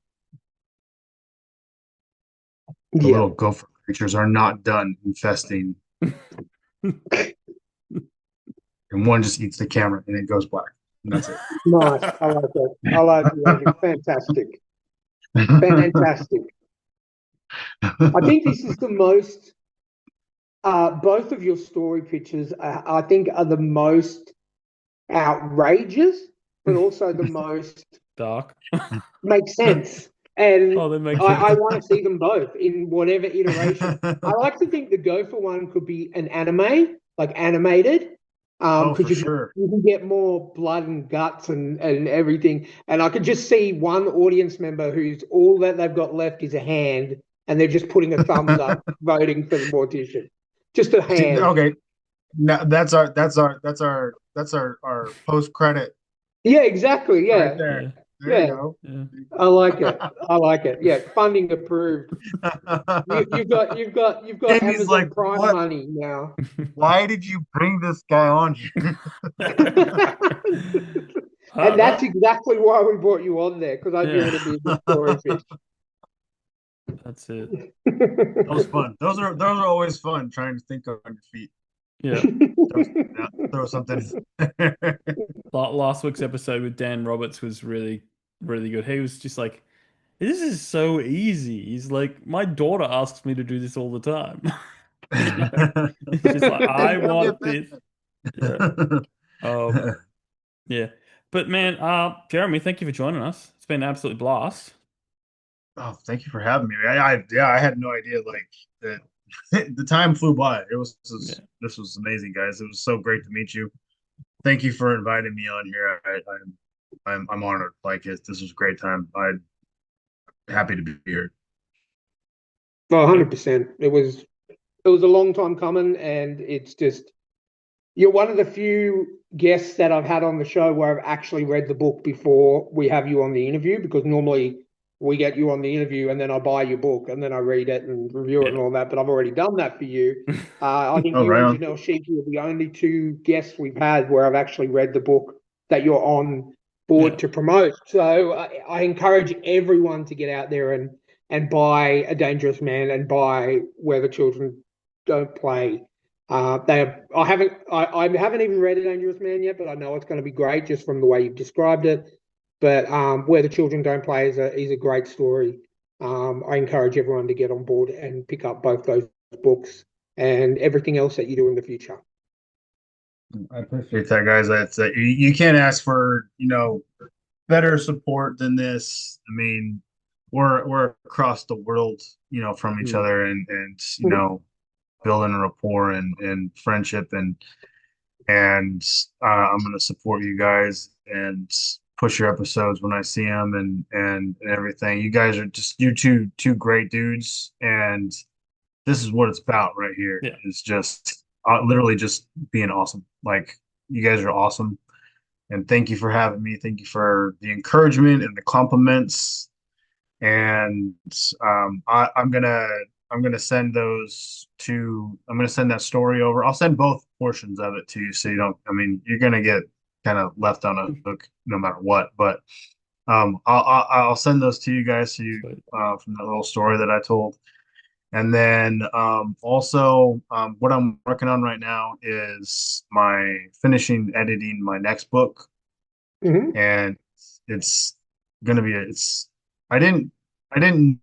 the Yeah. little gopher creatures are not done infesting, and one just eats the camera and it goes black. And that's it. Nice. I like that. I like that. Fantastic. Fantastic. I think this is the most, both of your story pitches, I think, are the most outrageous, but also the most Dark. make sense. And Oh, that makes I sense. want to see them both in whatever iteration. I like to think the Gopher one could be an anime, like animated, Oh, because for sure. you can get more blood and guts and everything. And I could just see one audience member who's all that they've got left is a hand, and they're just putting a thumbs up, voting for the mortician. Just a See, hand. okay, now that's our post credit Yeah, exactly. right Yeah, Yeah. there. There you yeah. go. Yeah. I like it. I like it. Yeah, funding approved. You've got Jamie's Amazon like, Prime what? money now. Why did you bring this guy on here? And that's That, exactly why we brought you on there, because I knew yeah, it'd be a good story fish. that's it. That was fun. Those are always fun trying to think on your feet. Yeah. Throw something. Last week's episode with Dan Roberts was really, really good. He was just like, this is so easy. He's like, my daughter asks me to do this all the time. You know, it's just like, I Tell me a want this. Yeah. Um, bit. yeah. But man, Jeremy, thank you for joining us. It's been an absolute blast. Oh, thank you for having me. Yeah, I had no idea like that the time flew by. Yeah. This was amazing, guys. It was so great to meet you. Thank you for inviting me on here. I'm honored. Like this was a great time. I'm happy to be here. Oh, Yeah. 100%. It was a long time coming, and it's just you're one of the few guests that I've had on the show where I've actually read the book before we have you on the interview, because normally we get you on the interview and then I buy your book and then I read it and review it Yeah. and all that. But I've already done that for you. I think Oh, you right and on. Janelle Schiecke are the only two guests we've had where I've actually read the book that you're on Yeah. board to promote. So I encourage everyone to get out there and buy A Dangerous Man and buy Where the Children Don't Play. I haven't even read A Dangerous Man yet, but I know it's going to be great just from the way you've described it. But Where the Children Don't Play is a great story. I encourage everyone to get on board and pick up both those books and everything else that you do in the future. I appreciate that, guys. You can't ask for better support than this. I mean, we're across the world, from each Mm. other, and building a rapport and friendship, and I'm going to support you guys and push your episodes when I see them, and everything. You guys are just you two great dudes, and this is what it's about right here. Yeah. It's just literally just being awesome. Like, you guys are awesome, and thank you for having me. Thank you for the encouragement and the compliments. And I'm gonna send those to. I'm gonna send that story over. I'll send both portions of it to you, so you don't. I mean, you're gonna get kind of left on a hook no matter what. But I'll send those to you guys, so you Sweet. from that little story that I told. And then also, what I'm working on right now is my finishing editing my next book, Mm-hmm. and it's gonna be it's I didn't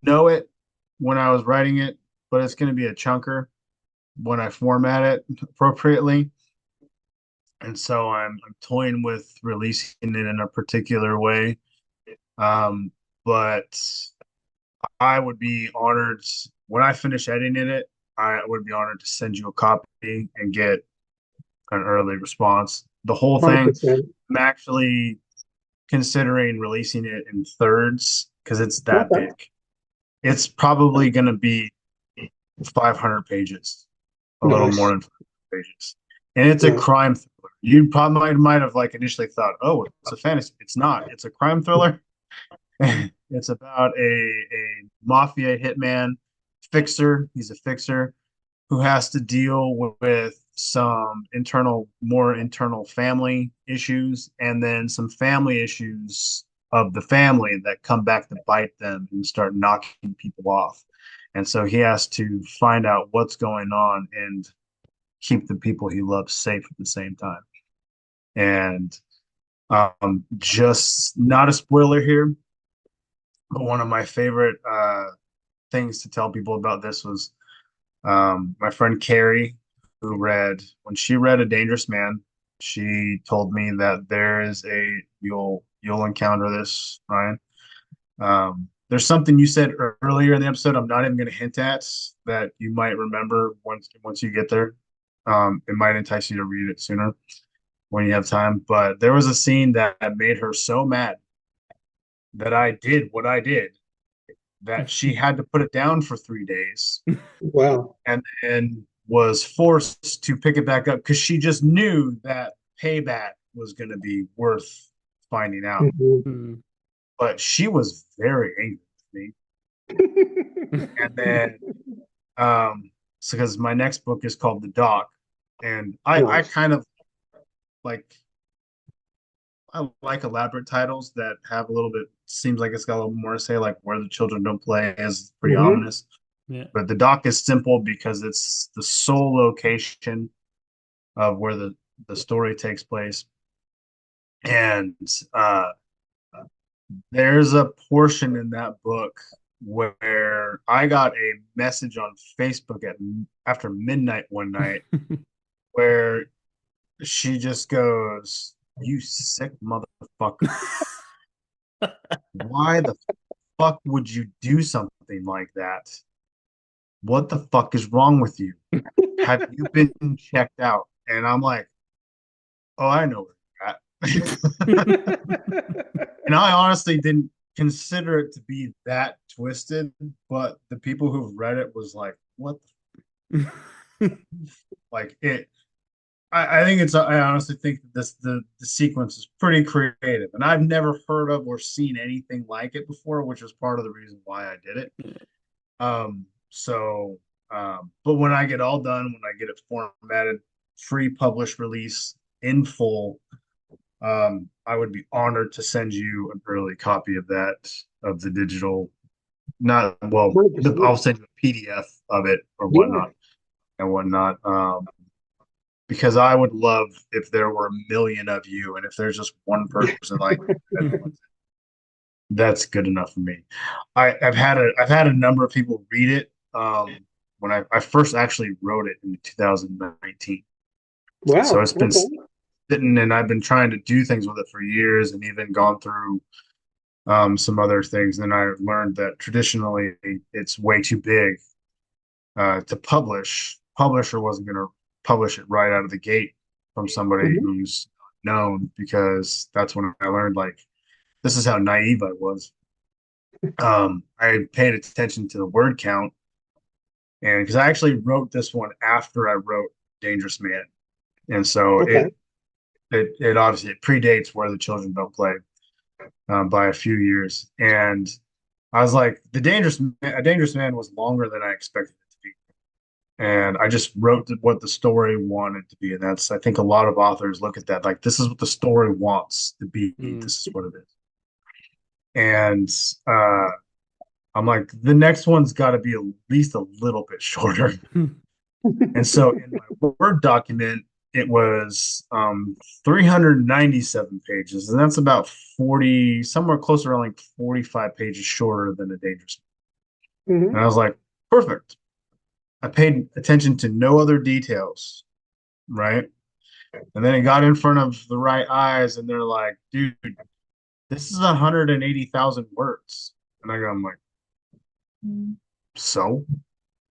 know it when I was writing it, but it's gonna be a chunker when I format it appropriately. And so I'm toying with releasing it in a particular way. But I would be honored when I finish editing it, I would be honored to send you a copy and get an early response. The whole thing, 100%. I'm actually considering releasing it in thirds because it's that Okay. big. It's probably going to be 500 pages, a little more Nice. than 500 pages. And it's a Yeah. crime thriller. You probably might have like initially thought, oh, it's a fantasy. It's not. It's a crime thriller. It's about a mafia hitman fixer. He's a fixer who has to deal with some more internal family issues, and then some family issues of the family that come back to bite them and start knocking people off. And so he has to find out what's going on and keep the people he loves safe at the same time. And just not a spoiler here, but one of my favorite things to tell people about this was my friend Carrie, who when she read A Dangerous Man, she told me that there is you'll encounter this, Ryan. There's something you said earlier in the episode I'm not even going to hint at that you might remember once you get there. It might entice you to read it sooner when you have time. But there was a scene that made her so mad that I did what I did, that she had to put it down for 3 days Wow. and then was forced to pick it back up because she just knew that payback was going to be worth finding out. Mhm. Mm. But she was very angry with me. And then, so because my next book is called The Doc, and I Nice. kind of like I like elaborate titles that have a little bit seems like it's got a little more to say, like Where the Children Don't Play is pretty Hmm. ominous. Yeah. But The Doc is simple because it's the sole location of where the story takes place. And there's a portion in that book where I got a message on Facebook after midnight one night where she just goes, "You sick motherfucker. Why the fuck would you do something like that? What the fuck is wrong with you? Have you been checked out?" And I'm like, "Oh, I know where you're at." And I honestly didn't consider it to be that twisted, but the people who've read it was like, "What?" Like it. I think I honestly think that the sequence is pretty creative, and I've never heard of or seen anything like it before, which is part of the reason why I did it. So, but when I get all done, when I get it formatted, free publish release in full, I would be honored to send you an early copy of that, of the digital, not, well, 100%. I'll send you a PDF of it or Yeah. whatnot. Because I would love if there were a million of you, and if there's just one person like that's good enough for me. I've had a number of people read it. When I first actually wrote it in 2019. So Wow. it's been Okay. sitting, and I've been trying to do things with it for years, and even gone through some other things. And I learned that traditionally it's way too big to publish. Publisher wasn't going to publish it right out of the gate from somebody Mhm. who's known, because that's when I learned like this is how naive I was. I paid attention to the word count, and because I actually wrote this one after I wrote Dangerous Man, and so Okay. it obviously it predates Where the Children Don't Play by a few years, and I was like, A Dangerous Man was longer than I expected it to be. And I just wrote what the story wanted to be. And that's, I think a lot of authors look at that like, this is what the story wants to be. Mm. This is what it is. And I'm like, the next one's got to be at least a little bit shorter. And so in my Word document, it was 397 pages. And that's about 40, somewhere closer to like 45 pages shorter than A Dangerous Man. And Hmm. I was like, perfect. I paid attention to no other details, right? And then it got in front of the right eyes, and they're like, dude, this is 180,000 words. And I'm like, so?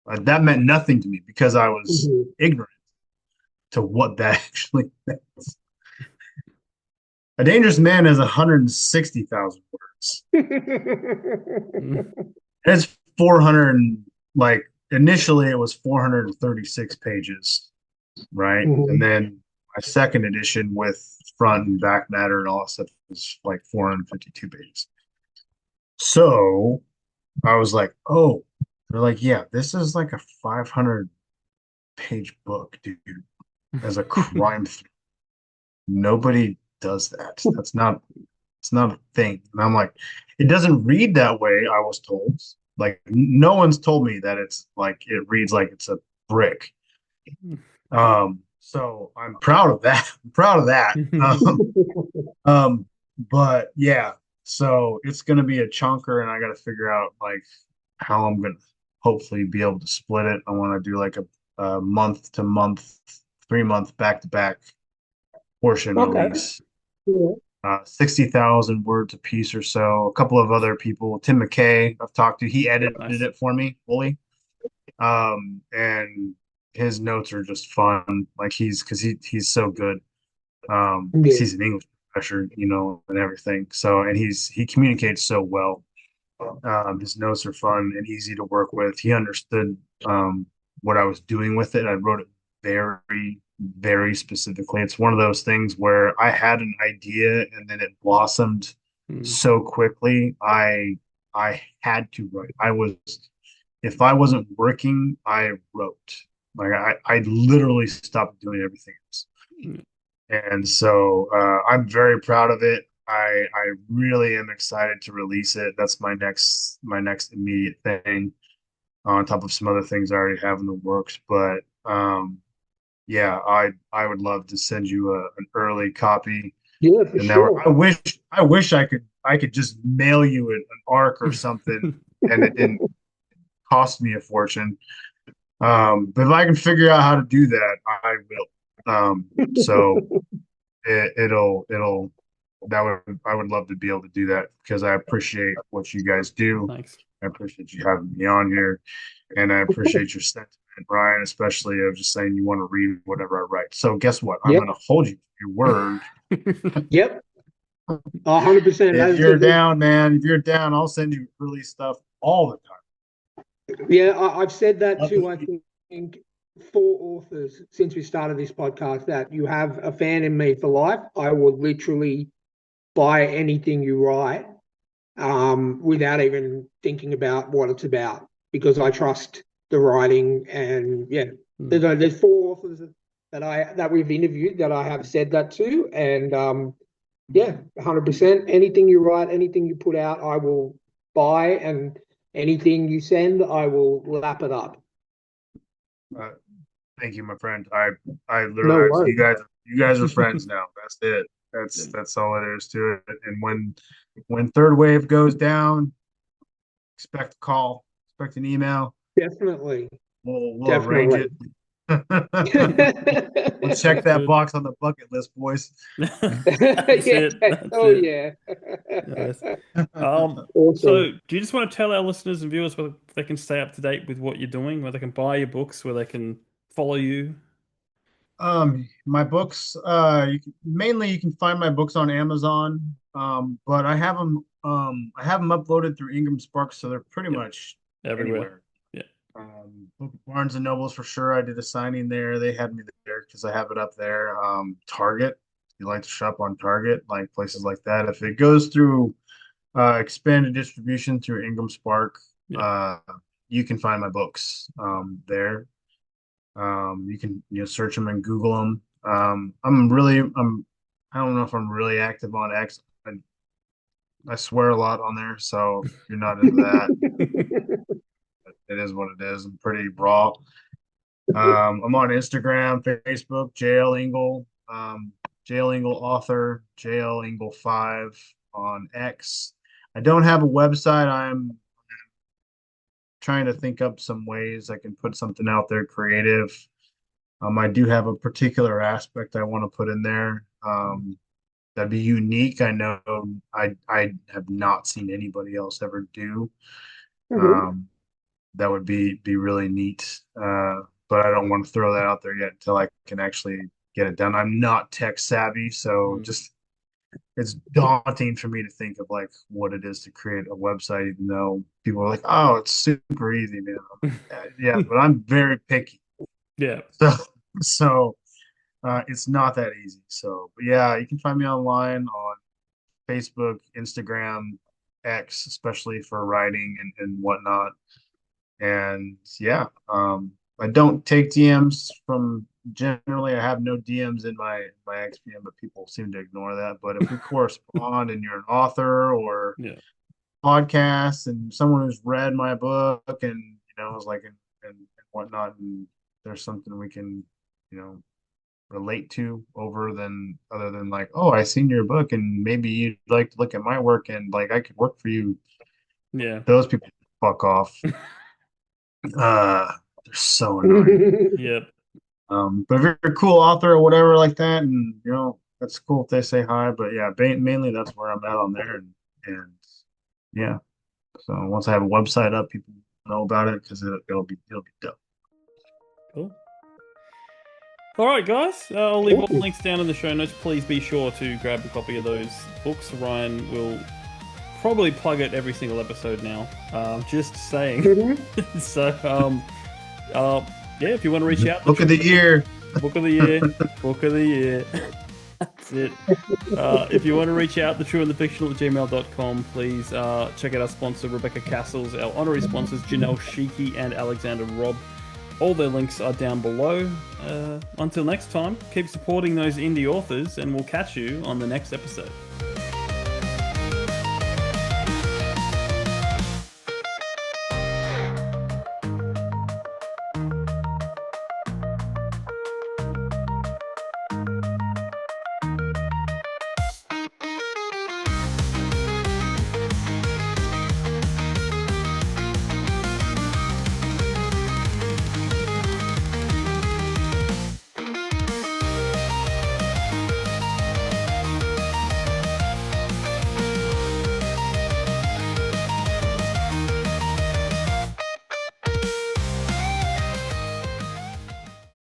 That meant nothing to me because I was Mhm. ignorant to what that actually meant. A dangerous man has 160,000 words. Mm. It's 400, like initially it was 436 pages, right? And Mhm. then my second edition with front and back matter and all that stuff was like 452 pages. So I was like, oh, they're like, yeah, this is like a 500-page book, dude, as a crime thriller. Nobody does that. It's not a thing. And I'm like, it doesn't read that way, I was told. Like, no one's told me that it's like it reads like it's a brick. So I'm proud of that. I'm proud of that. Um, but yeah, so it's gonna be a chunker, and I got to figure out like how I'm gonna hopefully be able to split it. I want to do like a month to month, 3 month back to back portion Okay. release. Yeah. 60,000 words a piece or so. A couple of other people, Tim McKay, I've talked to, he edited Nice. it for me fully. And his notes are just fun. Like because he's so good. Because Yeah. he's an English professor, and everything. So, and he communicates so well. His notes are fun and easy to work with. He understood what I was doing with it. I wrote it very, very specifically. It's one of those things where I had an idea and then it blossomed Mm. so quickly. I had to write. If I wasn't working, I wrote. Like I literally stopped doing everything else. Mm. And so I'm very proud of it. I really am excited to release it. That's my next immediate thing on top of some other things I already have in the works. But yeah, I would love to send you an early copy. Yeah, for And now sure. I wish I could just mail you an ARC or something and it didn't cost me a fortune. But if I can figure out how to do that, I will. So it'll that would I would love to be able to do that because I appreciate what you guys do. Thanks. I appreciate you having me on here, and I appreciate your sentiment, Ryan, especially of just saying you want to read whatever I write. So guess what? I'm Yep. going to hold you to your word. Yep. 100%. If you're down, man, if you're down, I'll send you early stuff all the Yeah, I've said that time. to, I think, four authors since we started this podcast, that you have a fan in me for life. I will literally buy anything you write, without even thinking about what it's about, because I trust the writing. And yeah, Mm. there's four authors that we've interviewed that I have said that to, and yeah, 100%. Anything you write, anything you put out, I will buy, and anything you send, I will lap it up. Uh, Thank you, my friend. I No literally worries. you guys are friends now. That's it. That's all it is to it. And when third wave goes down, expect a call, expect an email. Definitely. We'll arrange Definitely. it. We'll check Sounds that good. box on the bucket list, boys. That's Yeah. it. That's Oh, it. yeah. Nice. Awesome. So do you just want to tell our listeners and viewers where they can stay up to date with what you're doing, where they can buy your books, where they can follow you? My books, mainly you can find my books on Amazon. But I have them uploaded through Ingram Spark, so they're pretty Yep, much everywhere. anywhere. Yeah, Barnes and Nobles for sure. I did a signing there. They had me there because I have it up there. Target, if you like to shop on Target, like places like that. If it goes through expanded distribution through Ingram Spark, yeah. uh, you can find my books there. You can search them and Google them. I don't know if I'm really active on X. I swear a lot on there, so if you're not into that, it is what it is. I'm pretty raw. I'm on Instagram, Facebook, JL Engel, JL Engel author, JL Engel 5 on X. I don't have a website. I'm trying to think up some ways I can put something out there creative. I do have a particular aspect I want to put in there. That'd be unique. I know I have not seen anybody else ever do. Mhm. Um, that would be really neat. But I don't want to throw that out there yet until I can actually get it done. I'm not tech savvy, so just it's daunting for me to think of like what it is to create a website, even though people are like, "Oh, it's super easy, man." Yeah, but I'm very picky, Yeah. so it's not that easy. So, but yeah, you can find me online on Facebook, Instagram, X, especially for writing and whatnot. And yeah, I don't take DMs from generally. I have no DMs in my XPM, but people seem to ignore that. But if we correspond and you're an author or Yeah. podcast and someone who's read my book and is like and whatnot, and there's something we can relate to other than like, oh, I seen your book and maybe you'd like to look at my work and like I could work for you. Yeah. Those people fuck off. They're so annoying. Yep. But if you're a cool author or whatever like that, and that's cool if they say hi. But yeah, mainly that's where I'm at on there, and yeah. So once I have a website up, people know about it because it'll be dope. Cool. All right, guys. I'll leave all the links down in the show notes. Please be sure to grab a copy of those books. Ryan will probably plug it every single episode now. Just saying. So, yeah, if you want to reach out, Book of the year. Book of the year. Book of the year. That's it. If you want to reach out, thetrueandthefictional@gmail.com, please check out our sponsor, Rebecca Castles, our honorary sponsors, Janelle Schiecke and Alexander Robb. All their links are down below. Until next time, keep supporting those indie authors, and we'll catch you on the next episode.